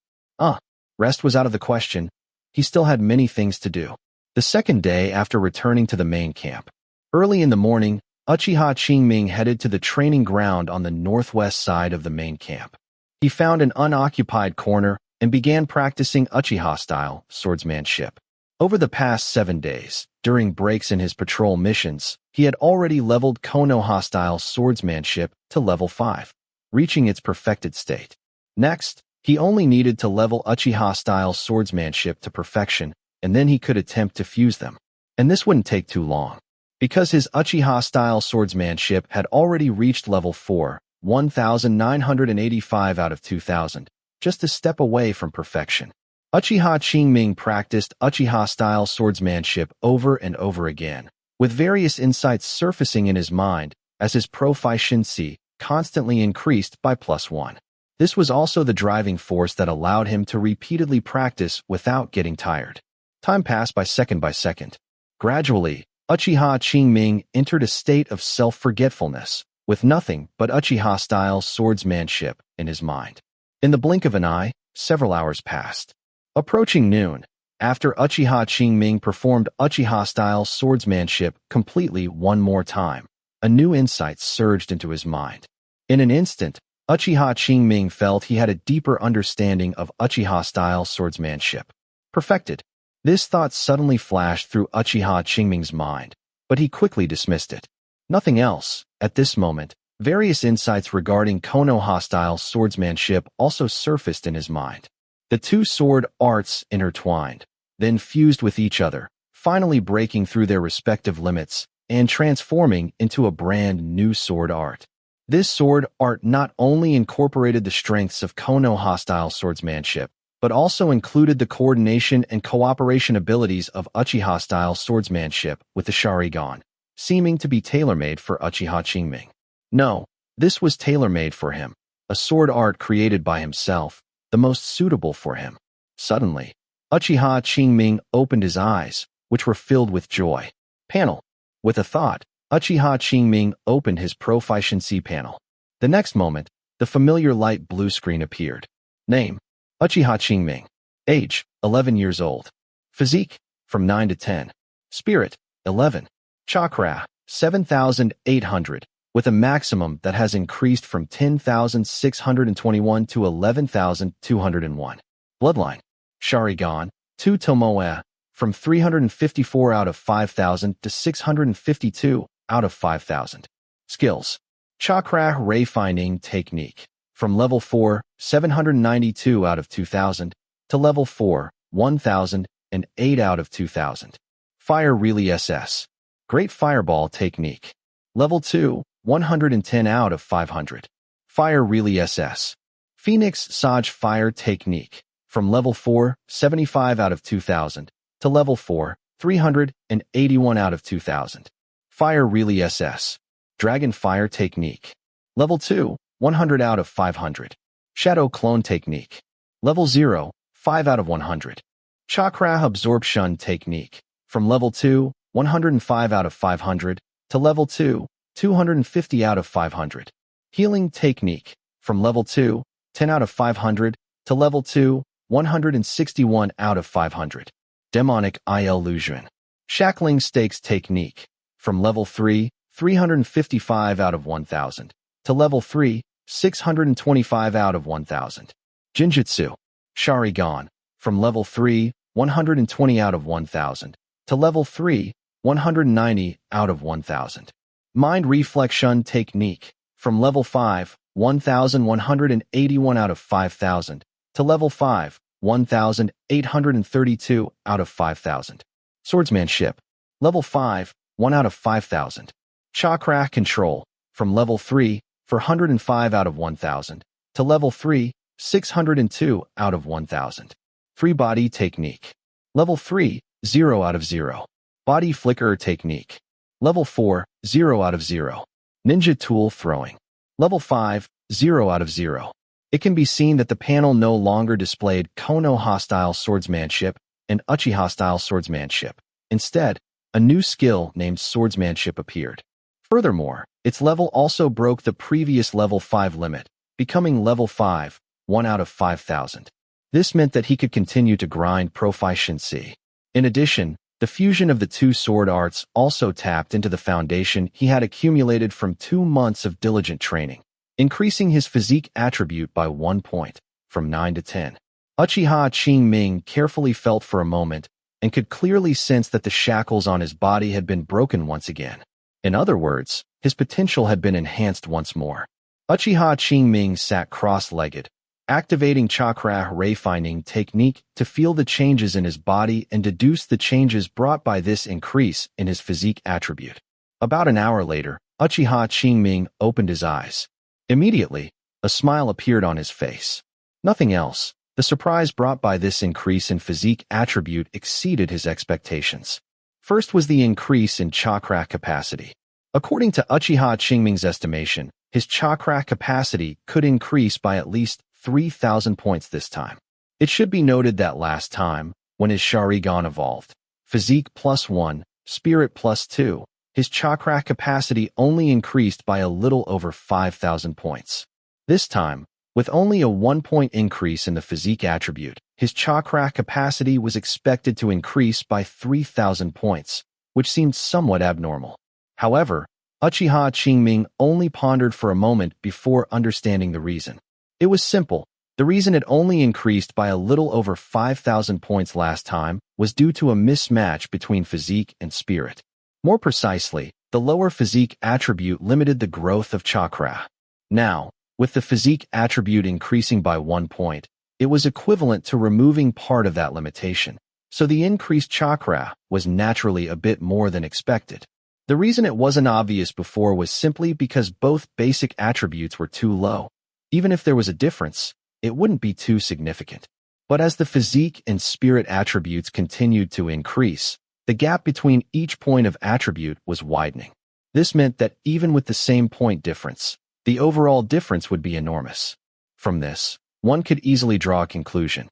Rest was out of the question. He still had many things to do. The second day after returning to the main camp. Early in the morning, Uchiha Qingming headed to the training ground on the northwest side of the main camp. He found an unoccupied corner and began practicing Uchiha-style swordsmanship. Over the past 7 days, during breaks in his patrol missions, he had already leveled Konoha-style swordsmanship to level 5, reaching its perfected state. Next, he only needed to level Uchiha-style swordsmanship to perfection, and then he could attempt to fuse them. And this wouldn't take too long. Because his Uchiha-style swordsmanship had already reached level 4, 1,985 out of 2,000, just a step away from perfection. Uchiha Qingming practiced Uchiha-style swordsmanship over and over again, with various insights surfacing in his mind as his proficiency constantly increased by +1. This was also the driving force that allowed him to repeatedly practice without getting tired. Time passed by second. Gradually, Uchiha Qingming entered a state of self-forgetfulness, with nothing but Uchiha-style swordsmanship in his mind. In the blink of an eye, several hours passed. Approaching noon, after Uchiha Qingming performed Uchiha-style swordsmanship completely one more time, a new insight surged into his mind. In an instant, Uchiha Qingming felt he had a deeper understanding of Uchiha-style swordsmanship. Perfected. This thought suddenly flashed through Uchiha Qingming's mind, but he quickly dismissed it. Nothing else. At this moment, various insights regarding Konoha-style swordsmanship also surfaced in his mind. The two sword arts intertwined, then fused with each other, finally breaking through their respective limits and transforming into a brand new sword art. This sword art not only incorporated the strengths of Konoha-style swordsmanship, but also included the coordination and cooperation abilities of Uchiha-style swordsmanship with the Sharingan, seeming to be tailor-made for Uchiha Qingming. No, this was tailor-made for him, a sword art created by himself, the most suitable for him. Suddenly, Uchiha Qingming opened his eyes, which were filled with joy. Panel. With a thought, Uchiha Qingming opened his proficiency panel. The next moment, the familiar light blue screen appeared. Name: Uchiha Qingming. Age: 11 years old. Physique: from 9 to 10. Spirit: 11. Chakra: 7,800, with a maximum that has increased from 10,621 to 11,201. Bloodline: Sharingan, 2 Tomoe, from 354 out of 5,000 to 652 out of 5,000. Skills: Chakra Refining Technique, from level 4, 792 out of 2,000, to level 4, 1,008 out of 2,000. Fire Relay SS. Great Fireball Technique. Level 2, 110 out of 500. Fire Relay SS. Phoenix Saj Fire Technique, from level 4, 75 out of 2,000, to level 4, 381 out of 2,000. Fire Relay SS. Dragon Fire Technique. Level 2, 100 out of 500. Shadow Clone Technique. Level 0, 5 out of 100. Chakra Absorption Technique, from level 2, 105 out of 500, to level 2, 250 out of 500. Healing Technique, from level 2, 10 out of 500, to level 2, 161 out of 500. Demonic Illusion. Shackling Stakes Technique, from level 3, 355 out of 1,000, to level 3, 625 out of 1,000. Jinjutsu. Sharingan, from level 3, 120 out of 1,000, to level 3, 190 out of 1,000. Mind Reflection Technique, from level 5, 1,181 out of 5,000, to level 5, 1,832 out of 5,000. Swordsmanship. Level 5, 1 out of 5,000. Chakra Control, from level 3, 405 out of 1,000, to level 3, 602 out of 1,000. Free Body Technique. Level 3, 0 out of 0. Body Flicker Technique. Level 4, 0 out of 0. Ninja Tool Throwing. Level 5, 0 out of 0. It can be seen that the panel no longer displayed Konoha-style swordsmanship and Uchiha-style swordsmanship. Instead, a new skill named swordsmanship appeared. Furthermore, its level also broke the previous level 5 limit, becoming level 5, 1 out of 5,000. This meant that he could continue to grind proficiency. In addition, the fusion of the two sword arts also tapped into the foundation he had accumulated from 2 months of diligent training, increasing his physique attribute by 1 point, from 9 to 10. Uchiha Qingming carefully felt for a moment and could clearly sense that the shackles on his body had been broken once again. In other words, his potential had been enhanced once more. Uchiha Qingming sat cross-legged, activating Chakra Refining Technique to feel the changes in his body and deduce the changes brought by this increase in his physique attribute. About an hour later, Uchiha Qingming opened his eyes. Immediately, a smile appeared on his face. Nothing else. The surprise brought by this increase in physique attribute exceeded his expectations. First was the increase in chakra capacity. According to Uchiha Qingming's estimation, his chakra capacity could increase by at least 3,000 points this time. It should be noted that last time, when his Sharingan evolved, physique +1, spirit +2, his chakra capacity only increased by a little over 5,000 points. This time, with only a 1-point increase in the physique attribute, his chakra capacity was expected to increase by 3,000 points, which seemed somewhat abnormal. However, Uchiha Qingming only pondered for a moment before understanding the reason. It was simple. The reason it only increased by a little over 5,000 points last time was due to a mismatch between physique and spirit. More precisely, the lower physique attribute limited the growth of chakra. Now, with the physique attribute increasing by 1 point, it was equivalent to removing part of that limitation, so the increased chakra was naturally a bit more than expected. The reason it wasn't obvious before was simply because both basic attributes were too low. Even if there was a difference, it wouldn't be too significant. But as the physique and spirit attributes continued to increase, the gap between each point of attribute was widening. This meant that even with the same point difference, the overall difference would be enormous. From this, one could easily draw a conclusion.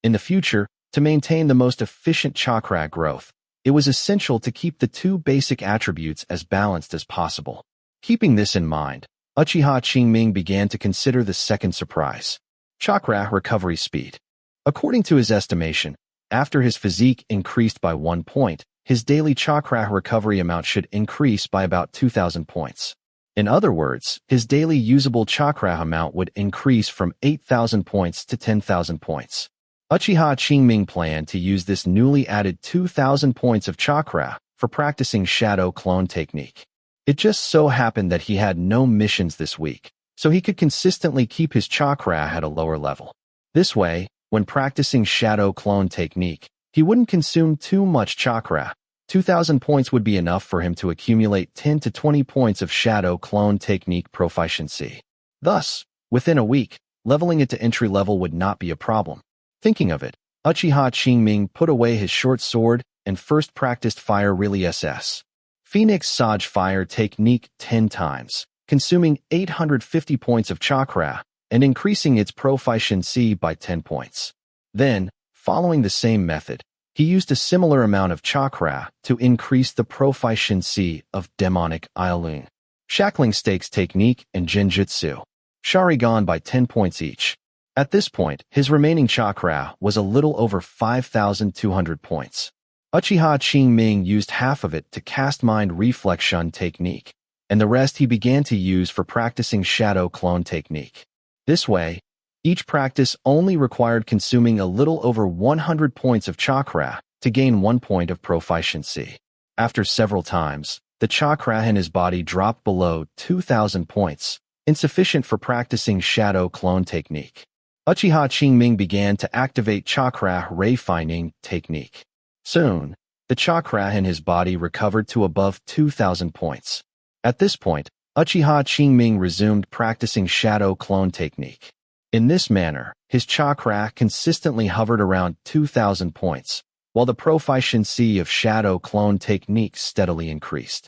In the future, to maintain the most efficient chakra growth, it was essential to keep the two basic attributes as balanced as possible. Keeping this in mind, Uchiha Qingming began to consider the second surprise: chakra recovery speed. According to his estimation, after his physique increased by 1 point, his daily chakra recovery amount should increase by about 2,000 points. In other words, his daily usable chakra amount would increase from 8,000 points to 10,000 points. Uchiha Qingming planned to use this newly added 2,000 points of chakra for practicing shadow clone technique. It just so happened that he had no missions this week, so he could consistently keep his chakra at a lower level. This way, when practicing shadow clone technique, he wouldn't consume too much chakra. 2,000 points would be enough for him to accumulate 10 to 20 points of shadow clone technique proficiency. Thus, within a week, leveling it to entry level would not be a problem. Thinking of it, Uchiha Qingming put away his short sword and first practiced Fire Really SS. Phoenix Saj Fire technique 10 times, consuming 850 points of chakra and increasing its proficiency by 10 points. Then, following the same method, he used a similar amount of chakra to increase the proficiency of demonic Ailing, shackling stakes technique and Genjutsu, Sharingan by 10 points each. At this point, his remaining chakra was a little over 5,200 points. Uchiha Qingming used half of it to cast Mind Reflection technique, and the rest he began to use for practicing shadow clone technique. This way, each practice only required consuming a little over 100 points of chakra to gain 1 point of proficiency. After several times, the chakra in his body dropped below 2,000 points, insufficient for practicing shadow clone technique. Uchiha Qingming began to activate chakra refining technique. Soon, the chakra in his body recovered to above 2,000 points. At this point, Uchiha Qingming resumed practicing shadow clone technique. In this manner, his chakra consistently hovered around 2,000 points, while the proficiency of shadow clone technique steadily increased.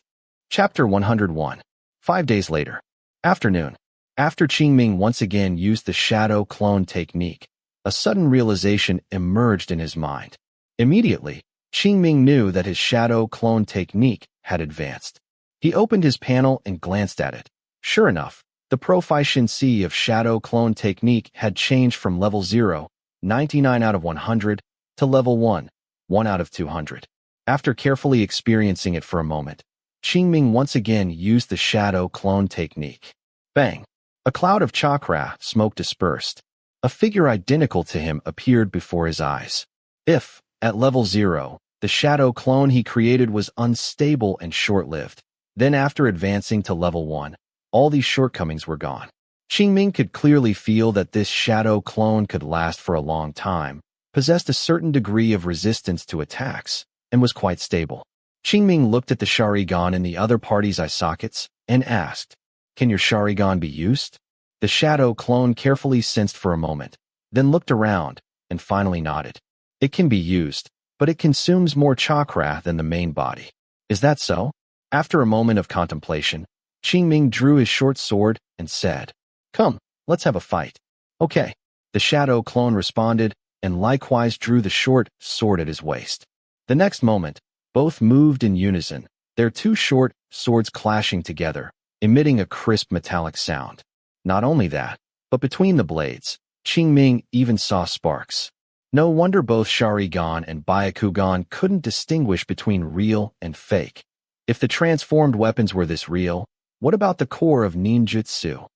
Chapter 101. 5 days later. Afternoon. After Qingming once again used the shadow clone technique, a sudden realization emerged in his mind. Immediately, Qingming knew that his shadow clone technique had advanced. He opened his panel and glanced at it. Sure enough, the proficiency of shadow clone technique had changed from level 0, 99 out of 100, to level 1, 1 out of 200. After carefully experiencing it for a moment, Qingming once again used the shadow clone technique. Bang! A cloud of chakra smoke dispersed. A figure identical to him appeared before his eyes. If, at level 0, the shadow clone he created was unstable and short-lived, then after advancing to level 1, all these shortcomings were gone. Qingming could clearly feel that this shadow clone could last for a long time, possessed a certain degree of resistance to attacks, and was quite stable. Qingming looked at the Sharingan in the other party's eye sockets and asked, "Can your Sharingan be used?" The shadow clone carefully sensed for a moment, then looked around and finally nodded. "It can be used, but it consumes more chakra than the main body." "Is that so?" After a moment of contemplation, Qingming drew his short sword and said, "Come, let's have a fight." "Okay." The shadow clone responded and likewise drew the short sword at his waist. The next moment, both moved in unison, their two short swords clashing together, emitting a crisp metallic sound. Not only that, but between the blades, Qingming even saw sparks. No wonder both Sharingan and Byakugan couldn't distinguish between real and fake. If the transformed weapons were this real, what about the core of ninjutsu?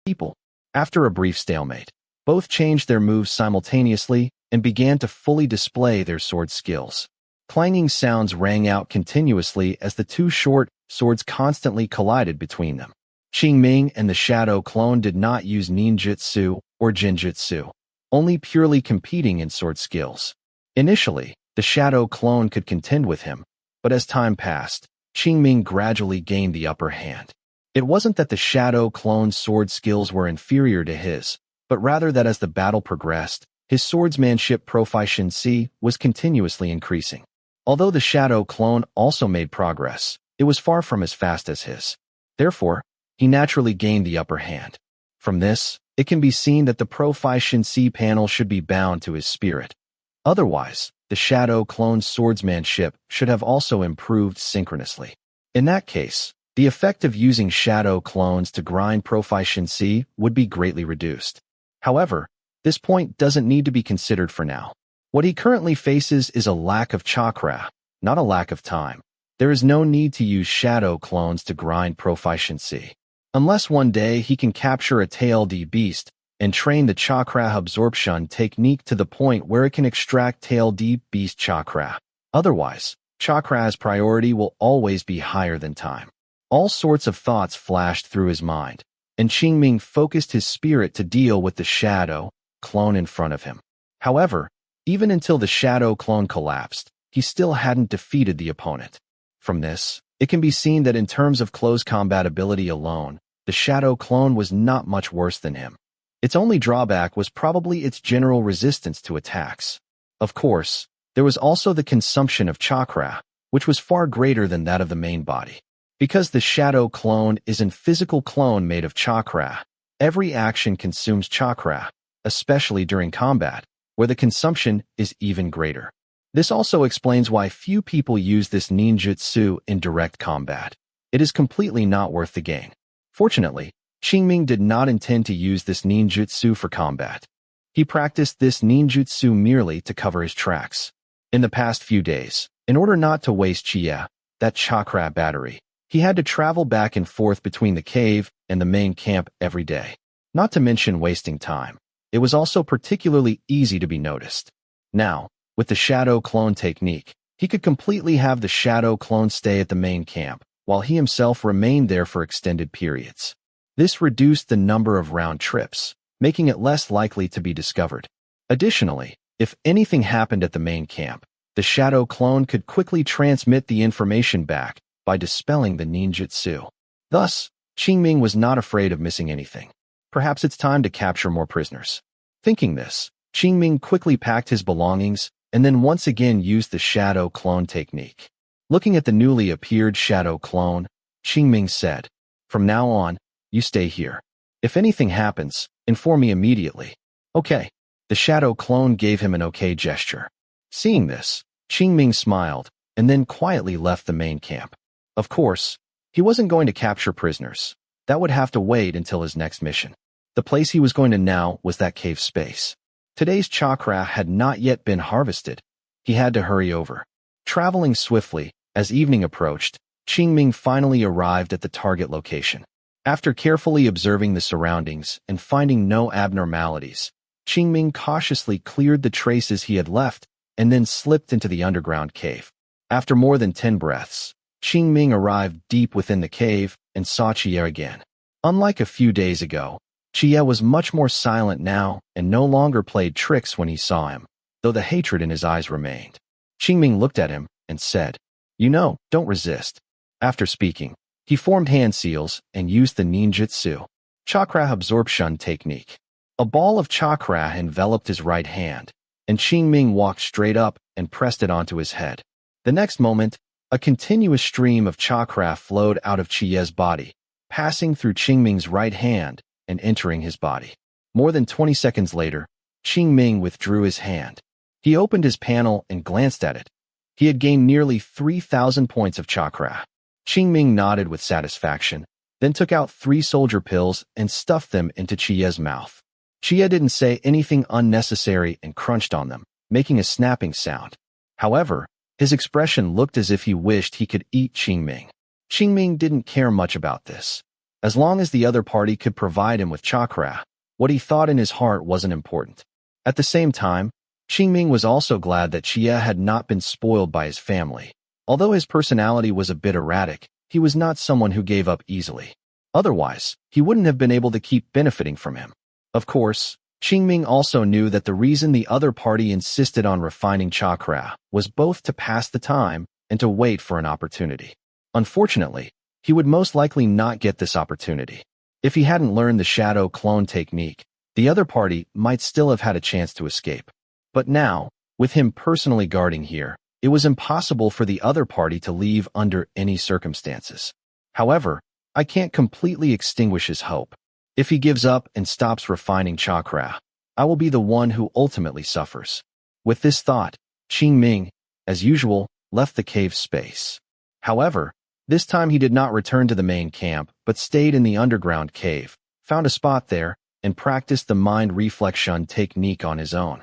People. After a brief stalemate, both changed their moves simultaneously and began to fully display their sword skills. Clanging sounds rang out continuously as the two short swords constantly collided between them. Qingming and the shadow clone did not use ninjutsu or jinjutsu, only purely competing in sword skills. Initially, the shadow clone could contend with him, but as time passed, Qingming gradually gained the upper hand. It wasn't that the shadow clone's sword skills were inferior to his, but rather that as the battle progressed, his swordsmanship proficiency was continuously increasing. Although the shadow clone also made progress, it was far from as fast as his. Therefore, he naturally gained the upper hand. From this, it can be seen that the proficiency panel should be bound to his spirit. Otherwise, the shadow clone's swordsmanship should have also improved synchronously. In that case, the effect of using shadow clones to grind proficiency would be greatly reduced. However, this point doesn't need to be considered for now. What he currently faces is a lack of chakra, not a lack of time. There is no need to use shadow clones to grind proficiency. Unless one day he can capture a tailed beast and train the chakra absorption technique to the point where it can extract tailed beast chakra. Otherwise, chakra's priority will always be higher than time. All sorts of thoughts flashed through his mind, and Qingming focused his spirit to deal with the shadow clone in front of him. However, even until the shadow clone collapsed, he still hadn't defeated the opponent. From this, it can be seen that in terms of close combat ability alone, the shadow clone was not much worse than him. Its only drawback was probably its general resistance to attacks. Of course, there was also the consumption of chakra, which was far greater than that of the main body. Because the shadow clone is a physical clone made of chakra, every action consumes chakra, especially during combat, where the consumption is even greater. This also explains why few people use this ninjutsu in direct combat. It is completely not worth the gain. Fortunately, Qingming did not intend to use this ninjutsu for combat. He practiced this ninjutsu merely to cover his tracks. In the past few days, in order not to waste Uchiha, that chakra battery, he had to travel back and forth between the cave and the main camp every day. Not to mention wasting time. It was also particularly easy to be noticed. Now, with the shadow clone technique, he could completely have the shadow clone stay at the main camp, while he himself remained there for extended periods. This reduced the number of round trips, making it less likely to be discovered. Additionally, if anything happened at the main camp, the shadow clone could quickly transmit the information back by dispelling the ninjutsu. Thus, Qingming was not afraid of missing anything. Perhaps it's time to capture more prisoners. Thinking this, Qingming quickly packed his belongings and then once again used the shadow clone technique. Looking at the newly appeared shadow clone, Qingming said, "From now on, you stay here. If anything happens, inform me immediately." "Okay." The shadow clone gave him an okay gesture. Seeing this, Qingming smiled and then quietly left the main camp. Of course, he wasn't going to capture prisoners. That would have to wait until his next mission. The place he was going to now was that cave space. Today's chakra had not yet been harvested. He had to hurry over. Traveling swiftly, as evening approached, Qingming finally arrived at the target location. After carefully observing the surroundings and finding no abnormalities, Qingming cautiously cleared the traces he had left and then slipped into the underground cave. After more than 10 breaths, Qingming arrived deep within the cave and saw Uchiha again. Unlike a few days ago, Uchiha was much more silent now and no longer played tricks when he saw him, though the hatred in his eyes remained. Qingming looked at him and said, Don't resist. After speaking, he formed hand seals and used the ninjutsu Chakra absorption technique. A ball of chakra enveloped his right hand, and Qingming walked straight up and pressed it onto his head. The next moment, a continuous stream of chakra flowed out of Chiye's body, passing through Qingming's right hand and entering his body. More than 20 seconds later, Qingming withdrew his hand. He opened his panel and glanced at it. He had gained nearly 3,000 points of chakra. Qingming nodded with satisfaction, then took out 3 soldier pills and stuffed them into Chiye's mouth. Chiye didn't say anything unnecessary and crunched on them, making a snapping sound. However, his expression looked as if he wished he could eat Qingming. Qingming didn't care much about this. As long as the other party could provide him with chakra, what he thought in his heart wasn't important. At the same time, Qingming was also glad that Chiye had not been spoiled by his family. Although his personality was a bit erratic, he was not someone who gave up easily. Otherwise, he wouldn't have been able to keep benefiting from him. Of course, Qingming also knew that the reason the other party insisted on refining chakra was both to pass the time and to wait for an opportunity. Unfortunately, he would most likely not get this opportunity. If he hadn't learned the shadow clone technique, the other party might still have had a chance to escape. But now, with him personally guarding here, it was impossible for the other party to leave under any circumstances. However, I can't completely extinguish his hope. If he gives up and stops refining chakra, I will be the one who ultimately suffers. With this thought, Qingming, as usual, left the cave space. However, this time he did not return to the main camp, but stayed in the underground cave, found a spot there, and practiced the mind reflection technique on his own.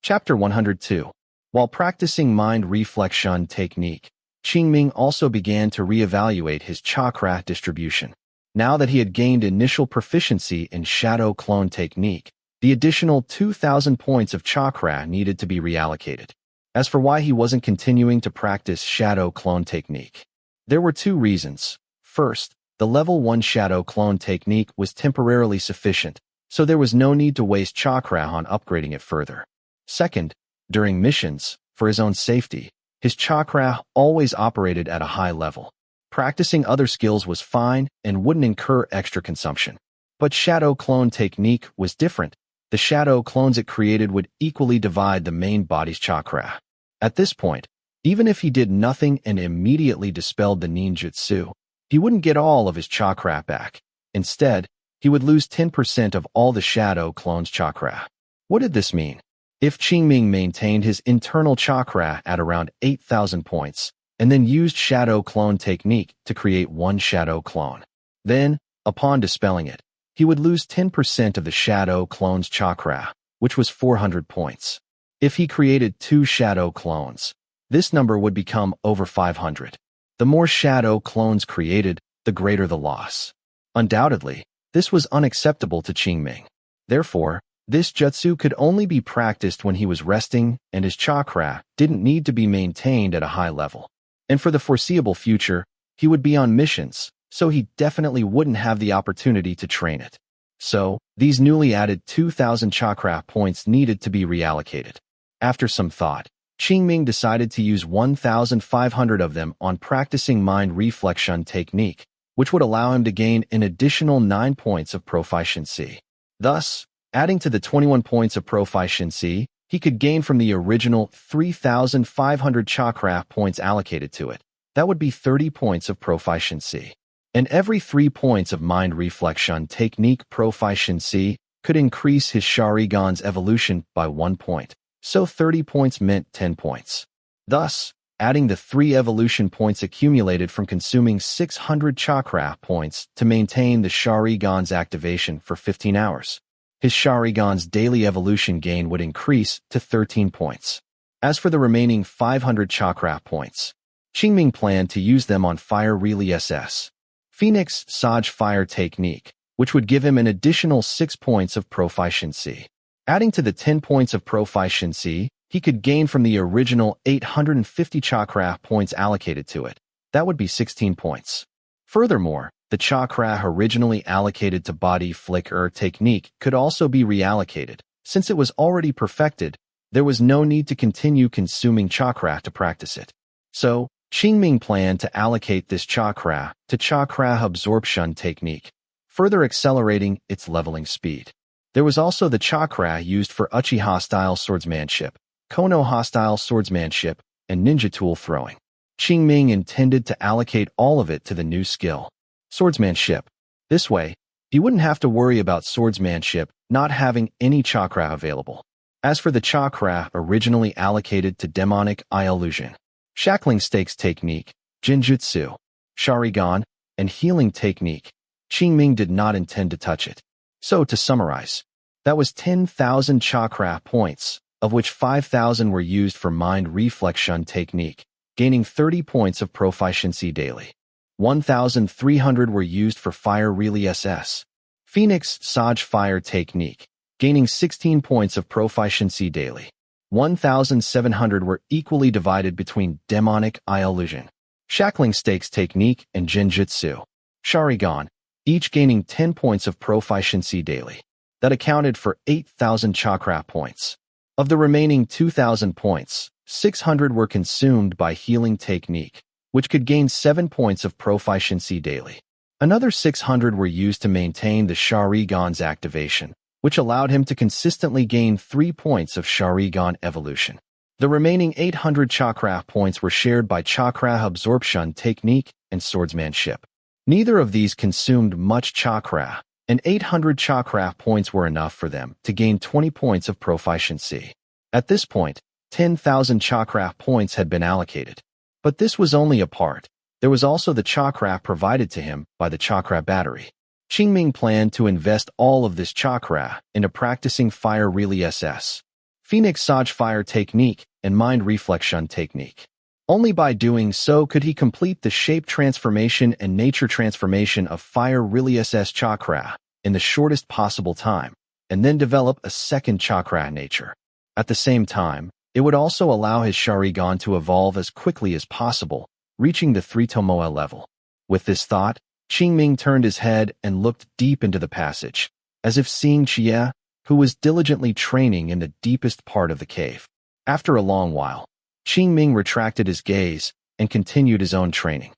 Chapter 102. While practicing mind reflection technique, Qingming also began to reevaluate his chakra distribution. Now that he had gained initial proficiency in shadow clone technique, the additional 2,000 points of chakra needed to be reallocated. As for why he wasn't continuing to practice shadow clone technique, there were 2 reasons. First, the level 1 shadow clone technique was temporarily sufficient, so there was no need to waste chakra on upgrading it further. Second, during missions, for his own safety, his chakra always operated at a high level. Practicing other skills was fine and wouldn't incur extra consumption. But shadow clone technique was different. The shadow clones it created would equally divide the main body's chakra. At this point, even if he did nothing and immediately dispelled the ninjutsu, he wouldn't get all of his chakra back. Instead, he would lose 10% of all the shadow clone's chakra. What did this mean? If Qingming maintained his internal chakra at around 8,000 points, and then used shadow clone technique to create 1 shadow clone, then, upon dispelling it, he would lose 10% of the shadow clone's chakra, which was 400 points. If he created 2 shadow clones, this number would become over 500. The more shadow clones created, the greater the loss. Undoubtedly, this was unacceptable to Qingming. Therefore, this jutsu could only be practiced when he was resting and his chakra didn't need to be maintained at a high level. And for the foreseeable future, he would be on missions, so he definitely wouldn't have the opportunity to train it. So, these newly added 2,000 chakra points needed to be reallocated. After some thought, Qingming decided to use 1,500 of them on practicing mind reflection technique, which would allow him to gain an additional 9 points of proficiency. Thus, adding to the 21 points of proficiency, he could gain from the original 3,500 chakra points allocated to it. That would be 30 points of proficiency. And every 3 points of mind reflection technique proficiency could increase his Sharingan's evolution by 1 point. So 30 points meant 10 points. Thus, adding the 3 evolution points accumulated from consuming 600 chakra points to maintain the Sharingan's activation for 15 hours. His Sharingan's daily evolution gain would increase to 13 points. As for the remaining 500 chakra points, Qingming planned to use them on Fire Relay SS, Phoenix Saj Fire Technique, which would give him an additional 6 points of proficiency. Adding to the 10 points of proficiency, he could gain from the original 850 chakra points allocated to it. That would be 16 points. Furthermore, the chakra originally allocated to body flicker technique could also be reallocated. Since it was already perfected, there was no need to continue consuming chakra to practice it. So, Qingming planned to allocate this chakra to Chakra Absorption technique, further accelerating its leveling speed. There was also the chakra used for Uchiha-style swordsmanship, Konoha-style swordsmanship, and ninja tool throwing. Qingming intended to allocate all of it to the new skill, swordsmanship. This way, he wouldn't have to worry about swordsmanship not having any chakra available. As for the chakra originally allocated to demonic eye illusion, shackling stakes technique, Jinjutsu, Sharingan, and healing technique, Qingming did not intend to touch it. So, to summarize, that was 10,000 chakra points, of which 5,000 were used for mind reflection technique, gaining 30 points of proficiency daily. 1,300 were used for fire relay SS, Phoenix Sage fire technique, gaining 16 points of proficiency daily. 1,700 were equally divided between demonic eye illusion, shackling stakes technique, and Jinjutsu, Sharingan, each gaining 10 points of proficiency daily. That accounted for 8,000 chakra points. Of the remaining 2,000 points, 600 were consumed by healing technique, which could gain 7 points of proficiency daily. Another 600 were used to maintain the Sharingan's activation, which allowed him to consistently gain 3 points of Sharingan evolution. The remaining 800 chakra points were shared by Chakra Absorption technique and swordsmanship. Neither of these consumed much chakra, and 800 chakra points were enough for them to gain 20 points of proficiency. At this point, 10,000 chakra points had been allocated. But this was only a part. There was also the chakra provided to him by the chakra battery. Qingming planned to invest all of this chakra into practicing fire relay SS, Phoenix Sage fire technique, and mind reflection technique. Only by doing so could he complete the shape transformation and nature transformation of fire relay SS chakra in the shortest possible time, and then develop a second chakra nature. At the same time, it would also allow his Sharingan to evolve as quickly as possible, reaching the 3 Tomoe level. With this thought, Qingming turned his head and looked deep into the passage, as if seeing Chie, who was diligently training in the deepest part of the cave. After a long while, Qingming retracted his gaze and continued his own training.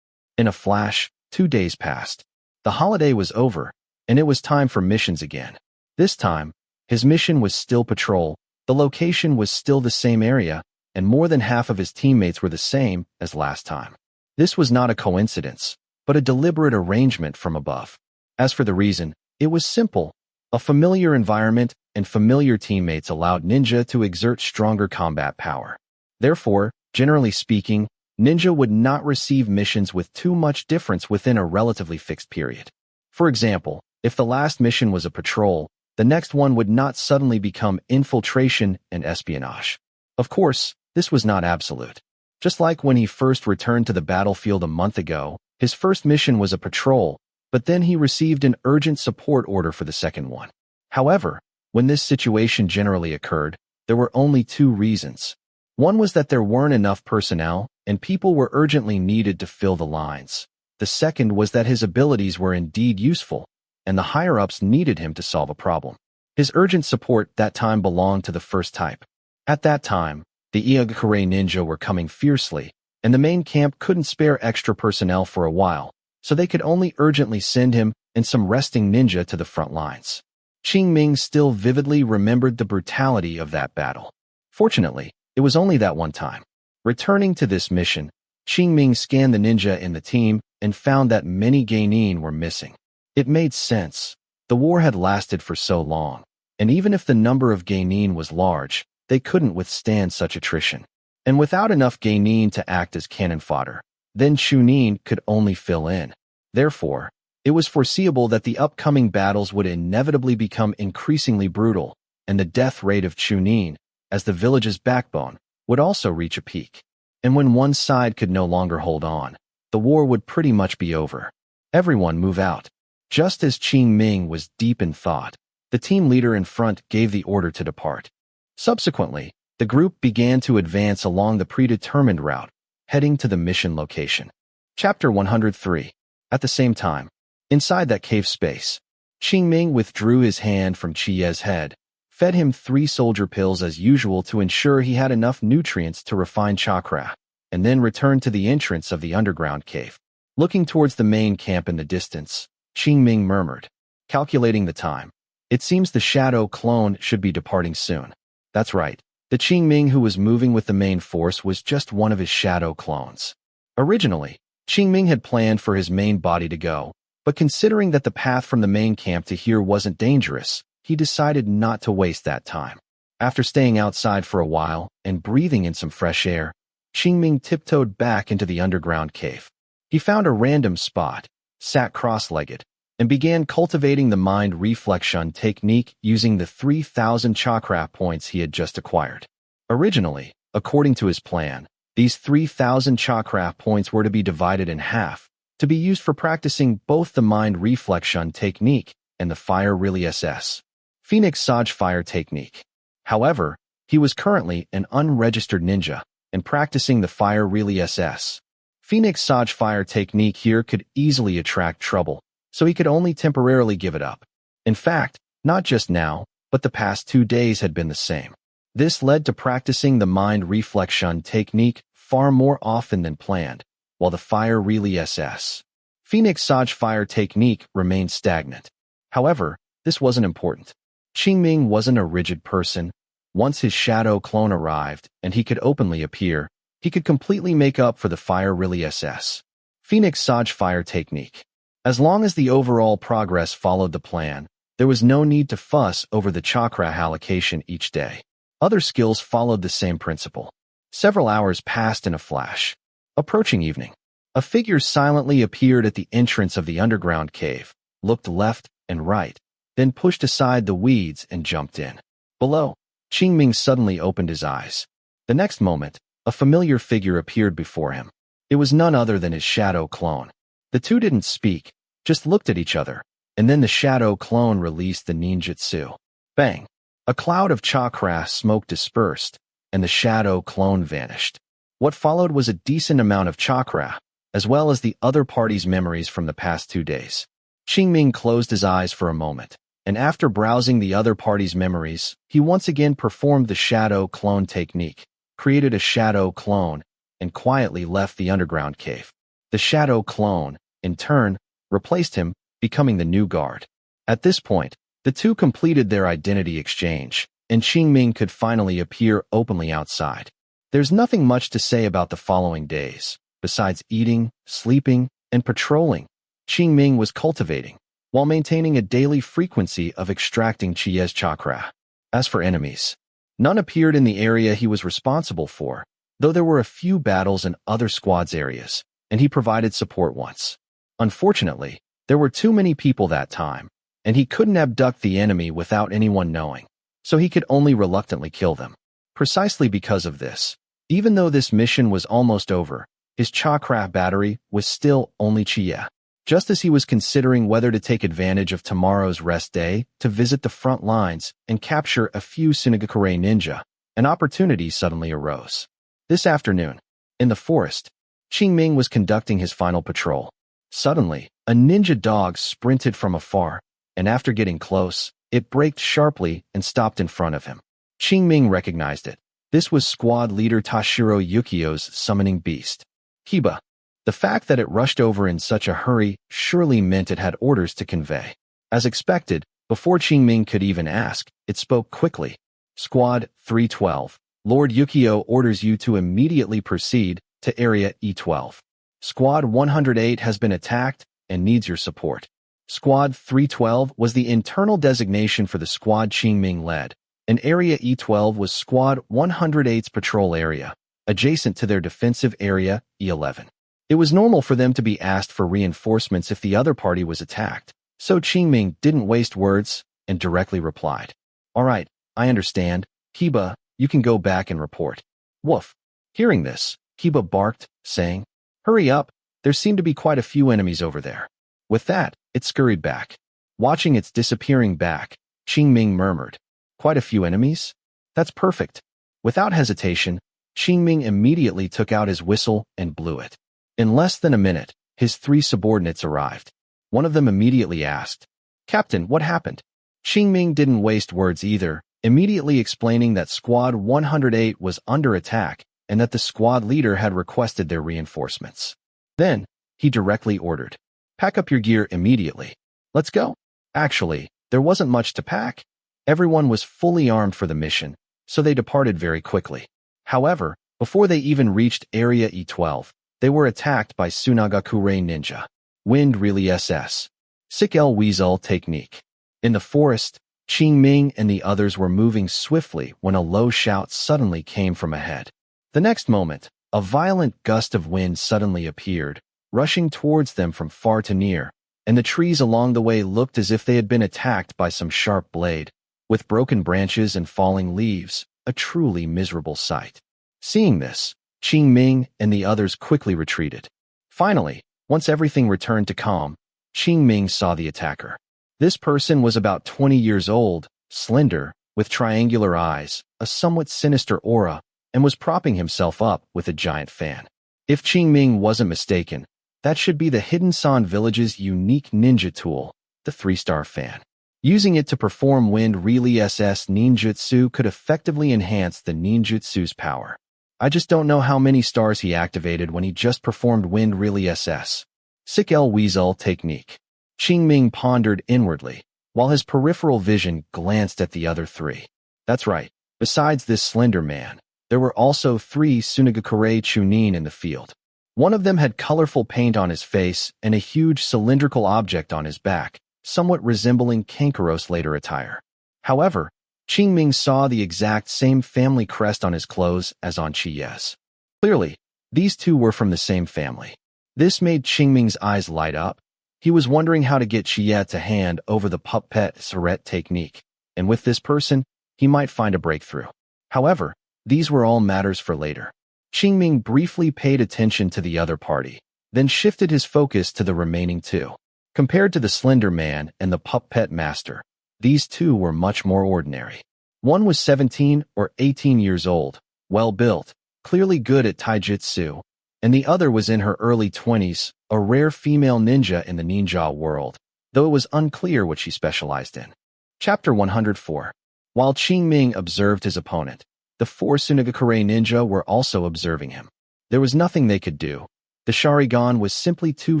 In a flash, 2 days passed. The holiday was over, and it was time for missions again. This time, his mission was still patrol, the location was still the same area, and more than half of his teammates were the same as last time. This was not a coincidence, but a deliberate arrangement from above. As for the reason, it was simple. A familiar environment and familiar teammates allowed ninja to exert stronger combat power. Therefore, generally speaking, ninja would not receive missions with too much difference within a relatively fixed period. For example, if the last mission was a patrol, the next one would not suddenly become infiltration and espionage. Of course, this was not absolute. Just like when he first returned to the battlefield a month ago, his first mission was a patrol, but then he received an urgent support order for the second one. However, when this situation generally occurred, there were only 2 reasons. One was that there weren't enough personnel, and people were urgently needed to fill the lines. The second was that his abilities were indeed useful, and the higher-ups needed him to solve a problem. His urgent support that time belonged to the first type. At that time, the Iagakure ninja were coming fiercely, and the main camp couldn't spare extra personnel for a while, so they could only urgently send him and some resting ninja to the front lines. Qingming still vividly remembered the brutality of that battle. Fortunately, it was only that one time. Returning to this mission, Qingming scanned the ninja in the team and found that many genin were missing. It made sense. The war had lasted for so long, and even if the number of genin was large, they couldn't withstand such attrition. And without enough genin to act as cannon fodder, then Chunin could only fill in. Therefore, it was foreseeable that the upcoming battles would inevitably become increasingly brutal, and the death rate of Chunin, as the village's backbone, would also reach a peak. And when one side could no longer hold on, the war would pretty much be over. Everyone move out. Just as Qingming was deep in thought, the team leader in front gave the order to depart. Subsequently, the group began to advance along the predetermined route, heading to the mission location. Chapter 103. At the same time, inside that cave space, Qingming withdrew his hand from Chie's head, fed him 3 soldier pills as usual to ensure he had enough nutrients to refine chakra. and then returned to the entrance of the underground cave. Looking towards the main camp in the distance, Qingming murmured, calculating the time. It seems the shadow clone should be departing soon. That's right. The Qingming who was moving with the main force was just one of his shadow clones. Originally, Qingming had planned for his main body to go, but considering that the path from the main camp to here wasn't dangerous, he decided not to waste that time. After staying outside for a while and breathing in some fresh air, Qingming tiptoed back into the underground cave. He found a random spot, sat cross-legged, and began cultivating the mind reflection technique using the 3,000 chakra points he had just acquired. Originally, according to his plan, these 3,000 chakra points were to be divided in half, to be used for practicing both the mind reflection technique and the fire really SS. Phoenix Saj fire technique. However, he was currently an unregistered ninja and practicing the fire really SS. Phoenix Saj fire technique here could easily attract trouble, so he could only temporarily give it up. In fact, not just now, but the past 2 days had been the same. This led to practicing the mind reflection technique far more often than planned, while the fire really SS. Phoenix Saj fire technique remained stagnant. However, this wasn't important. Qingming wasn't a rigid person. Once his shadow clone arrived and he could openly appear, he could completely make up for the fire really SS. Phoenix Saj fire technique. As long as the overall progress followed the plan, there was no need to fuss over the chakra allocation each day. Other skills followed the same principle. Several hours passed in a flash. Approaching evening, a figure silently appeared at the entrance of the underground cave, looked left and right, then pushed aside the weeds and jumped in. Below, Qingming suddenly opened his eyes. The next moment, a familiar figure appeared before him. It was none other than his shadow clone. The two didn't speak, just looked at each other, and then the shadow clone released the ninjutsu. Bang! A cloud of chakra smoke dispersed, and the shadow clone vanished. What followed was a decent amount of chakra, as well as the other party's memories from the past 2 days. Qingming closed his eyes for a moment, and after browsing the other party's memories, he once again performed the shadow clone technique, created a shadow clone, and quietly left the underground cave. The shadow clone, in turn, replaced him, becoming the new guard. At this point, the two completed their identity exchange, and Qingming could finally appear openly outside. There's nothing much to say about the following days, besides eating, sleeping, and patrolling. Qingming was cultivating, while maintaining a daily frequency of extracting Chi's chakra. As for enemies, none appeared in the area he was responsible for, though there were a few battles in other squads' areas, and he provided support once. Unfortunately, there were too many people that time, and he couldn't abduct the enemy without anyone knowing, so he could only reluctantly kill them. Precisely because of this, even though this mission was almost over, his chakra battery was still only Chia. Just as he was considering whether to take advantage of tomorrow's rest day to visit the front lines and capture a few Sunagakure ninja, an opportunity suddenly arose. This afternoon, in the forest, Qingming was conducting his final patrol. Suddenly, a ninja dog sprinted from afar, and after getting close, it braked sharply and stopped in front of him. Qingming recognized it. This was squad leader Toshiro Yukio's summoning beast, Kiba. The fact that it rushed over in such a hurry surely meant it had orders to convey. As expected, before Qingming could even ask, it spoke quickly. Squad 312, Lord Yukio orders you to immediately proceed to Area E12. Squad 108 has been attacked and needs your support. Squad 312 was the internal designation for the squad Qingming led, and Area E12 was Squad 108's patrol area, adjacent to their defensive area E11. It was normal for them to be asked for reinforcements if the other party was attacked, so Qingming didn't waste words and directly replied. All right, I understand. Kiba, you can go back and report. Woof. Hearing this, Kiba barked, saying, hurry up, there seem to be quite a few enemies over there. With that, it scurried back. Watching its disappearing back, Qingming murmured, quite a few enemies? That's perfect. Without hesitation, Qingming immediately took out his whistle and blew it. In less than a minute, his 3 subordinates arrived. One of them immediately asked, Captain, what happened? Qingming didn't waste words either, immediately explaining that Squad 108 was under attack and that the squad leader had requested their reinforcements. Then, he directly ordered, "Pack up your gear immediately. Let's go." Actually, there wasn't much to pack. Everyone was fully armed for the mission, so they departed very quickly. However, before they even reached Area E12, they were attacked by Sunagakure ninja. Wind Really SS. Sick L Weasel Technique. In the forest, Qingming and the others were moving swiftly when a low shout suddenly came from ahead. The next moment, a violent gust of wind suddenly appeared, rushing towards them from far to near, and the trees along the way looked as if they had been attacked by some sharp blade, with broken branches and falling leaves, a truly miserable sight. Seeing this, Qingming and the others quickly retreated. Finally, once everything returned to calm, Qingming saw the attacker. This person was about 20 years old, slender, with triangular eyes, a somewhat sinister aura, and was propping himself up with a giant fan. If Qingming wasn't mistaken, that should be the Hidden San Village's unique ninja tool, the 3-star fan. Using it to perform Wind Really SS ninjutsu could effectively enhance the ninjutsu's power. I just don't know how many stars he activated when he just performed Wind Really SS. Sick L Weasel Technique. Qingming pondered inwardly, while his peripheral vision glanced at the other three. That's right, besides this slender man, there were also 3 Sunagakure Chunin in the field. One of them had colorful paint on his face and a huge cylindrical object on his back, somewhat resembling Kankuro's later attire. However, Qingming saw the exact same family crest on his clothes as on Chiye's. Clearly, these two were from the same family. This made Qingming's eyes light up. He was wondering how to get Chiye to hand over the puppet Surret technique, and with this person, he might find a breakthrough. However, these were all matters for later. Qingming briefly paid attention to the other party, then shifted his focus to the remaining 2. Compared to the slender man and the puppet master, these 2 were much more ordinary. One was 17 or 18 years old, well-built, clearly good at taijutsu, and the other was in her early 20s, a rare female ninja in the ninja world, though it was unclear what she specialized in. Chapter 104. While Qingming observed his opponent, the 4 Sunagakure ninja were also observing him. There was nothing they could do. The Sharingan was simply too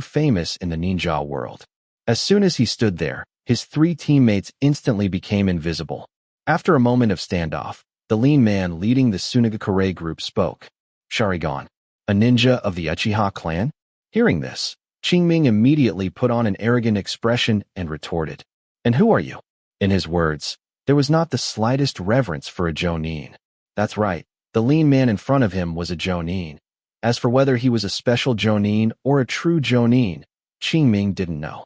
famous in the ninja world. As soon as he stood there, his 3 teammates instantly became invisible. After a moment of standoff, the lean man leading the Sunagakure group spoke. "Sharingan, a ninja of the Uchiha clan?" Hearing this, Qingming immediately put on an arrogant expression and retorted, "And who are you?" In his words, there was not the slightest reverence for a Jonin. That's right, the lean man in front of him was a Jonin. As for whether he was a special Jonin or a true Jonin, Qingming didn't know.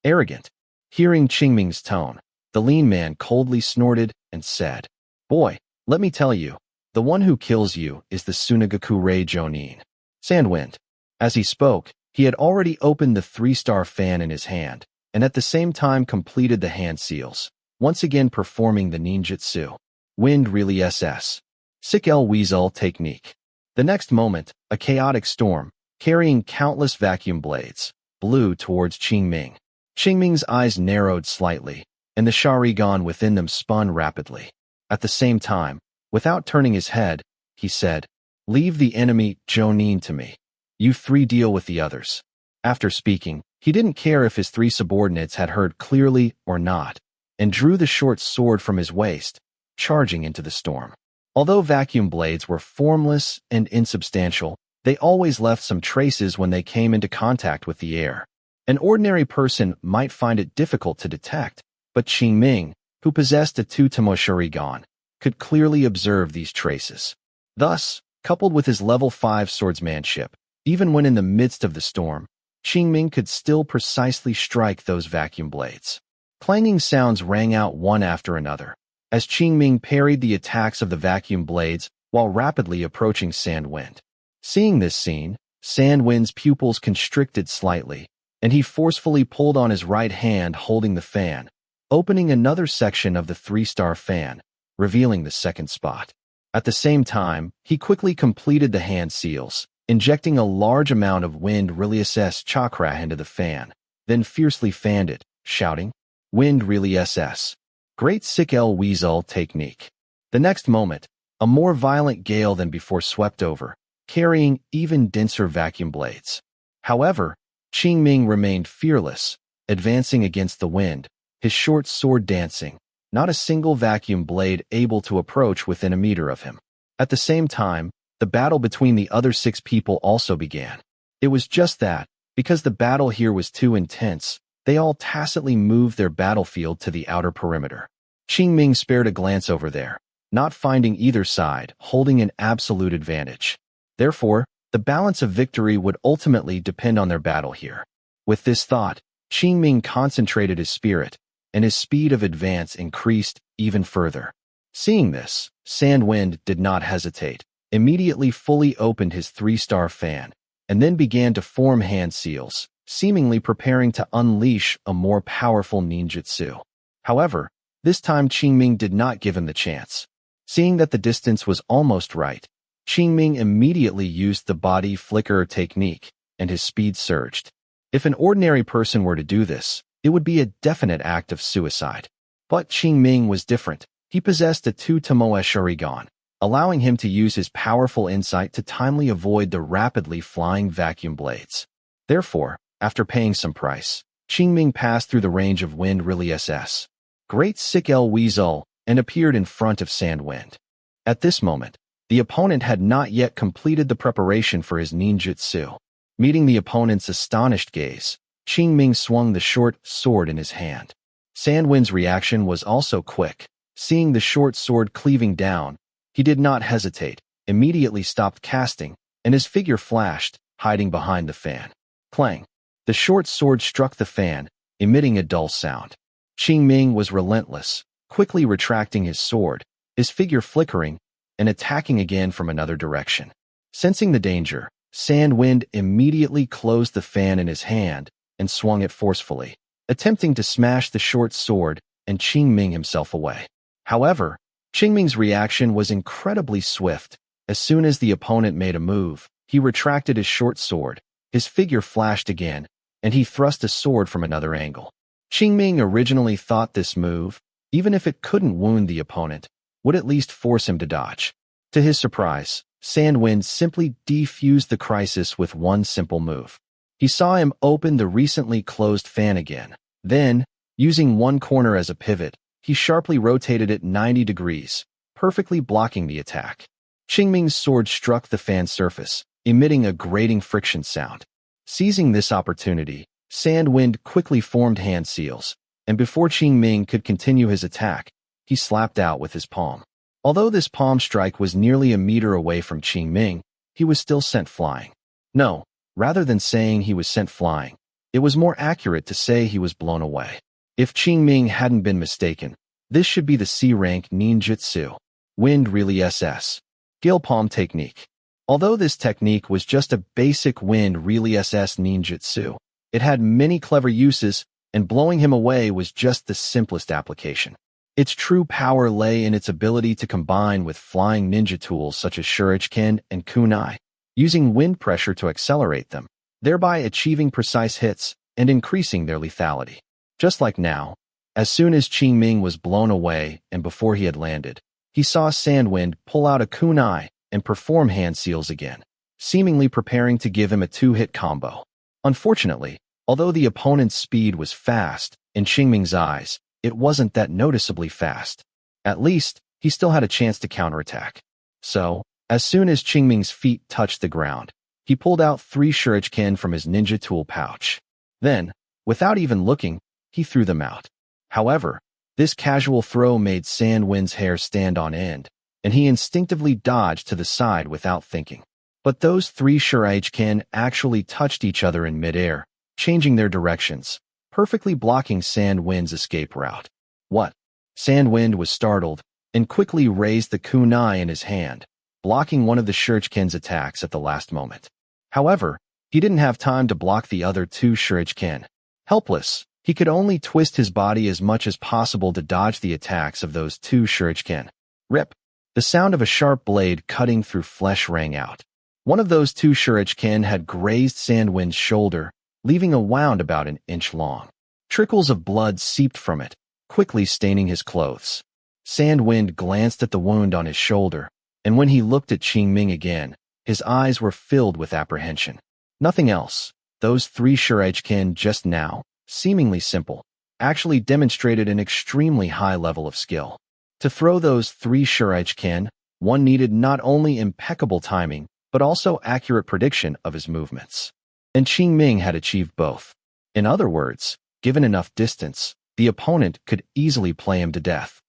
Arrogant. Hearing Qingming's tone, the lean man coldly snorted and said, "Boy, let me tell you, the one who kills you is the Sunagakure Jonin. Sandwind." As he spoke, he had already opened the 3-star fan in his hand, and at the same time completed the hand seals, once again performing the ninjutsu. Wind Really SS. Sick L Weasel Technique. The next moment, a chaotic storm, carrying countless vacuum blades, blew towards Qingming. Qingming's eyes narrowed slightly, and the Sharingan within them spun rapidly. At the same time, without turning his head, he said, "Leave the enemy Jonin to me. You 3 deal with the others." After speaking, he didn't care if his 3 subordinates had heard clearly or not, and drew the short sword from his waist, charging into the storm. Although vacuum blades were formless and insubstantial, they always left some traces when they came into contact with the air. An ordinary person might find it difficult to detect, but Qingming, who possessed a 2-tomo Sharingan, could clearly observe these traces. Thus, coupled with his level 5 swordsmanship, even when in the midst of the storm, Qingming could still precisely strike those vacuum blades. Clanging sounds rang out one after another, as Qingming parried the attacks of the vacuum blades while rapidly approaching Sandwind. Seeing this scene, Sandwind's pupils constricted slightly, and he forcefully pulled on his right hand holding the fan, opening another section of the 3-star fan, revealing the second spot. At the same time, he quickly completed the hand seals, injecting a large amount of Wind Really SS Chakra into the fan, then fiercely fanned it, shouting, "Wind Really SS. Great Sick L Weasel Technique." The next moment, A more violent gale than before swept over, carrying even denser vacuum blades. However, Qingming remained fearless, advancing against the wind, his short sword dancing, not a single vacuum blade able to approach within a meter of him. At the same time, the battle between the other 6 people also began. It was just that, because the battle here was too intense, they all tacitly moved their battlefield to the outer perimeter. Qingming spared a glance over there, not finding either side holding an absolute advantage. Therefore, the balance of victory would ultimately depend on their battle here. With this thought, Qingming concentrated his spirit, and his speed of advance increased even further. Seeing this, Sandwind did not hesitate, immediately fully opened his 3-star fan, and then began to form hand seals, seemingly preparing to unleash a more powerful ninjutsu. However, this time Qingming did not give him the chance. Seeing that the distance was almost right, Qingming immediately used the body flicker technique, and his speed surged. If an ordinary person were to do this, it would be a definite act of suicide. But Qingming was different. He possessed a 2-tomoe Sharingan, allowing him to use his powerful insight to timely avoid the rapidly flying vacuum blades. Therefore, after paying some price, Qingming passed through the range of Wind Really SS. Great Sick El Weasel, and appeared in front of Sandwind. At this moment, the opponent had not yet completed the preparation for his ninjutsu. Meeting the opponent's astonished gaze, Qingming swung the short sword in his hand. Sandwind's reaction was also quick. Seeing the short sword cleaving down, he did not hesitate, immediately stopped casting, and his figure flashed, hiding behind the fan. Clang! The short sword struck the fan, emitting a dull sound. Qingming was relentless, quickly retracting his sword, his figure flickering, and attacking again from another direction. Sensing the danger, Sandwind immediately closed the fan in his hand and swung it forcefully, attempting to smash the short sword and Qingming himself away. However, Qingming's reaction was incredibly swift. As soon as the opponent made a move, he retracted his short sword, his figure flashed again, and he thrust a sword from another angle. Qingming originally thought this move, even if it couldn't wound the opponent, would at least force him to dodge. To his surprise, Sandwind simply defused the crisis with one simple move. He saw him open the recently closed fan again. Then, using one corner as a pivot, he sharply rotated it 90 degrees, perfectly blocking the attack. Qingming's sword struck the fan surface, emitting a grating friction sound. Seizing this opportunity, Sandwind quickly formed hand seals, and before Qingming could continue his attack, he slapped out with his palm. Although this palm strike was nearly a meter away from Qingming, he was still sent flying. No, rather than saying he was sent flying, it was more accurate to say he was blown away. If Qingming hadn't been mistaken, this should be the C-rank ninjutsu, Wind Really SS, Gill Palm Technique. Although this technique was just a basic Wind Really SS ninjutsu, it had many clever uses, and blowing him away was just the simplest application. Its true power lay in its ability to combine with flying ninja tools such as shuriken and kunai, using wind pressure to accelerate them, thereby achieving precise hits and increasing their lethality. Just like now, as soon as Qingming was blown away and before he had landed, he saw Sandwind pull out a kunai and perform hand seals again, seemingly preparing to give him a 2-hit combo. Unfortunately, although the opponent's speed was fast, in Qingming's eyes, it wasn't that noticeably fast. At least, he still had a chance to counterattack. So, as soon as Qingming's feet touched the ground, he pulled out 3 shuriken from his ninja tool pouch. Then, without even looking, he threw them out. However, this casual throw made Sandwind's hair stand on end, and he instinctively dodged to the side without thinking. But those 3 shuriken actually touched each other in midair, changing their directions, perfectly blocking Sandwind's escape route. What? Sandwind was startled, and quickly raised the kunai in his hand, blocking one of the shuriken's attacks at the last moment. However, he didn't have time to block the other 2 shuriken. Helpless, he could only twist his body as much as possible to dodge the attacks of those 2 shuriken. Rip! The sound of a sharp blade cutting through flesh rang out. One of those 2 shuriken had grazed Sandwind's shoulder, leaving a wound about an inch long. Trickles of blood seeped from it, quickly staining his clothes. Sandwind glanced at the wound on his shoulder, and when he looked at Qingming again, his eyes were filled with apprehension. Nothing else. Those 3 shuriken just now, seemingly simple, actually demonstrated an extremely high level of skill. To throw those 3 shuriken, one needed not only impeccable timing, but also accurate prediction of his movements. And Qingming had achieved both. In other words, given enough distance, the opponent could easily play him to death.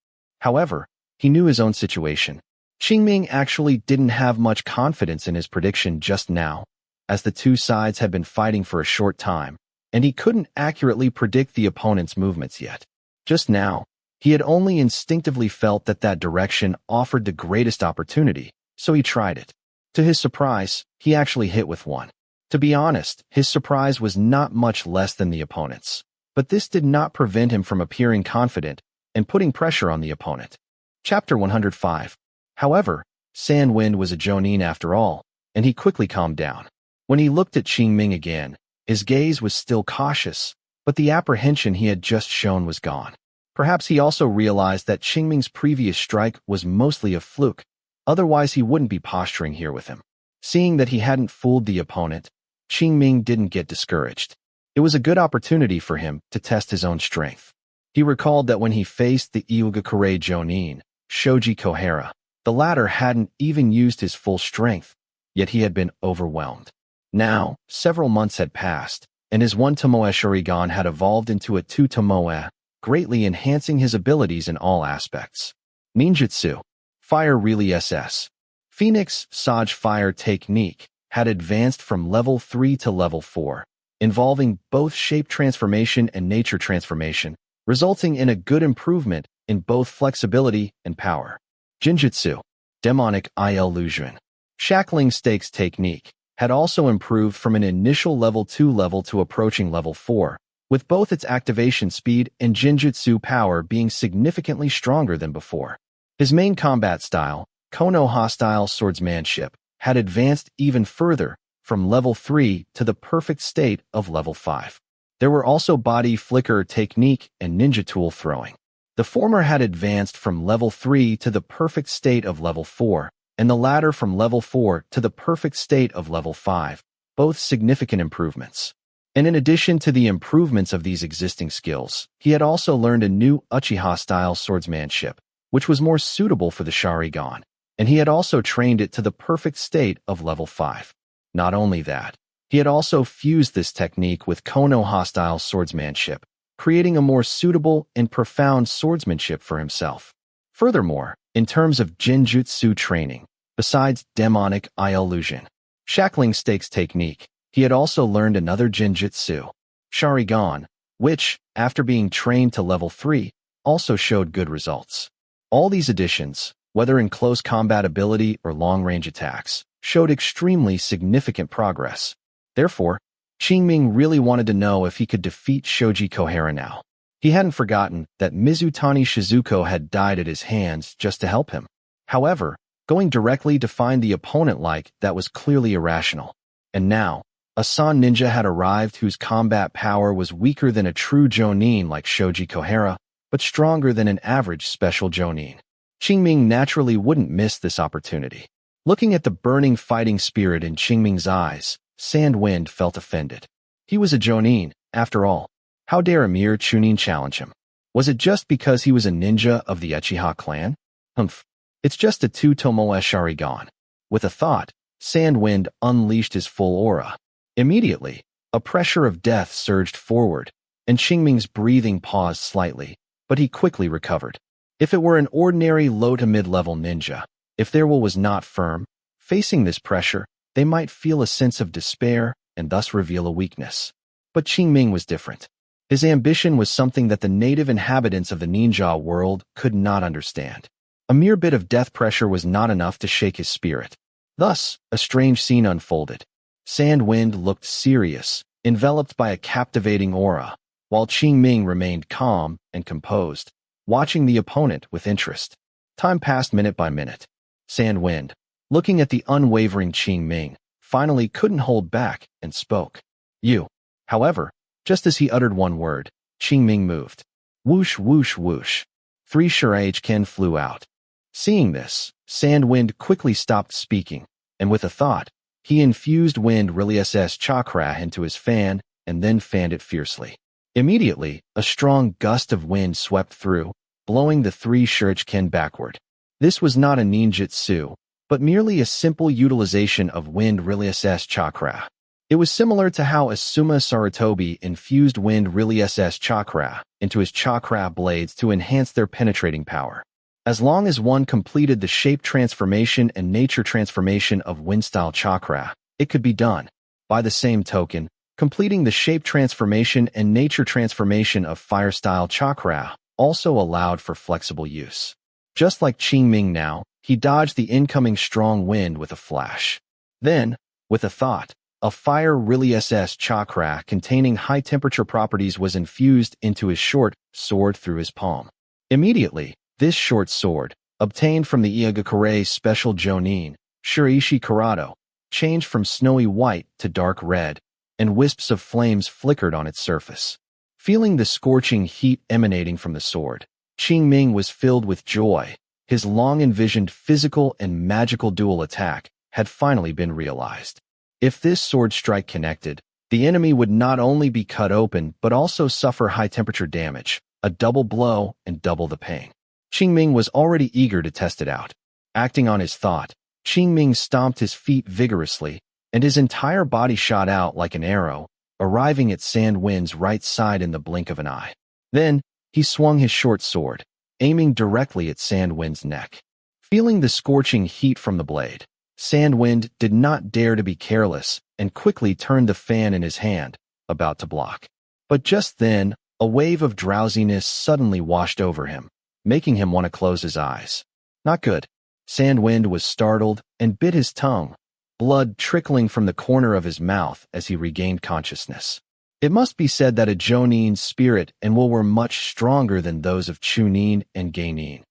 However, he knew his own situation. Qingming actually didn't have much confidence in his prediction just now, as the two sides had been fighting for a short time, and he couldn't accurately predict the opponent's movements yet. Just now, he had only instinctively felt that that direction offered the greatest opportunity, so he tried it. To his surprise, he actually hit with one. To be honest, his surprise was not much less than the opponent's, but this did not prevent him from appearing confident and putting pressure on the opponent. Chapter 105. However, Sandwind was a Jonin after all, and he quickly calmed down. When he looked at Qingming again, his gaze was still cautious, but the apprehension he had just shown was gone. Perhaps he also realized that Qingming's previous strike was mostly a fluke, otherwise he wouldn't be posturing here with him. Seeing that he hadn't fooled the opponent, Qingming didn't get discouraged. It was a good opportunity for him to test his own strength. He recalled that when he faced the Iugakure Jonin, Shoji Kohara, the latter hadn't even used his full strength, yet he had been overwhelmed. Now, several months had passed, and his 1 Tomoe Sharingan had evolved into a 2 Tomoe, greatly enhancing his abilities in all aspects. Ninjutsu, Fire Really SS. Phoenix Sage Fire Technique had advanced from level 3 to level 4, involving both shape transformation and nature transformation, resulting in a good improvement in both flexibility and power. Jinjutsu, Demonic Illusion. Shackling Stakes Technique had also improved from an initial level 2 level to approaching level 4, with both its activation speed and Jinjutsu power being significantly stronger than before. His main combat style, Kono Hostile Swordsmanship, had advanced even further, from level 3 to the perfect state of level 5. There were also Body Flicker Technique and Ninja Tool Throwing. The former had advanced from level 3 to the perfect state of level 4, and the latter from level 4 to the perfect state of level 5, both significant improvements. And in addition to the improvements of these existing skills, he had also learned a new Uchiha-style swordsmanship, which was more suitable for the Sharingan, and he had also trained it to the perfect state of level 5. Not only that, he had also fused this technique with Kono-style swordsmanship, creating a more suitable and profound swordsmanship for himself. Furthermore, in terms of Genjutsu training, besides Demonic Illusion, Shackling Stakes Technique, he had also learned another Genjutsu, Sharingan, which, after being trained to level 3, also showed good results. All these additions, whether in close combat ability or long-range attacks, showed extremely significant progress. Therefore, Qingming really wanted to know if he could defeat Shoji Kohara now. He hadn't forgotten that Mizutani Shizuko had died at his hands just to help him. However, going directly to find the opponent like that was clearly irrational. And now, a San ninja had arrived whose combat power was weaker than a true Jonin like Shoji Kohara, but stronger than an average special Jonin. Qingming naturally wouldn't miss this opportunity. Looking at the burning fighting spirit in Qingming's eyes, Sandwind felt offended. He was a Jonin, after all. How dare a mere Chunin challenge him? Was it just because he was a ninja of the Uchiha clan? Humph. It's just a 2 Tomoe Sharingan. With a thought, Sandwind unleashed his full aura. Immediately, a pressure of death surged forward, and Qingming's breathing paused slightly, but he quickly recovered. If it were an ordinary low to mid-level ninja, if their will was not firm, facing this pressure, they might feel a sense of despair and thus reveal a weakness. But Qingming was different. His ambition was something that the native inhabitants of the ninja world could not understand. A mere bit of death pressure was not enough to shake his spirit. Thus, a strange scene unfolded. Sandwind looked serious, enveloped by a captivating aura, while Qingming remained calm and composed, watching the opponent with interest. Time passed minute by minute. Sandwind, looking at the unwavering Qingming, finally couldn't hold back and spoke. You. However, just as he uttered one word, Qingming moved. Whoosh, whoosh, whoosh. 3 shuriken flew out. Seeing this, Sand Wind quickly stopped speaking, and with a thought, he infused wind releases chakra into his fan and then fanned it fiercely. Immediately, a strong gust of wind swept through, blowing the three shuriken backward. This was not a ninjutsu, but merely a simple utilization of wind releases chakra. It was similar to how Asuma Sarutobi infused wind releases chakra into his chakra blades to enhance their penetrating power. As long as one completed the shape transformation and nature transformation of wind-style chakra, it could be done. By the same token, completing the shape transformation and nature transformation of fire-style chakra also allowed for flexible use. Just like Qingming now, he dodged the incoming strong wind with a flash. Then, with a thought, a fire releases chakra containing high-temperature properties was infused into his short sword through his palm. Immediately, this short sword, obtained from the Iagakure special jonin, Shurishi Karado, changed from snowy white to dark red, and wisps of flames flickered on its surface. Feeling the scorching heat emanating from the sword, Qingming was filled with joy. His long-envisioned physical and magical dual attack had finally been realized. If this sword strike connected, the enemy would not only be cut open but also suffer high-temperature damage, a double blow and double the pain. Qingming was already eager to test it out. Acting on his thought, Qingming stomped his feet vigorously, and his entire body shot out like an arrow, arriving at Sand Wind's right side in the blink of an eye. Then, he swung his short sword, aiming directly at Sand Wind's neck. Feeling the scorching heat from the blade, Sand Wind did not dare to be careless and quickly turned the fan in his hand, about to block. But just then, a wave of drowsiness suddenly washed over him, making him want to close his eyes. Not good. Sand Wind was startled and bit his tongue, blood trickling from the corner of his mouth as he regained consciousness. It must be said that a Jonin's spirit and will were much stronger than those of Chunin and Geinin.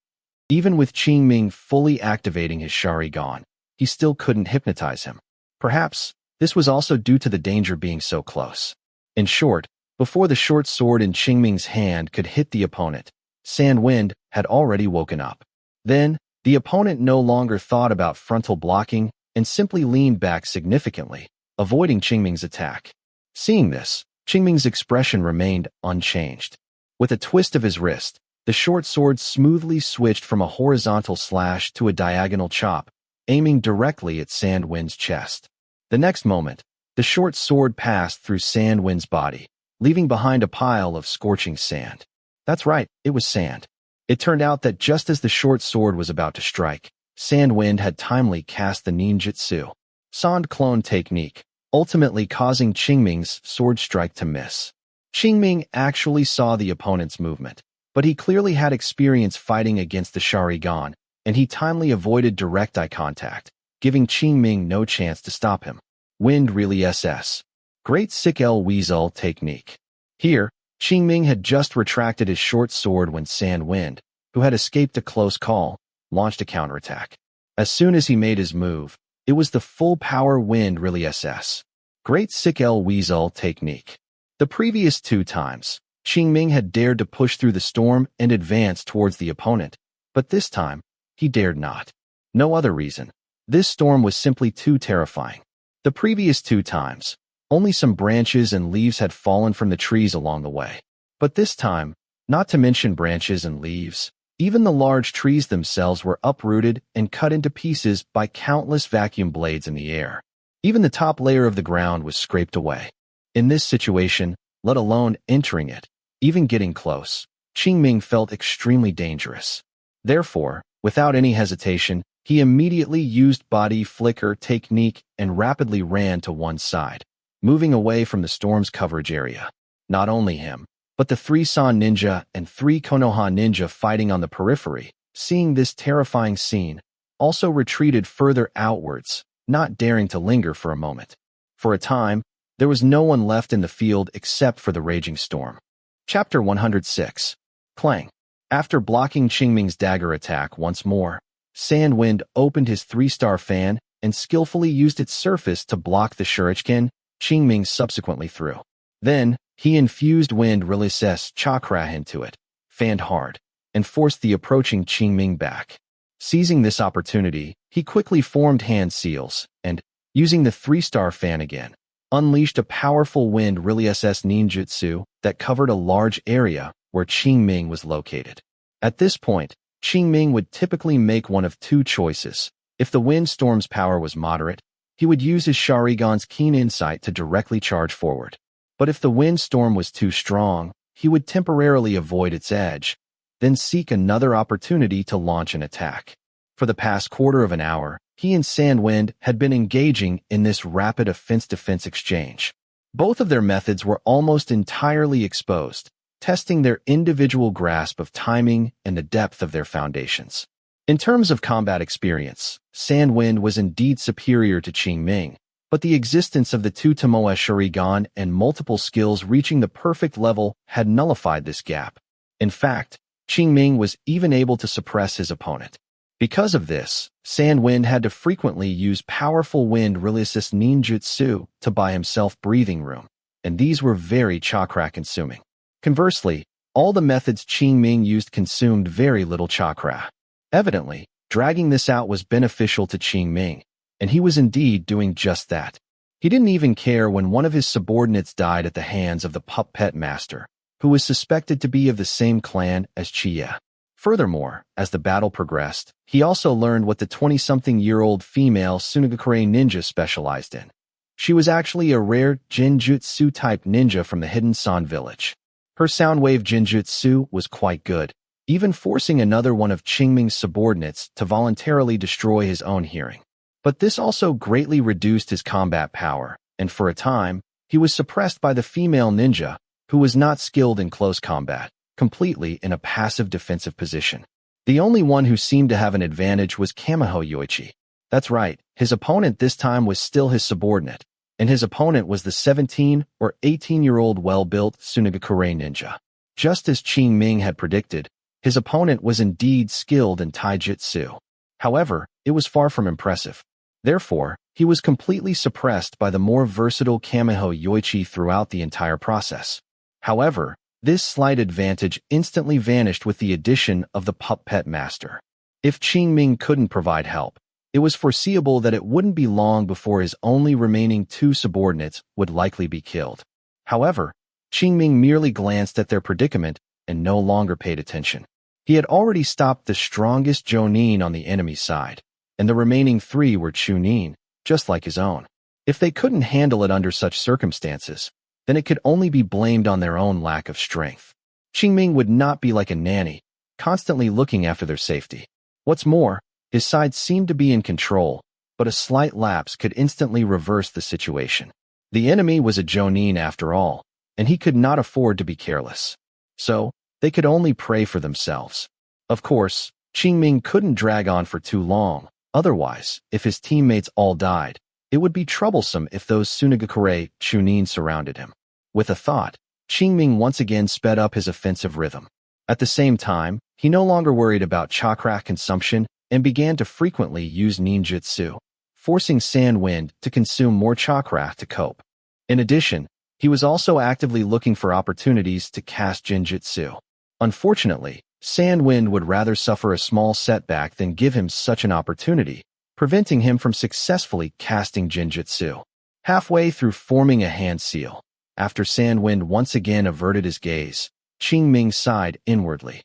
Even with Qingming fully activating his Sharingan, he still couldn't hypnotize him. Perhaps this was also due to the danger being so close. In short, before the short sword in Qingming's hand could hit the opponent, Sand Wind had already woken up. Then, the opponent no longer thought about frontal blocking and simply leaned back significantly, avoiding Qingming's attack. Seeing this, Qingming's expression remained unchanged. With a twist of his wrist, the short sword smoothly switched from a horizontal slash to a diagonal chop, aiming directly at Sand Wind's chest. The next moment, the short sword passed through Sand Wind's body, leaving behind a pile of scorching sand. That's right, it was sand. It turned out that just as the short sword was about to strike, Sand Wind had timely cast the ninjutsu Sand Clone technique, ultimately causing Qingming's sword strike to miss. Qingming actually saw the opponent's movement, but he clearly had experience fighting against the Sharingan, and he timely avoided direct eye contact, giving Qingming no chance to stop him. Wind releases Great Sick El Weasel technique. Here, Qingming had just retracted his short sword when Sand Wind, who had escaped a close call, launched a counterattack. As soon as he made his move, it was the full-power Wind releases Great Sick El Weasel technique. The previous two times, Qingming had dared to push through the storm and advance towards the opponent, but this time, he dared not. No other reason. This storm was simply too terrifying. The previous two times, only some branches and leaves had fallen from the trees along the way. But this time, not to mention branches and leaves, even the large trees themselves were uprooted and cut into pieces by countless vacuum blades in the air. Even the top layer of the ground was scraped away. In this situation, let alone entering it, even getting close, Qingming felt extremely dangerous. Therefore, without any hesitation, he immediately used body flicker technique and rapidly ran to one side, moving away from the storm's coverage area. Not only him, but the 3 San ninja and 3 Konoha ninja fighting on the periphery, seeing this terrifying scene, also retreated further outwards, not daring to linger for a moment. For a time, there was no one left in the field except for the raging storm. Chapter 106. Clang. After blocking Qingming's dagger attack once more, Sand Wind opened his 3-star fan and skillfully used its surface to block the shuriken Qingming subsequently threw. Then, he infused wind releases chakra into it, fanned hard, and forced the approaching Qingming back. Seizing this opportunity, he quickly formed hand seals and, using the 3-star fan again, unleashed a powerful wind release ninjutsu that covered a large area where Qingming was located. At this point, Qingming would typically make one of two choices. If the windstorm's power was moderate, he would use his Sharingan's keen insight to directly charge forward. But if the windstorm was too strong, he would temporarily avoid its edge, then seek another opportunity to launch an attack. For the past quarter of an hour, he and Sandwind had been engaging in this rapid offense-defense exchange. Both of their methods were almost entirely exposed, testing their individual grasp of timing and the depth of their foundations. In terms of combat experience, Sandwind was indeed superior to Qingming, but the existence of the 2 Tomoe Sharingan and multiple skills reaching the perfect level had nullified this gap. In fact, Qingming was even able to suppress his opponent. Because of this, Sandwind had to frequently use powerful wind release ninjutsu to buy himself breathing room, and these were very chakra-consuming. Conversely, all the methods Qingming used consumed very little chakra. Evidently, dragging this out was beneficial to Qingming, and he was indeed doing just that. He didn't even care when one of his subordinates died at the hands of the puppet master, who was suspected to be of the same clan as Uchiha. Furthermore, as the battle progressed, he also learned what the 20-something-year-old female Sunagakure ninja specialized in. She was actually a rare Genjutsu-type ninja from the hidden San village. Her soundwave Genjutsu was quite good, even forcing another one of Qingming's subordinates to voluntarily destroy his own hearing. But this also greatly reduced his combat power, and for a time, he was suppressed by the female ninja, who was not skilled in close combat, completely in a passive defensive position. The only one who seemed to have an advantage was Kamiho Yoichi. That's right, his opponent this time was still his subordinate, and his opponent was the 17 or 18-year-old well-built Sunagakure ninja. Just as Qingming had predicted, his opponent was indeed skilled in taijutsu. However, it was far from impressive. Therefore, he was completely suppressed by the more versatile Kamiho Yoichi throughout the entire process. However, this slight advantage instantly vanished with the addition of the puppet master. If Qingming couldn't provide help, it was foreseeable that it wouldn't be long before his only remaining 2 subordinates would likely be killed. However, Qingming merely glanced at their predicament and no longer paid attention. He had already stopped the strongest Jonin on the enemy side, and the remaining 3 were Chunin, just like his own. If they couldn't handle it under such circumstances, then it could only be blamed on their own lack of strength. Qingming would not be like a nanny, constantly looking after their safety. What's more, his side seemed to be in control, but a slight lapse could instantly reverse the situation. The enemy was a Jonin after all, and he could not afford to be careless. So, they could only pray for themselves. Of course, Qingming couldn't drag on for too long, otherwise, if his teammates all died, it would be troublesome if those Sunagakure Chunin surrounded him. With a thought, Qingming once again sped up his offensive rhythm. At the same time, he no longer worried about chakra consumption and began to frequently use ninjutsu, forcing Sandwind to consume more chakra to cope. In addition, he was also actively looking for opportunities to cast genjutsu. Unfortunately, Sandwind would rather suffer a small setback than give him such an opportunity, preventing him from successfully casting genjutsu. Halfway through forming a hand seal, after Sandwind once again averted his gaze, Qingming sighed inwardly.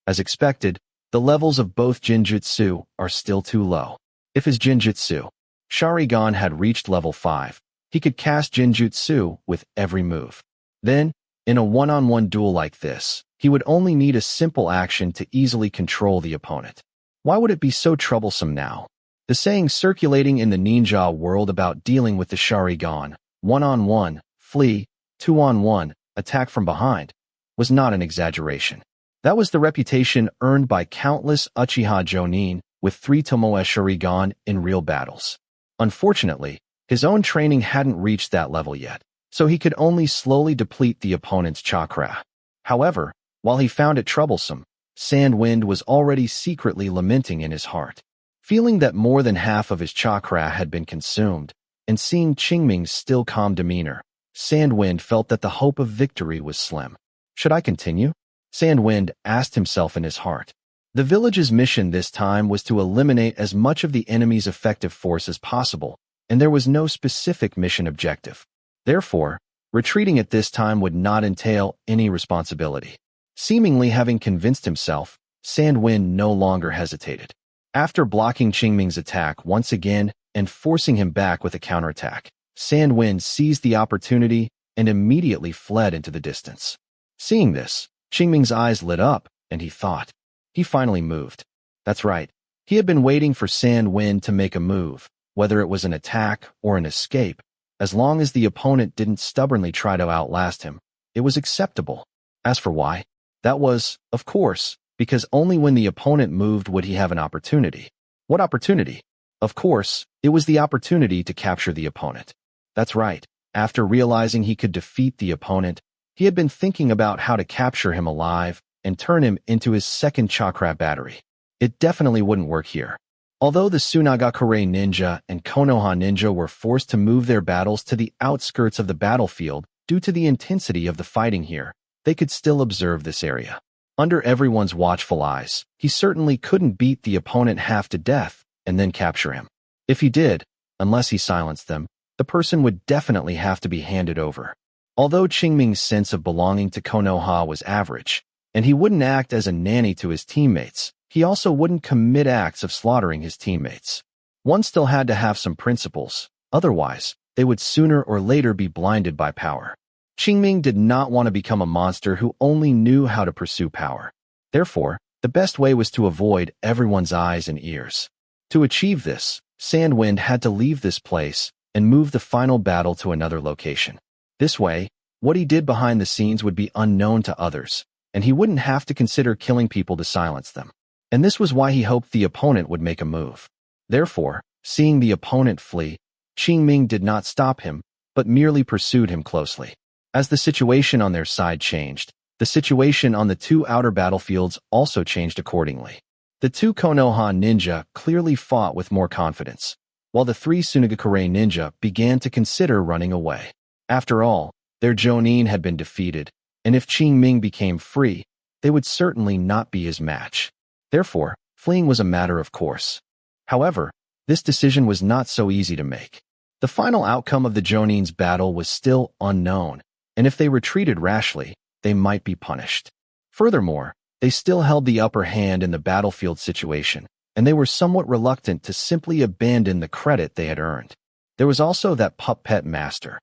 As expected, the levels of both genjutsu are still too low. If his genjutsu Sharingan had reached level 5, he could cast genjutsu with every move. Then, in a one-on-one duel like this, he would only need a simple action to easily control the opponent. Why would it be so troublesome now? The saying circulating in the ninja world about dealing with the Sharingan, one-on-one, flee, two-on-one, attack from behind, was not an exaggeration. That was the reputation earned by countless Uchiha Jonin with 3 Tomoe Sharingan in real battles. Unfortunately, his own training hadn't reached that level yet, so he could only slowly deplete the opponent's chakra. However, while he found it troublesome, Sandwind was already secretly lamenting in his heart. Feeling that more than half of his chakra had been consumed, and seeing Qingming's still calm demeanor, Sandwind felt that the hope of victory was slim. Should I continue? Sandwind asked himself in his heart. The village's mission this time was to eliminate as much of the enemy's effective force as possible, and there was no specific mission objective. Therefore, retreating at this time would not entail any responsibility. Seemingly having convinced himself, Sandwind no longer hesitated. After blocking Qingming's attack once again and forcing him back with a counterattack, Sandwind seized the opportunity and immediately fled into the distance. Seeing this, Qingming's eyes lit up, and he thought. He finally moved. That's right. He had been waiting for Sandwind to make a move, whether it was an attack or an escape. As long as the opponent didn't stubbornly try to outlast him, it was acceptable. As for why, that was, of course, because only when the opponent moved would he have an opportunity. What opportunity? Of course, it was the opportunity to capture the opponent. That's right. After realizing he could defeat the opponent, he had been thinking about how to capture him alive and turn him into his second chakra battery. It definitely wouldn't work here. Although the Sunagakure ninja and Konoha ninja were forced to move their battles to the outskirts of the battlefield due to the intensity of the fighting here, they could still observe this area. Under everyone's watchful eyes, he certainly couldn't beat the opponent half to death and then capture him. If he did, unless he silenced them, the person would definitely have to be handed over. Although Qingming's sense of belonging to Konoha was average, and he wouldn't act as a nanny to his teammates, he also wouldn't commit acts of slaughtering his teammates. One still had to have some principles, otherwise, they would sooner or later be blinded by power. Qingming did not want to become a monster who only knew how to pursue power. Therefore, the best way was to avoid everyone's eyes and ears. To achieve this, Sandwind had to leave this place and move the final battle to another location. This way, what he did behind the scenes would be unknown to others, and he wouldn't have to consider killing people to silence them. And this was why he hoped the opponent would make a move. Therefore, seeing the opponent flee, Qingming did not stop him, but merely pursued him closely. As the situation on their side changed, the situation on the two outer battlefields also changed accordingly. The two Konoha ninja clearly fought with more confidence, while the three Sunagakure ninja began to consider running away. After all, their Jonin had been defeated, and if Qingming became free, they would certainly not be his match. Therefore, fleeing was a matter of course. However, this decision was not so easy to make. The final outcome of the Jonin's battle was still unknown, and if they retreated rashly, they might be punished. Furthermore, they still held the upper hand in the battlefield situation, and they were somewhat reluctant to simply abandon the credit they had earned. There was also that puppet master.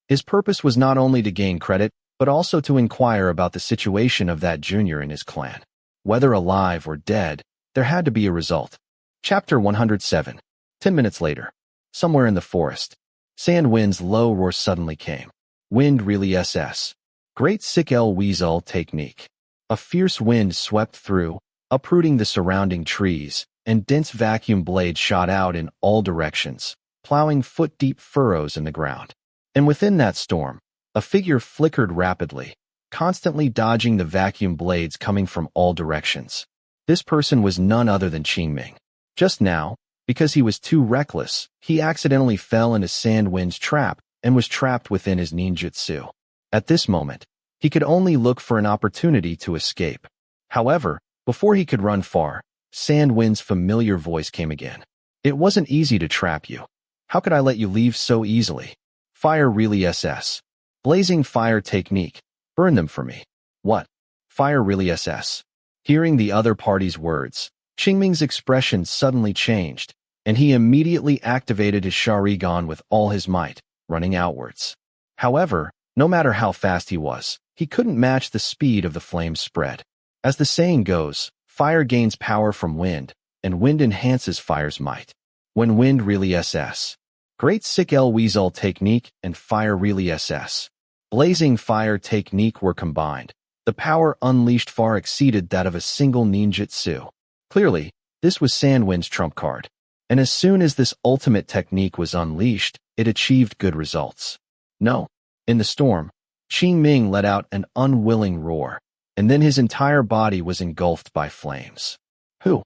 His purpose was not only to gain credit, but also to inquire about the situation of that junior in his clan. Whether alive or dead, there had to be a result. Chapter 107. 10 minutes later. Somewhere in the forest, Sandwind's low roar suddenly came. Wind really SS. Great sick El Weasel technique. A fierce wind swept through, uprooting the surrounding trees, and dense vacuum blades shot out in all directions, plowing foot-deep furrows in the ground. And within that storm, a figure flickered rapidly, constantly dodging the vacuum blades coming from all directions. This person was none other than Qingming. Just now, because he was too reckless, he accidentally fell into Sandwind's trap and was trapped within his ninjutsu. At this moment, he could only look for an opportunity to escape. However, before he could run far, Sandwind's familiar voice came again. It wasn't easy to trap you. How could I let you leave so easily? Fire really SS. Blazing fire technique. Burn them for me. What? Fire really SS. Hearing the other party's words, Qingming's expression suddenly changed, and he immediately activated his Sharingan with all his might, running outwards. However, no matter how fast he couldn't match the speed of the flame's spread. As the saying goes, fire gains power from wind, and wind enhances fire's might. When wind really SS. Great sick El Weasel technique and fire really SS. Blazing fire technique were combined. The power unleashed far exceeded that of a single ninjutsu. Clearly, this was Sandwind's trump card. And as soon as this ultimate technique was unleashed, it achieved good results. No. In the storm, Qingming let out an unwilling roar, and then his entire body was engulfed by flames. Who?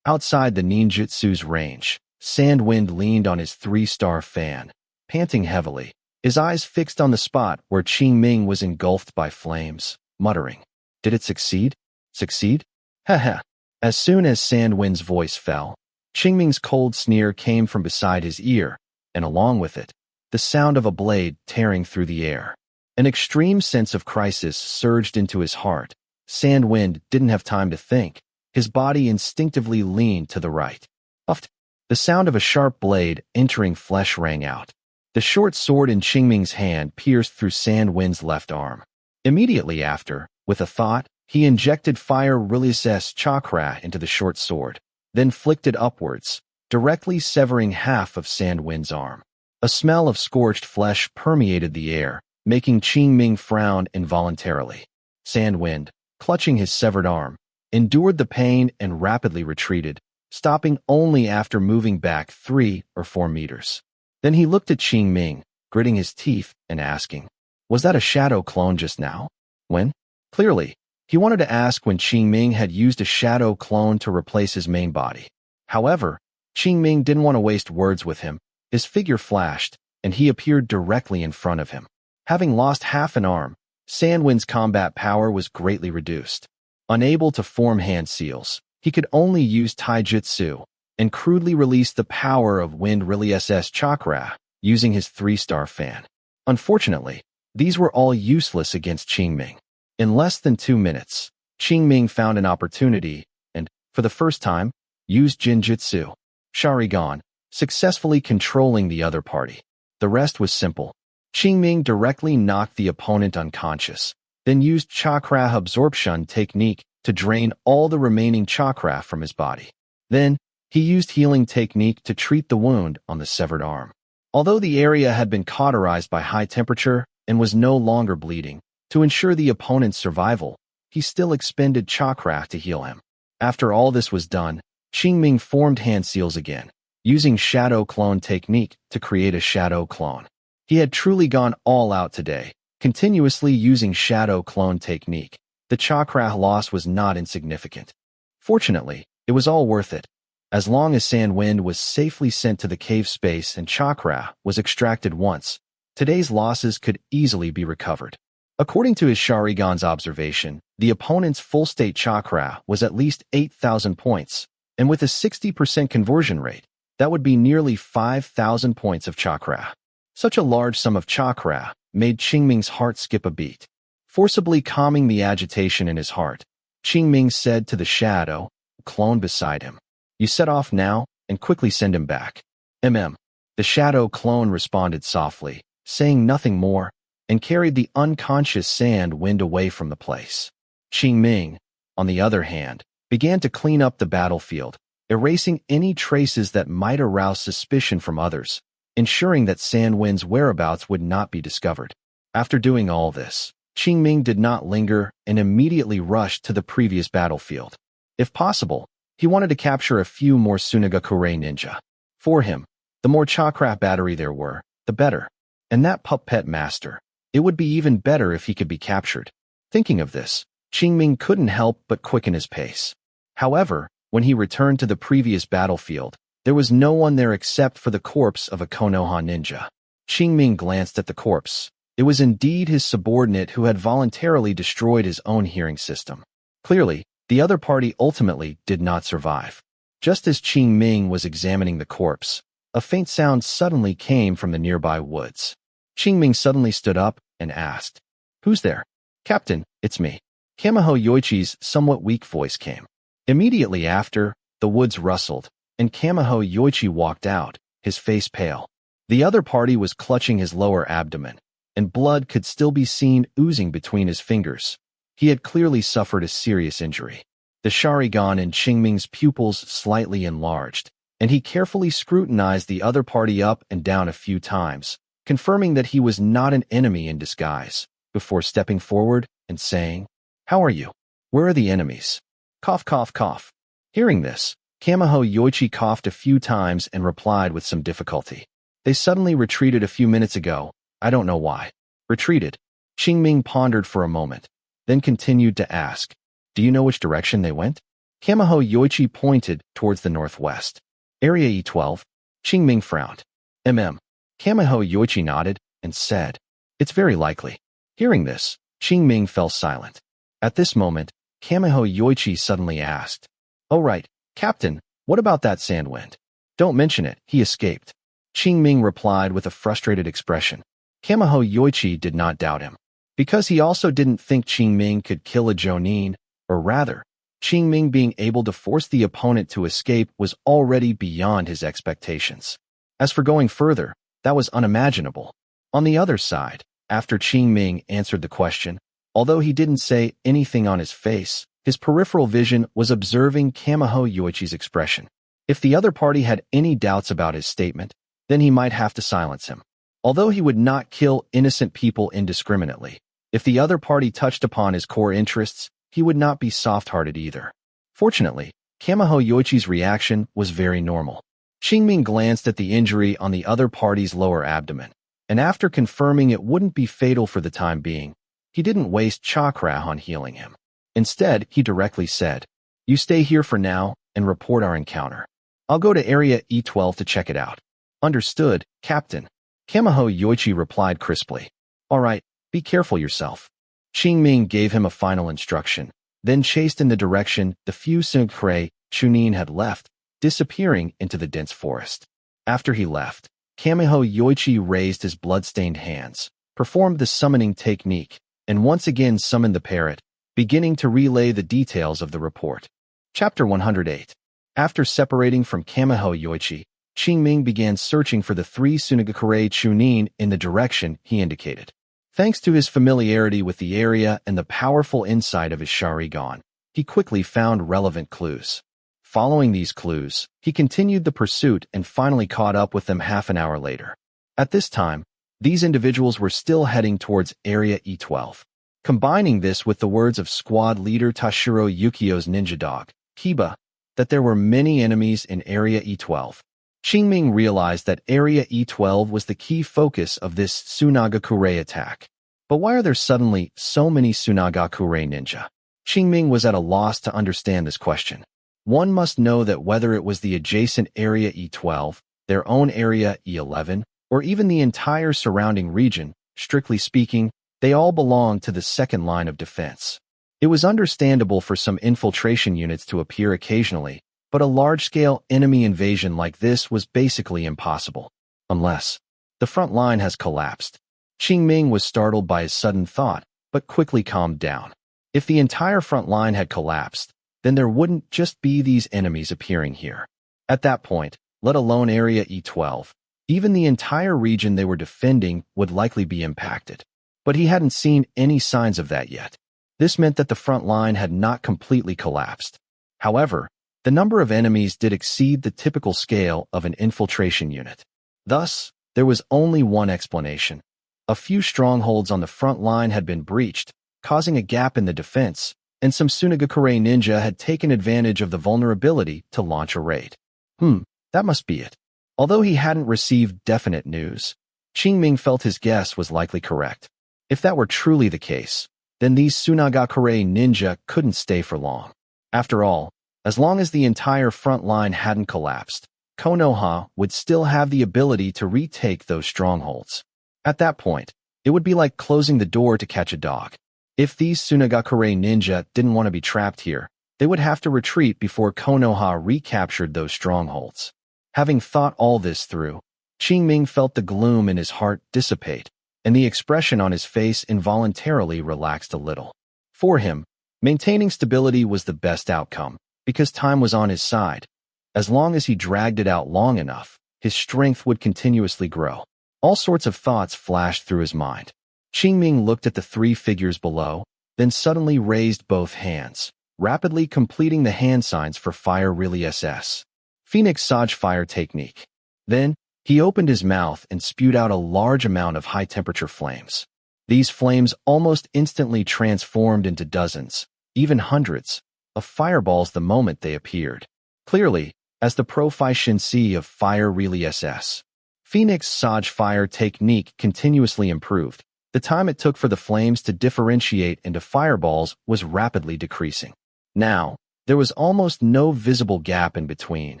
Outside the ninjutsu's range, Sandwind leaned on his 3-star fan, panting heavily, his eyes fixed on the spot where Qingming was engulfed by flames, muttering, "Did it succeed? Succeed? Heh." As soon as Sandwind's voice fell, Qingming's cold sneer came from beside his ear, and along with it, the sound of a blade tearing through the air. An extreme sense of crisis surged into his heart. Sandwind didn't have time to think. His body instinctively leaned to the right. Uft! The sound of a sharp blade entering flesh rang out. The short sword in Qingming's hand pierced through Sandwind's left arm. Immediately after, with a thought, he injected fire release chakra into the short sword, then flicked it upwards, directly severing half of Sandwind's arm. A smell of scorched flesh permeated the air, making Qingming frown involuntarily. Sandwind, clutching his severed arm, endured the pain and rapidly retreated, stopping only after moving back 3 or 4 meters. Then he looked at Qingming, gritting his teeth and asking, "Was that a shadow clone just now?" When? Clearly, he wanted to ask when Qingming had used a shadow clone to replace his main body. However, Qingming didn't want to waste words with him. His figure flashed, and he appeared directly in front of him. Having lost half an arm, Sandwind's combat power was greatly reduced. Unable to form hand seals, he could only use taijutsu and crudely release the power of wind release chakra using his 3-star fan. Unfortunately, these were all useless against Qingming. In less than 2 minutes, Qingming found an opportunity and, for the first time, used Jinjutsu, Sharingan, successfully controlling the other party. The rest was simple. Qingming directly knocked the opponent unconscious, then used Chakra Absorption technique to drain all the remaining chakra from his body. Then, he used healing technique to treat the wound on the severed arm. Although the area had been cauterized by high temperature and was no longer bleeding, to ensure the opponent's survival, he still expended chakra to heal him. After all this was done, Qingming formed hand seals again, using shadow clone technique to create a shadow clone. He had truly gone all out today, continuously using shadow clone technique. The chakra loss was not insignificant. Fortunately, it was all worth it. As long as Sandwind was safely sent to the cave space and chakra was extracted once, today's losses could easily be recovered. According to his Sharingan's observation, the opponent's full-state chakra was at least 8,000 points, and with a 60% conversion rate, that would be nearly 5,000 points of chakra. Such a large sum of chakra made Qingming's heart skip a beat. Forcibly calming the agitation in his heart, Qingming said to the shadow clone beside him, "You set off now and quickly send him back." The shadow clone responded softly, saying nothing more, and carried the unconscious Sandwind away from the place. Qingming, on the other hand, began to clean up the battlefield, erasing any traces that might arouse suspicion from others, ensuring that Sandwind's whereabouts would not be discovered. After doing all this, Qingming did not linger and immediately rushed to the previous battlefield. If possible, he wanted to capture a few more Sunagakure ninja. For him, the more chakra battery there were, the better. And that puppet master, it would be even better if he could be captured. Thinking of this, Qingming couldn't help but quicken his pace. However, when he returned to the previous battlefield, there was no one there except for the corpse of a Konoha ninja. Qingming glanced at the corpse. It was indeed his subordinate who had voluntarily destroyed his own hearing system. Clearly, the other party ultimately did not survive. Just as Qingming was examining the corpse, a faint sound suddenly came from the nearby woods. Qingming suddenly stood up and asked, "Who's there?" "Captain, it's me." Kamiho Yoichi's somewhat weak voice came. Immediately after, the woods rustled, and Kamiho Yoichi walked out, his face pale. The other party was clutching his lower abdomen, and blood could still be seen oozing between his fingers. He had clearly suffered a serious injury. The Sharingan in Qingming's pupils slightly enlarged, and he carefully scrutinized the other party up and down a few times, confirming that he was not an enemy in disguise, before stepping forward and saying, "How are you? Where are the enemies?" Cough, cough, cough. Hearing this, Kamiho Yoichi coughed a few times and replied with some difficulty. "They suddenly retreated a few minutes ago. I don't know why." Retreated? Qingming pondered for a moment, then continued to ask, "Do you know which direction they went?" Kamiho Yoichi pointed towards the northwest. Area E12. Qingming frowned. Kamiho Yoichi nodded and said, "It's very likely." Hearing this, Qingming fell silent. At this moment, Kamiho Yoichi suddenly asked, "Oh right, Captain, what about that sandwind?" "Don't mention it, he escaped." Qingming replied with a frustrated expression. Kamiho Yoichi did not doubt him, because he also didn't think Qingming could kill a Jonin, or rather, Qingming being able to force the opponent to escape was already beyond his expectations. As for going further, that was unimaginable. On the other side, after Qingming answered the question, although he didn't say anything on his face, his peripheral vision was observing Kamiho Yoichi's expression. If the other party had any doubts about his statement, then he might have to silence him. Although he would not kill innocent people indiscriminately, if the other party touched upon his core interests, he would not be soft-hearted either. Fortunately, Kamiho Yoichi's reaction was very normal. Qingming glanced at the injury on the other party's lower abdomen, and after confirming it wouldn't be fatal for the time being, he didn't waste chakra on healing him. Instead, he directly said, "You stay here for now and report our encounter. I'll go to Area E12 to check it out." "Understood, Captain." Kamiho Yoichi replied crisply. "All right, be careful yourself." Qingming gave him a final instruction, then chased in the direction the few Sunkrei Chunin had left, disappearing into the dense forest. After he left, Kamiho Yoichi raised his blood-stained hands, performed the summoning technique, and once again summoned the parrot, beginning to relay the details of the report. Chapter 108. After separating from Kamiho Yoichi, Qingming began searching for the 3 Sunagakure Chunin in the direction he indicated. Thanks to his familiarity with the area and the powerful insight of his Sharingan, he quickly found relevant clues. Following these clues, he continued the pursuit and finally caught up with them half an hour later. At this time, these individuals were still heading towards Area E12. Combining this with the words of squad leader Tashiro Yukio's ninja dog, Kiba, that there were many enemies in Area E12, Qingming realized that Area E12 was the key focus of this Sunagakure attack. But why are there suddenly so many Sunagakure ninja? Qingming was at a loss to understand this question. One must know that whether it was the adjacent Area E12, their own Area E11, or even the entire surrounding region, strictly speaking, they all belonged to the second line of defense. It was understandable for some infiltration units to appear occasionally, but a large-scale enemy invasion like this was basically impossible. Unless the front line has collapsed. Qingming was startled by his sudden thought, but quickly calmed down. If the entire front line had collapsed, then there wouldn't just be these enemies appearing here. At that point, let alone Area E12, even the entire region they were defending would likely be impacted. But he hadn't seen any signs of that yet. This meant that the front line had not completely collapsed. However, the number of enemies did exceed the typical scale of an infiltration unit. Thus, there was only one explanation. A few strongholds on the front line had been breached, causing a gap in the defense, and some Sunagakure ninja had taken advantage of the vulnerability to launch a raid. That must be it. Although he hadn't received definite news, Qingming felt his guess was likely correct. If that were truly the case, then these Sunagakure ninja couldn't stay for long. After all, as long as the entire front line hadn't collapsed, Konoha would still have the ability to retake those strongholds. At that point, it would be like closing the door to catch a dog. If these Sunagakure ninja didn't want to be trapped here, they would have to retreat before Konoha recaptured those strongholds. Having thought all this through, Qingming felt the gloom in his heart dissipate, and the expression on his face involuntarily relaxed a little. For him, maintaining stability was the best outcome, because time was on his side. As long as he dragged it out long enough, his strength would continuously grow. All sorts of thoughts flashed through his mind. Qingming looked at the 3 figures below, then suddenly raised both hands, rapidly completing the hand signs for Fire Really SS. Phoenix Saj Fire Technique. Then, he opened his mouth and spewed out a large amount of high-temperature flames. These flames almost instantly transformed into dozens, even hundreds, of fireballs the moment they appeared. Clearly, as the proficiency of Fire Really SS. Phoenix Saj Fire Technique continuously improved. The time it took for the flames to differentiate into fireballs was rapidly decreasing. Now, there was almost no visible gap in between,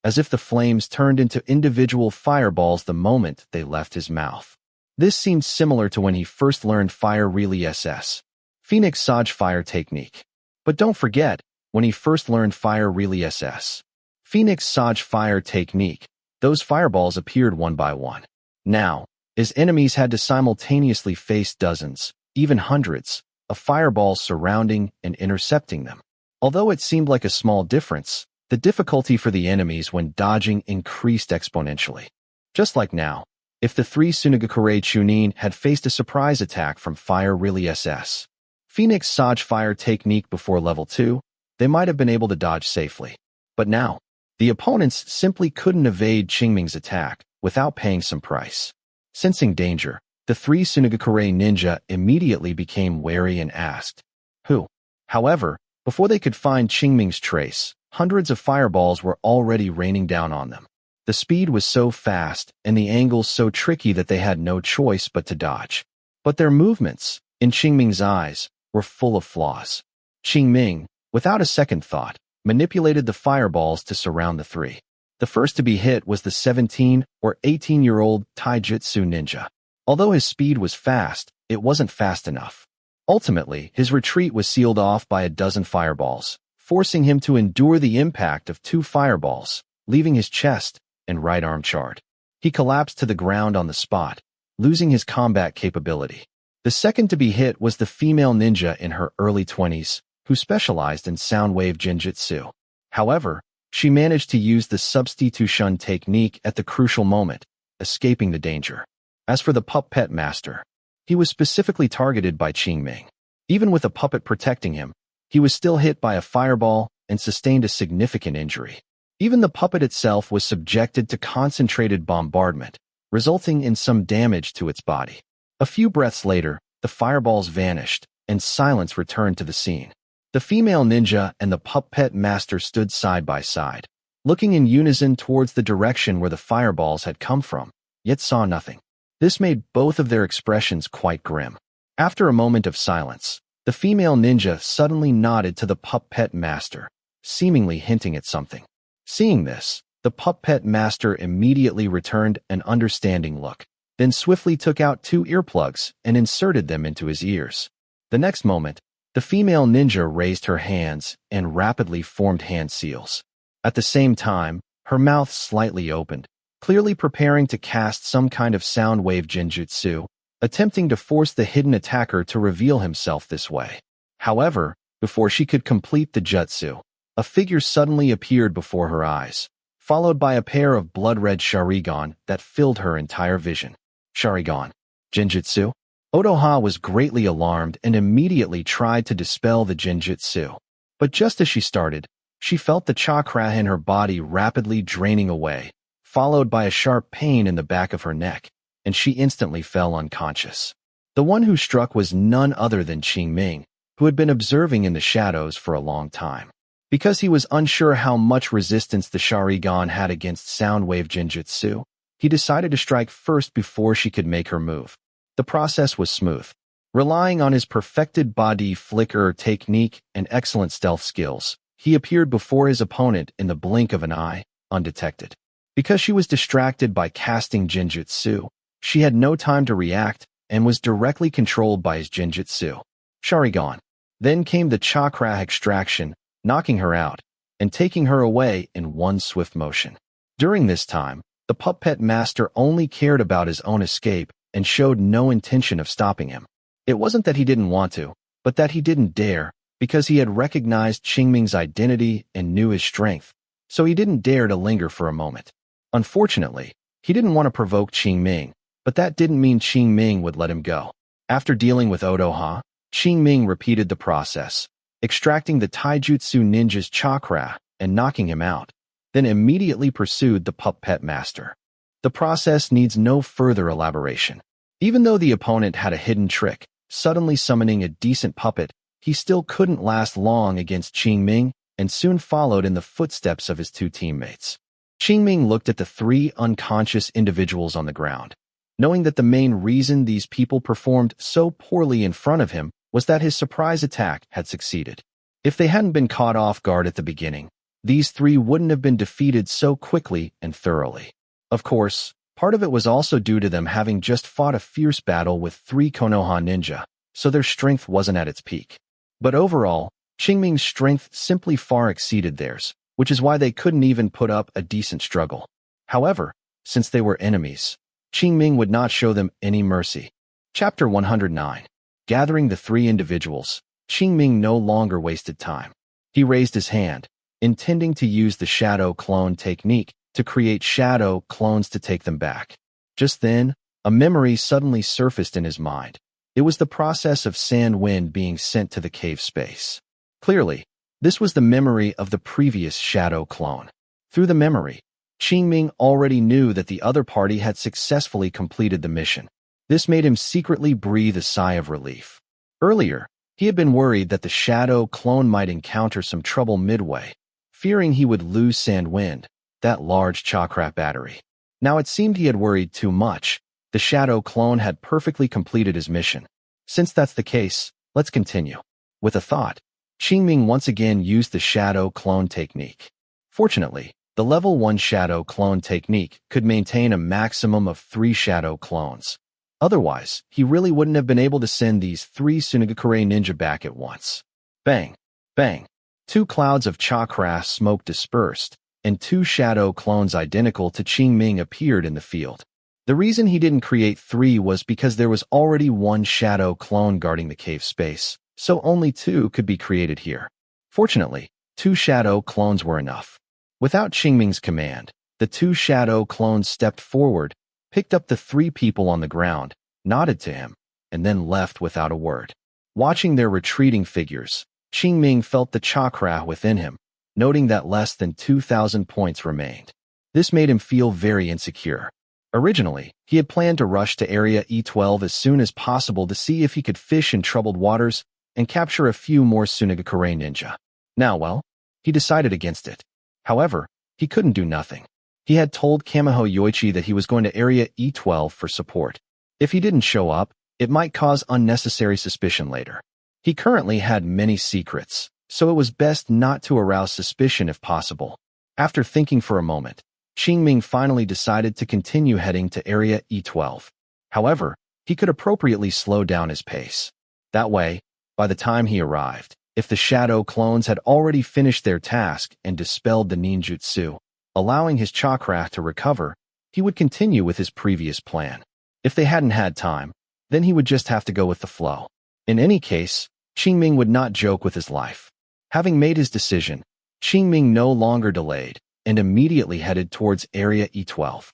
as if the flames turned into individual fireballs the moment they left his mouth. This seemed similar to when he first learned Fire Really SS. Phoenix Saj Fire Technique. But don't forget, when he first learned Fire Really SS. Phoenix Saj Fire Technique. Those fireballs appeared one by one. Now, his enemies had to simultaneously face dozens, even hundreds, of fireballs surrounding and intercepting them. Although it seemed like a small difference, the difficulty for the enemies when dodging increased exponentially. Just like now, if the three Sunagakure Chunin had faced a surprise attack from Fire Really SS. Phoenix Saj Fire Technique before level 2, they might have been able to dodge safely. But now, the opponents simply couldn't evade Qingming's attack without paying some price. Sensing danger, the three Sunagakure ninja immediately became wary and asked, "Who?" However, before they could find Qingming's trace, hundreds of fireballs were already raining down on them. The speed was so fast and the angles so tricky that they had no choice but to dodge. But their movements, in Qingming's eyes, were full of flaws. Qingming, without a second thought, manipulated the fireballs to surround the three. The first to be hit was the 17 or 18-year-old taijutsu ninja. Although his speed was fast, it wasn't fast enough. Ultimately, his retreat was sealed off by a dozen fireballs, forcing him to endure the impact of 2 fireballs, leaving his chest and right arm charred. He collapsed to the ground on the spot, losing his combat capability. The second to be hit was the female ninja in her early 20s, who specialized in sound wave genjutsu. However, she managed to use the substitution technique at the crucial moment, escaping the danger. As for the puppet master, he was specifically targeted by Qingming. Even with a puppet protecting him, he was still hit by a fireball and sustained a significant injury. Even the puppet itself was subjected to concentrated bombardment, resulting in some damage to its body. A few breaths later, the fireballs vanished, and silence returned to the scene. The female ninja and the puppet master stood side by side, looking in unison towards the direction where the fireballs had come from, yet saw nothing. This made both of their expressions quite grim. After a moment of silence, the female ninja suddenly nodded to the puppet master, seemingly hinting at something. Seeing this, the puppet master immediately returned an understanding look, then swiftly took out 2 earplugs and inserted them into his ears. The next moment, the female ninja raised her hands and rapidly formed hand seals. At the same time, her mouth slightly opened, clearly preparing to cast some kind of sound wave genjutsu, attempting to force the hidden attacker to reveal himself this way. However, before she could complete the jutsu, a figure suddenly appeared before her eyes, followed by a pair of blood-red Sharingan that filled her entire vision. Sharingan. Genjutsu? Uchiha was greatly alarmed and immediately tried to dispel the genjutsu. But just as she started, she felt the chakra in her body rapidly draining away, followed by a sharp pain in the back of her neck, and she instantly fell unconscious. The one who struck was none other than Qingming, who had been observing in the shadows for a long time. Because he was unsure how much resistance the Sharingan had against sound wave genjutsu, he decided to strike first before she could make her move. The process was smooth. Relying on his perfected body flicker technique and excellent stealth skills, he appeared before his opponent in the blink of an eye, undetected. Because she was distracted by casting genjutsu, she had no time to react and was directly controlled by his genjutsu. Sharingan. Then came the chakra extraction, knocking her out and taking her away in one swift motion. During this time, the puppet master only cared about his own escape and showed no intention of stopping him. It wasn't that he didn't want to, but that he didn't dare, because he had recognized Qingming's identity and knew his strength, so he didn't dare to linger for a moment. Unfortunately, he didn't want to provoke Qingming, but that didn't mean Qingming would let him go. After dealing with Uchiha, Qingming repeated the process, extracting the taijutsu ninja's chakra and knocking him out, then immediately pursued the puppet master. The process needs no further elaboration. Even though the opponent had a hidden trick, suddenly summoning a decent puppet, he still couldn't last long against Qingming and soon followed in the footsteps of his 2 teammates. Qingming looked at the 3 unconscious individuals on the ground, knowing that the main reason these people performed so poorly in front of him was that his surprise attack had succeeded. If they hadn't been caught off guard at the beginning, these 3 wouldn't have been defeated so quickly and thoroughly. Of course, part of it was also due to them having just fought a fierce battle with 3 Konoha ninja, so their strength wasn't at its peak. But overall, Qingming's strength simply far exceeded theirs, which is why they couldn't even put up a decent struggle. However, since they were enemies, Qingming would not show them any mercy. Chapter 109. Gathering the three individuals, Qingming no longer wasted time. He raised his hand, intending to use the shadow clone technique to create shadow clones to take them back. Just then, a memory suddenly surfaced in his mind. It was the process of sand wind being sent to the cave space. Clearly, this was the memory of the previous shadow clone. Through the memory, Qingming already knew that the other party had successfully completed the mission. This made him secretly breathe a sigh of relief. Earlier, he had been worried that the shadow clone might encounter some trouble midway, fearing he would lose sand wind, that large chakra battery. Now it seemed he had worried too much. The shadow clone had perfectly completed his mission. Since that's the case, let's continue. With a thought, Qingming once again used the shadow clone technique. Fortunately, the level 1 shadow clone technique could maintain a maximum of 3 shadow clones. Otherwise, he really wouldn't have been able to send these 3 Sunagakure ninja back at once. Bang! Bang! 2 clouds of chakra smoke dispersed, and 2 shadow clones identical to Qingming appeared in the field. The reason he didn't create 3 was because there was already 1 shadow clone guarding the cave space, so only 2 could be created here. Fortunately, 2 shadow clones were enough. Without Qingming's command, the 2 shadow clones stepped forward, picked up the 3 people on the ground, nodded to him, and then left without a word. Watching their retreating figures, Qingming felt the chakra within him, noting that less than 2,000 points remained. This made him feel very insecure. Originally, he had planned to rush to Area E12 as soon as possible to see if he could fish in troubled waters and capture a few more Sunagakure ninja. Now, well, he decided against it. However, he couldn't do nothing. He had told Kamiho Yoichi that he was going to Area E12 for support. If he didn't show up, it might cause unnecessary suspicion later. He currently had many secrets, so it was best not to arouse suspicion if possible. After thinking for a moment, Qingming finally decided to continue heading to Area E12. However, he could appropriately slow down his pace. That way, by the time he arrived, if the shadow clones had already finished their task and dispelled the ninjutsu, allowing his chakra to recover, he would continue with his previous plan. If they hadn't had time, then he would just have to go with the flow. In any case, Qingming would not joke with his life. Having made his decision, Qingming no longer delayed and immediately headed towards Area E12.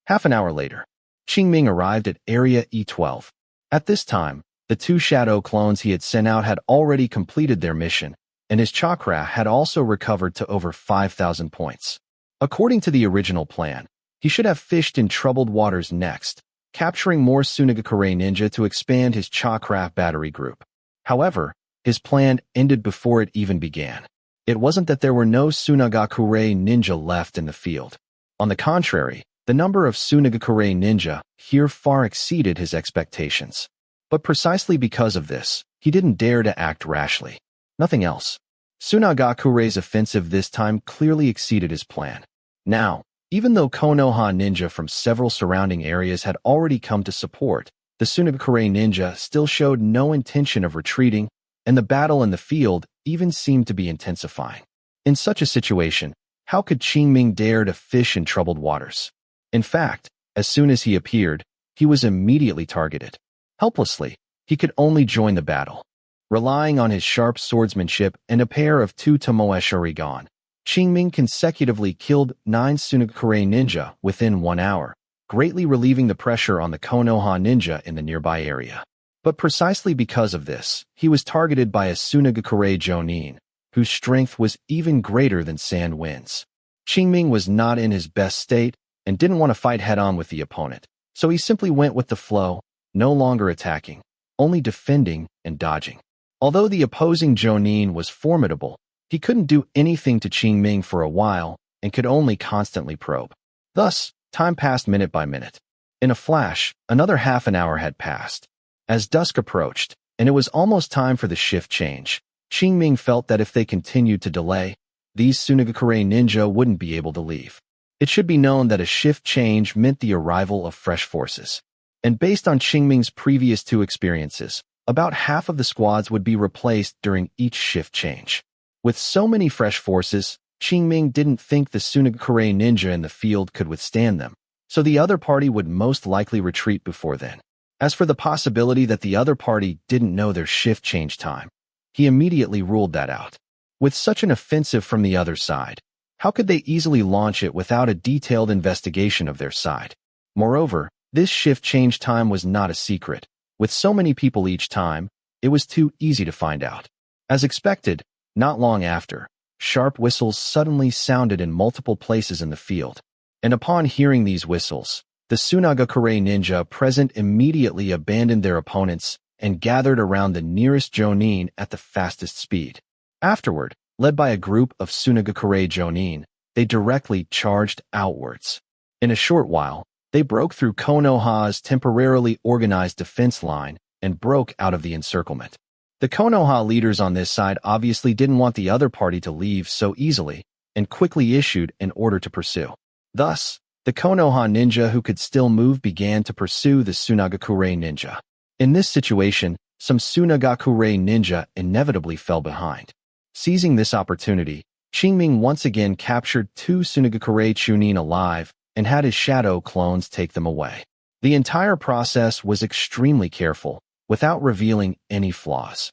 Half an hour later, Qingming arrived at Area E12. At this time, the 2 shadow clones he had sent out had already completed their mission, and his chakra had also recovered to over 5,000 points. According to the original plan, he should have fished in troubled waters next, capturing more Sunagakure ninja to expand his chakra battery group. However, his plan ended before it even began. It wasn't that there were no Sunagakure ninja left in the field. On the contrary, the number of Sunagakure ninja here far exceeded his expectations. But precisely because of this, he didn't dare to act rashly. Nothing else. Sunagakure's offensive this time clearly exceeded his plan. Now, even though Konoha ninja from several surrounding areas had already come to support, the Sunagakure ninja still showed no intention of retreating, and the battle in the field even seemed to be intensifying. In such a situation, how could Qingming dare to fish in troubled waters? In fact, as soon as he appeared, he was immediately targeted. Helplessly, he could only join the battle. Relying on his sharp swordsmanship and a pair of 2 Tomoe Sharingan, Qingming consecutively killed 9 Sunagakure ninja within 1 hour, greatly relieving the pressure on the Konoha ninja in the nearby area. But precisely because of this, he was targeted by a Sunagakure Jonin, whose strength was even greater than Sand Wind's. Qingming was not in his best state and didn't want to fight head-on with the opponent, so he simply went with the flow, no longer attacking, only defending and dodging. Although the opposing Jonin was formidable, he couldn't do anything to Qingming for a while and could only constantly probe. Thus, time passed minute by minute. In a flash, another half an hour had passed. As dusk approached, and it was almost time for the shift change, Qingming felt that if they continued to delay, these Sunagakure ninja wouldn't be able to leave. It should be known that a shift change meant the arrival of fresh forces. And based on Qingming's previous 2 experiences, About half of the squads would be replaced during each shift change. With so many fresh forces, Qingming didn't think the Sunagakure ninja in the field could withstand them, so the other party would most likely retreat before then. As for the possibility that the other party didn't know their shift change time, he immediately ruled that out. With such an offensive from the other side, how could they easily launch it without a detailed investigation of their side? Moreover, this shift change time was not a secret. With so many people each time, it was too easy to find out. As expected, not long after, sharp whistles suddenly sounded in multiple places in the field. And upon hearing these whistles, the Sunagakure ninja present immediately abandoned their opponents and gathered around the nearest jonin at the fastest speed. Afterward, led by a group of Sunagakure jonin, they directly charged outwards. In a short while, they broke through Konoha's temporarily organized defense line and broke out of the encirclement. The Konoha leaders on this side obviously didn't want the other party to leave so easily and quickly issued an order to pursue. Thus, the Konoha ninja who could still move began to pursue the Sunagakure ninja. In this situation, some Sunagakure ninja inevitably fell behind. Seizing this opportunity, Qingming once again captured two Sunagakure chunin alive and had his shadow clones take them away. The entire process was extremely careful, without revealing any flaws.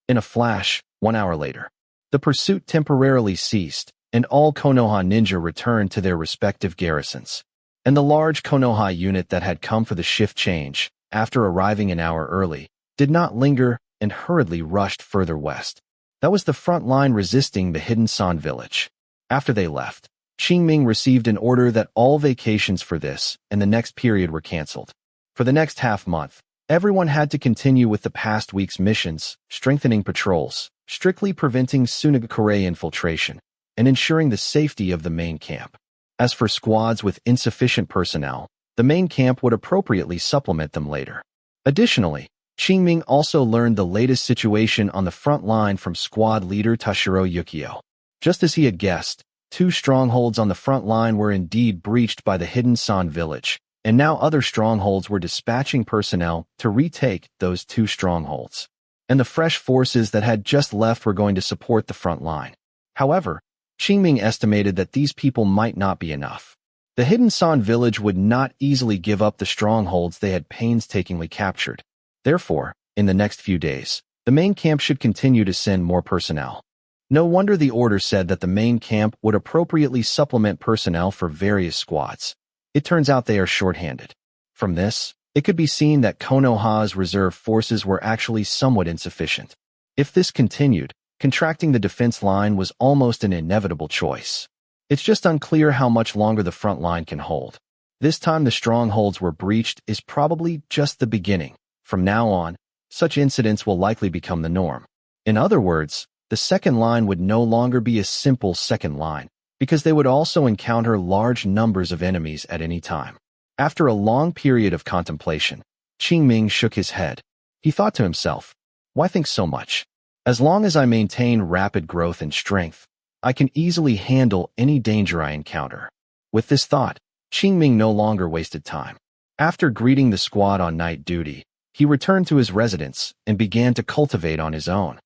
In a flash, 1 hour later, the pursuit temporarily ceased, and all Konoha ninja returned to their respective garrisons. And the large Konoha unit that had come for the shift change, after arriving an hour early, did not linger and hurriedly rushed further west. That was the front line resisting the hidden San village. After they left, Qingming received an order that all vacations for this and the next period were canceled. For the next half-month, everyone had to continue with the past week's missions, strengthening patrols, strictly preventing Sunagakure infiltration, and ensuring the safety of the main camp. As for squads with insufficient personnel, the main camp would appropriately supplement them later. Additionally, Qingming also learned the latest situation on the front line from squad leader Toshiro Yukio. Just as he had guessed, 2 strongholds on the front line were indeed breached by the hidden San village, and now other strongholds were dispatching personnel to retake those 2 strongholds. And the fresh forces that had just left were going to support the front line. However, Qingming estimated that these people might not be enough. The hidden San village would not easily give up the strongholds they had painstakingly captured. Therefore, in the next few days, the main camp should continue to send more personnel. No wonder the order said that the main camp would appropriately supplement personnel for various squads. It turns out they are short-handed. From this, it could be seen that Konoha's reserve forces were actually somewhat insufficient. If this continued, contracting the defense line was almost an inevitable choice. It's just unclear how much longer the front line can hold. This time the strongholds were breached is probably just the beginning. From now on, such incidents will likely become the norm. In other words, the second line would no longer be a simple second line, because they would also encounter large numbers of enemies at any time. After a long period of contemplation, Qingming shook his head. He thought to himself, why think so much? As long as I maintain rapid growth and strength, I can easily handle any danger I encounter. With this thought, Qingming no longer wasted time. After greeting the squad on night duty, he returned to his residence and began to cultivate on his own.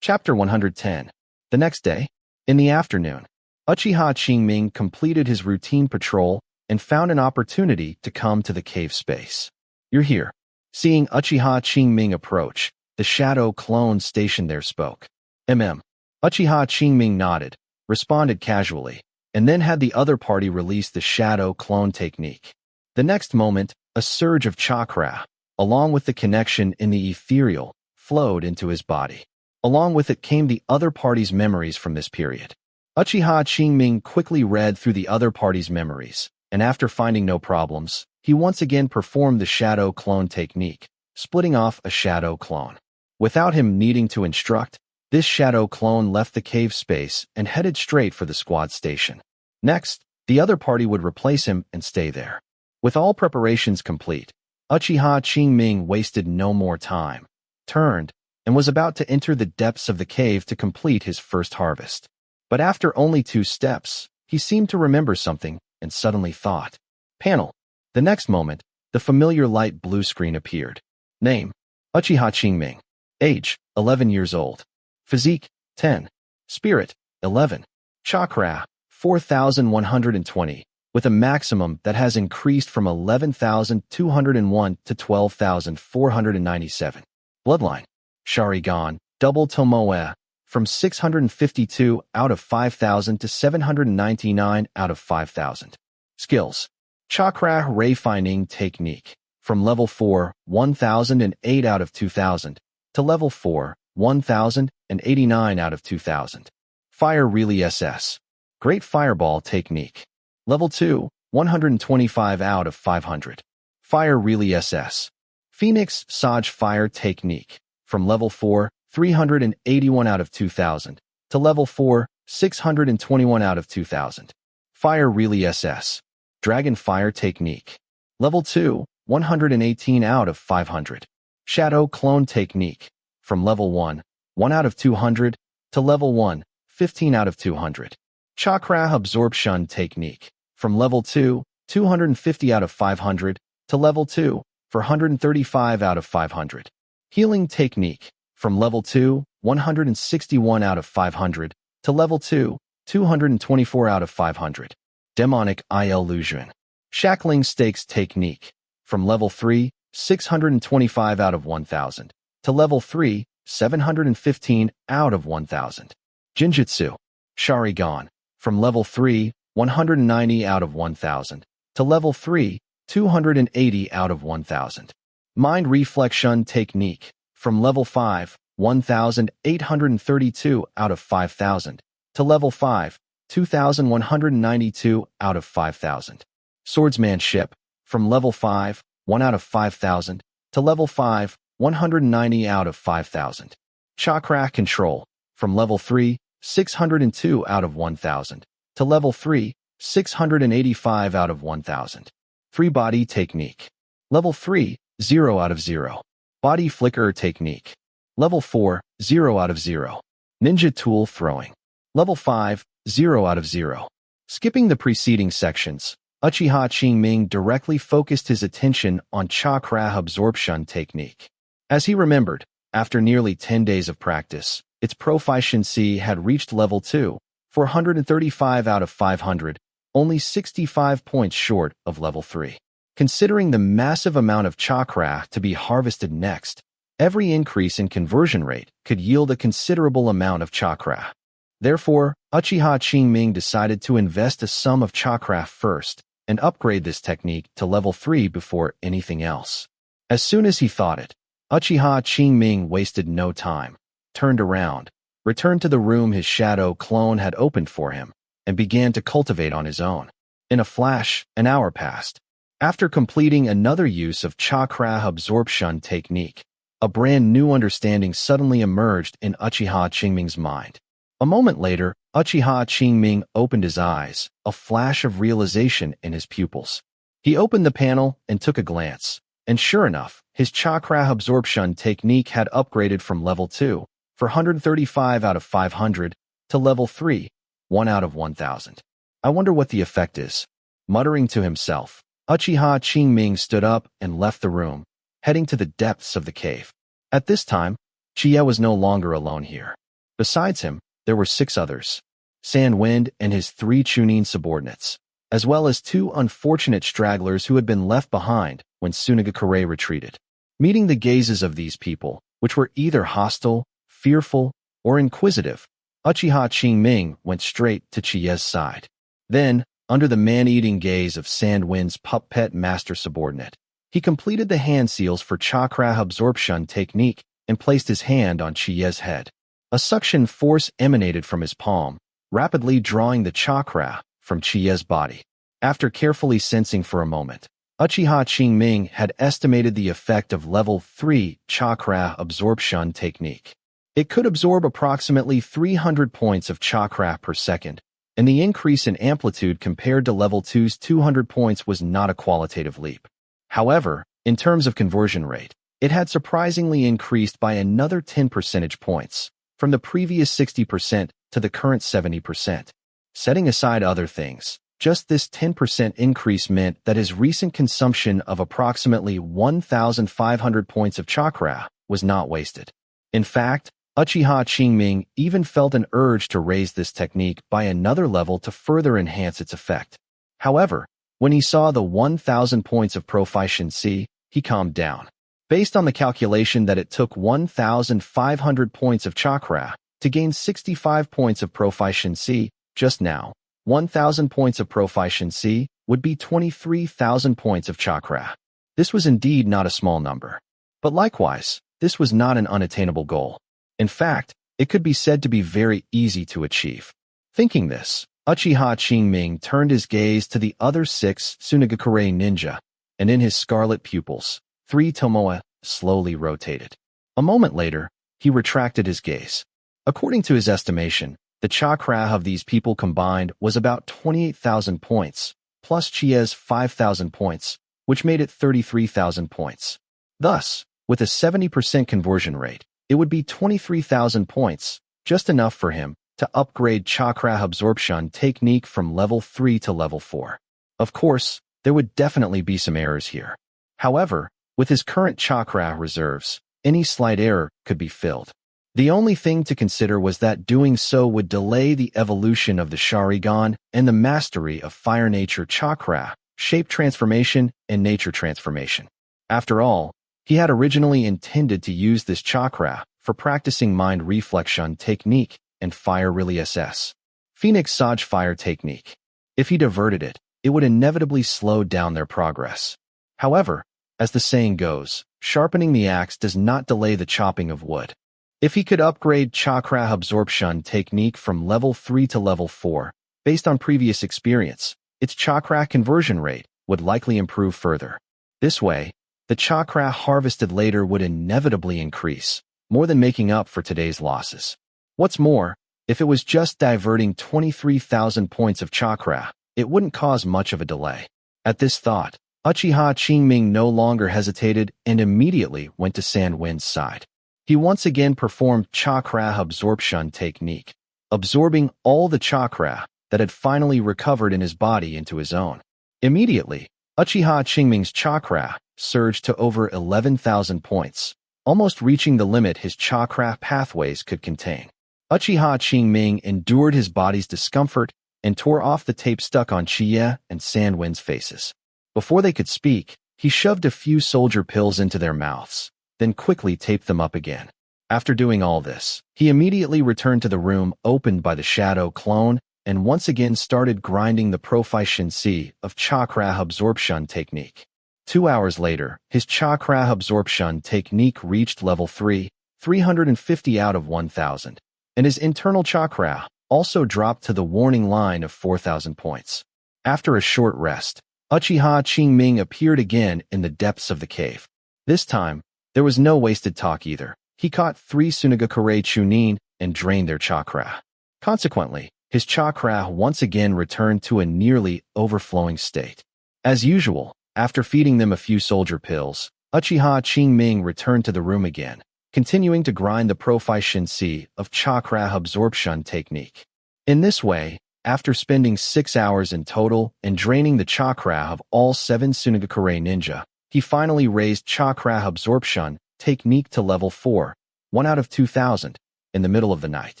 Chapter 110. The next day, in the afternoon, Uchiha Qingming completed his routine patrol and found an opportunity to come to the cave space. You're here. Seeing Uchiha Qingming approach, the shadow clone stationed there spoke. Uchiha Qingming nodded, responded casually, and then had the other party release the shadow clone technique. The next moment, a surge of chakra, along with the connection in the ethereal, flowed into his body. Along with it came the other party's memories from this period. Uchiha Qingming quickly read through the other party's memories, and after finding no problems, he once again performed the shadow clone technique, splitting off a shadow clone. Without him needing to instruct, this shadow clone left the cave space and headed straight for the squad station. Next, the other party would replace him and stay there. With all preparations complete, Uchiha Qingming wasted no more time, turned, and was about to enter the depths of the cave to complete his first harvest. But after only 2 steps, he seemed to remember something and suddenly thought. Panel. The next moment, the familiar light blue screen appeared. Name: Uchiha Qingming. Age: 11 years old. Physique: 10. Spirit: 11. Chakra: 4,120, with a maximum that has increased from 11,201 to 12,497. Bloodline: Sharingan, double Tomoe, from 652 out of 5,000 to 799 out of 5,000. Skills: Chakra Refining Technique, from level 4, 1,008 out of 2,000, to level 4, 1,089 out of 2,000. Fire Relay SS, Great Fireball Technique, level 2, 125 out of 500. Fire Relay SS, Phoenix Saj Fire Technique, from level 4, 381 out of 2,000, to level 4, 621 out of 2,000. Fire Relay SS, Dragon Fire Technique, level 2, 118 out of 500. Shadow Clone Technique, from level 1, 1 out of 200, to level 1, 15 out of 200. Chakra Absorption Technique, from level 2, 250 out of 500, to level 2, 435 out of 500. Healing Technique, from level 2, 161 out of 500, to level 2, 224 out of 500. Demonic Illusion, Shackling Stakes Technique, from level 3, 625 out of 1,000, to level 3, 715 out of 1,000. Jinjutsu, Sharingan, from level 3, 190 out of 1,000, to level 3, 280 out of 1,000. Mind Reflection Technique, from level 5, 1,832 out of 5,000, to level 5, 2,192 out of 5,000. Swordsmanship, from level 5, 1 out of 5,000, to level 5, 190 out of 5,000. Chakra Control, from level 3, 602 out of 1,000, to level 3, 685 out of 1,000. Free Body Technique, level 3, 0 out of 0. Body Flicker Technique, level 4, 0 out of 0. Ninja Tool Throwing, level 5, 0 out of 0. Skipping the preceding sections, Uchiha Qingming directly focused his attention on Chakra Absorption Technique. As he remembered, after nearly 10 days of practice, its proficiency had reached level 2, 435 out of 500, only 65 points short of level 3. Considering the massive amount of chakra to be harvested next, every increase in conversion rate could yield a considerable amount of chakra. Therefore, Uchiha Qingming decided to invest a sum of chakra first and upgrade this technique to level 3 before anything else. As soon as he thought it, Uchiha Qingming wasted no time, turned around, returned to the room his shadow clone had opened for him, and began to cultivate on his own. In a flash, an hour passed. After completing another use of Chakra Absorption Technique, a brand new understanding suddenly emerged in Uchiha Qingming's mind. A moment later, Uchiha Qingming opened his eyes, a flash of realization in his pupils. He opened the panel and took a glance, and sure enough, his Chakra Absorption Technique had upgraded from level 2, 435 out of 500, to level 3, 1 out of 1,000. I wonder what the effect is. Muttering to himself, Uchiha Qingming stood up and left the room, heading to the depths of the cave. At this time, Chie was no longer alone here. Besides him, there were 6 others, Sandwind and his 3 Chunin subordinates, as well as 2 unfortunate stragglers who had been left behind when Sunagakure retreated. Meeting the gazes of these people, which were either hostile, fearful, or inquisitive, Uchiha Qingming went straight to Chie's side. Then, under the man-eating gaze of Sandwind's puppet master subordinate, he completed the hand seals for Chakra Absorption Technique and placed his hand on Chie's head. A suction force emanated from his palm, rapidly drawing the chakra from Chie's body. After carefully sensing for a moment, Uchiha Qingming had estimated the effect of level 3 Chakra Absorption Technique. It could absorb approximately 300 points of chakra per second, and the increase in amplitude compared to level 2's 200 points was not a qualitative leap. However, in terms of conversion rate, it had surprisingly increased by another 10 percentage points, from the previous 60% to the current 70%. Setting aside other things, Just this 10% increase meant that his recent consumption of approximately 1,500 points of chakra was not wasted. In fact, Uchiha Qingming even felt an urge to raise this technique by another level to further enhance its effect. However, when he saw the 1,000 points of proficiency, he calmed down. Based on the calculation that it took 1,500 points of chakra to gain 65 points of proficiency just now, 1,000 points of proficiency would be 23,000 points of chakra. This was indeed not a small number. But likewise, this was not an unattainable goal. In fact, it could be said to be very easy to achieve. Thinking this, Uchiha Qingming turned his gaze to the other 6 Tsunagakure ninja, and in his scarlet pupils, 3 Tomoe slowly rotated. A moment later, he retracted his gaze. According to his estimation, the chakra of these people combined was about 28,000 points, plus Chie's 5,000 points, which made it 33,000 points. Thus, with a 70% conversion rate, it would be 23,000 points, just enough for him to upgrade chakra absorption technique from level 3 to level 4. Of course, there would definitely be some errors here. However, with his current chakra reserves, any slight error could be filled. The only thing to consider was that doing so would delay the evolution of the Sharingan and the mastery of fire nature chakra, shape transformation, and nature transformation. After all, he had originally intended to use this chakra for practicing mind reflection technique and fire really SS. Phoenix Saj fire technique. If he diverted it, it would inevitably slow down their progress. However, as the saying goes, sharpening the axe does not delay the chopping of wood. If he could upgrade chakra absorption technique from level 3 to level 4, based on previous experience, its chakra conversion rate would likely improve further. This way, the chakra harvested later would inevitably increase, more than making up for today's losses. What's more, if it was just diverting 23,000 points of chakra, it wouldn't cause much of a delay. At this thought, Uchiha Qingming no longer hesitated and immediately went to Sandwind's side. He once again performed chakra absorption technique, absorbing all the chakra that had finally recovered in his body into his own. Immediately, Uchiha Qingming's chakra surged to over 11,000 points, almost reaching the limit his chakra pathways could contain. Uchiha Qingming endured his body's discomfort and tore off the tape stuck on Chie and Sandwind's faces. Before they could speak, he shoved a few soldier pills into their mouths, then quickly taped them up again. After doing all this, he immediately returned to the room opened by the shadow clone and once again started grinding the proficiency of chakra absorption technique. 2 hours later, his chakra absorption technique reached level 3, 350 out of 1,000, and his internal chakra also dropped to the warning line of 4,000 points. After a short rest, Uchiha Qingming appeared again in the depths of the cave. This time, there was no wasted talk either. He caught 3 Tsunagakure Chunin and drained their chakra. Consequently, his chakra once again returned to a nearly overflowing state. As usual, after feeding them a few soldier pills, Uchiha Qingming returned to the room again, continuing to grind the proficiency of chakra absorption technique. In this way, after spending 6 hours in total and draining the chakra of all 7 Tsunagakure ninja, he finally raised chakra absorption technique to level 4, 1 out of 2,000, in the middle of the night.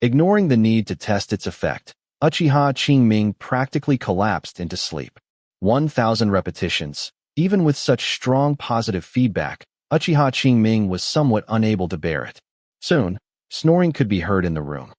Ignoring the need to test its effect, Uchiha Qingming practically collapsed into sleep. 1,000 repetitions. Even with such strong positive feedback, Uchiha Qingming was somewhat unable to bear it. Soon, snoring could be heard in the room.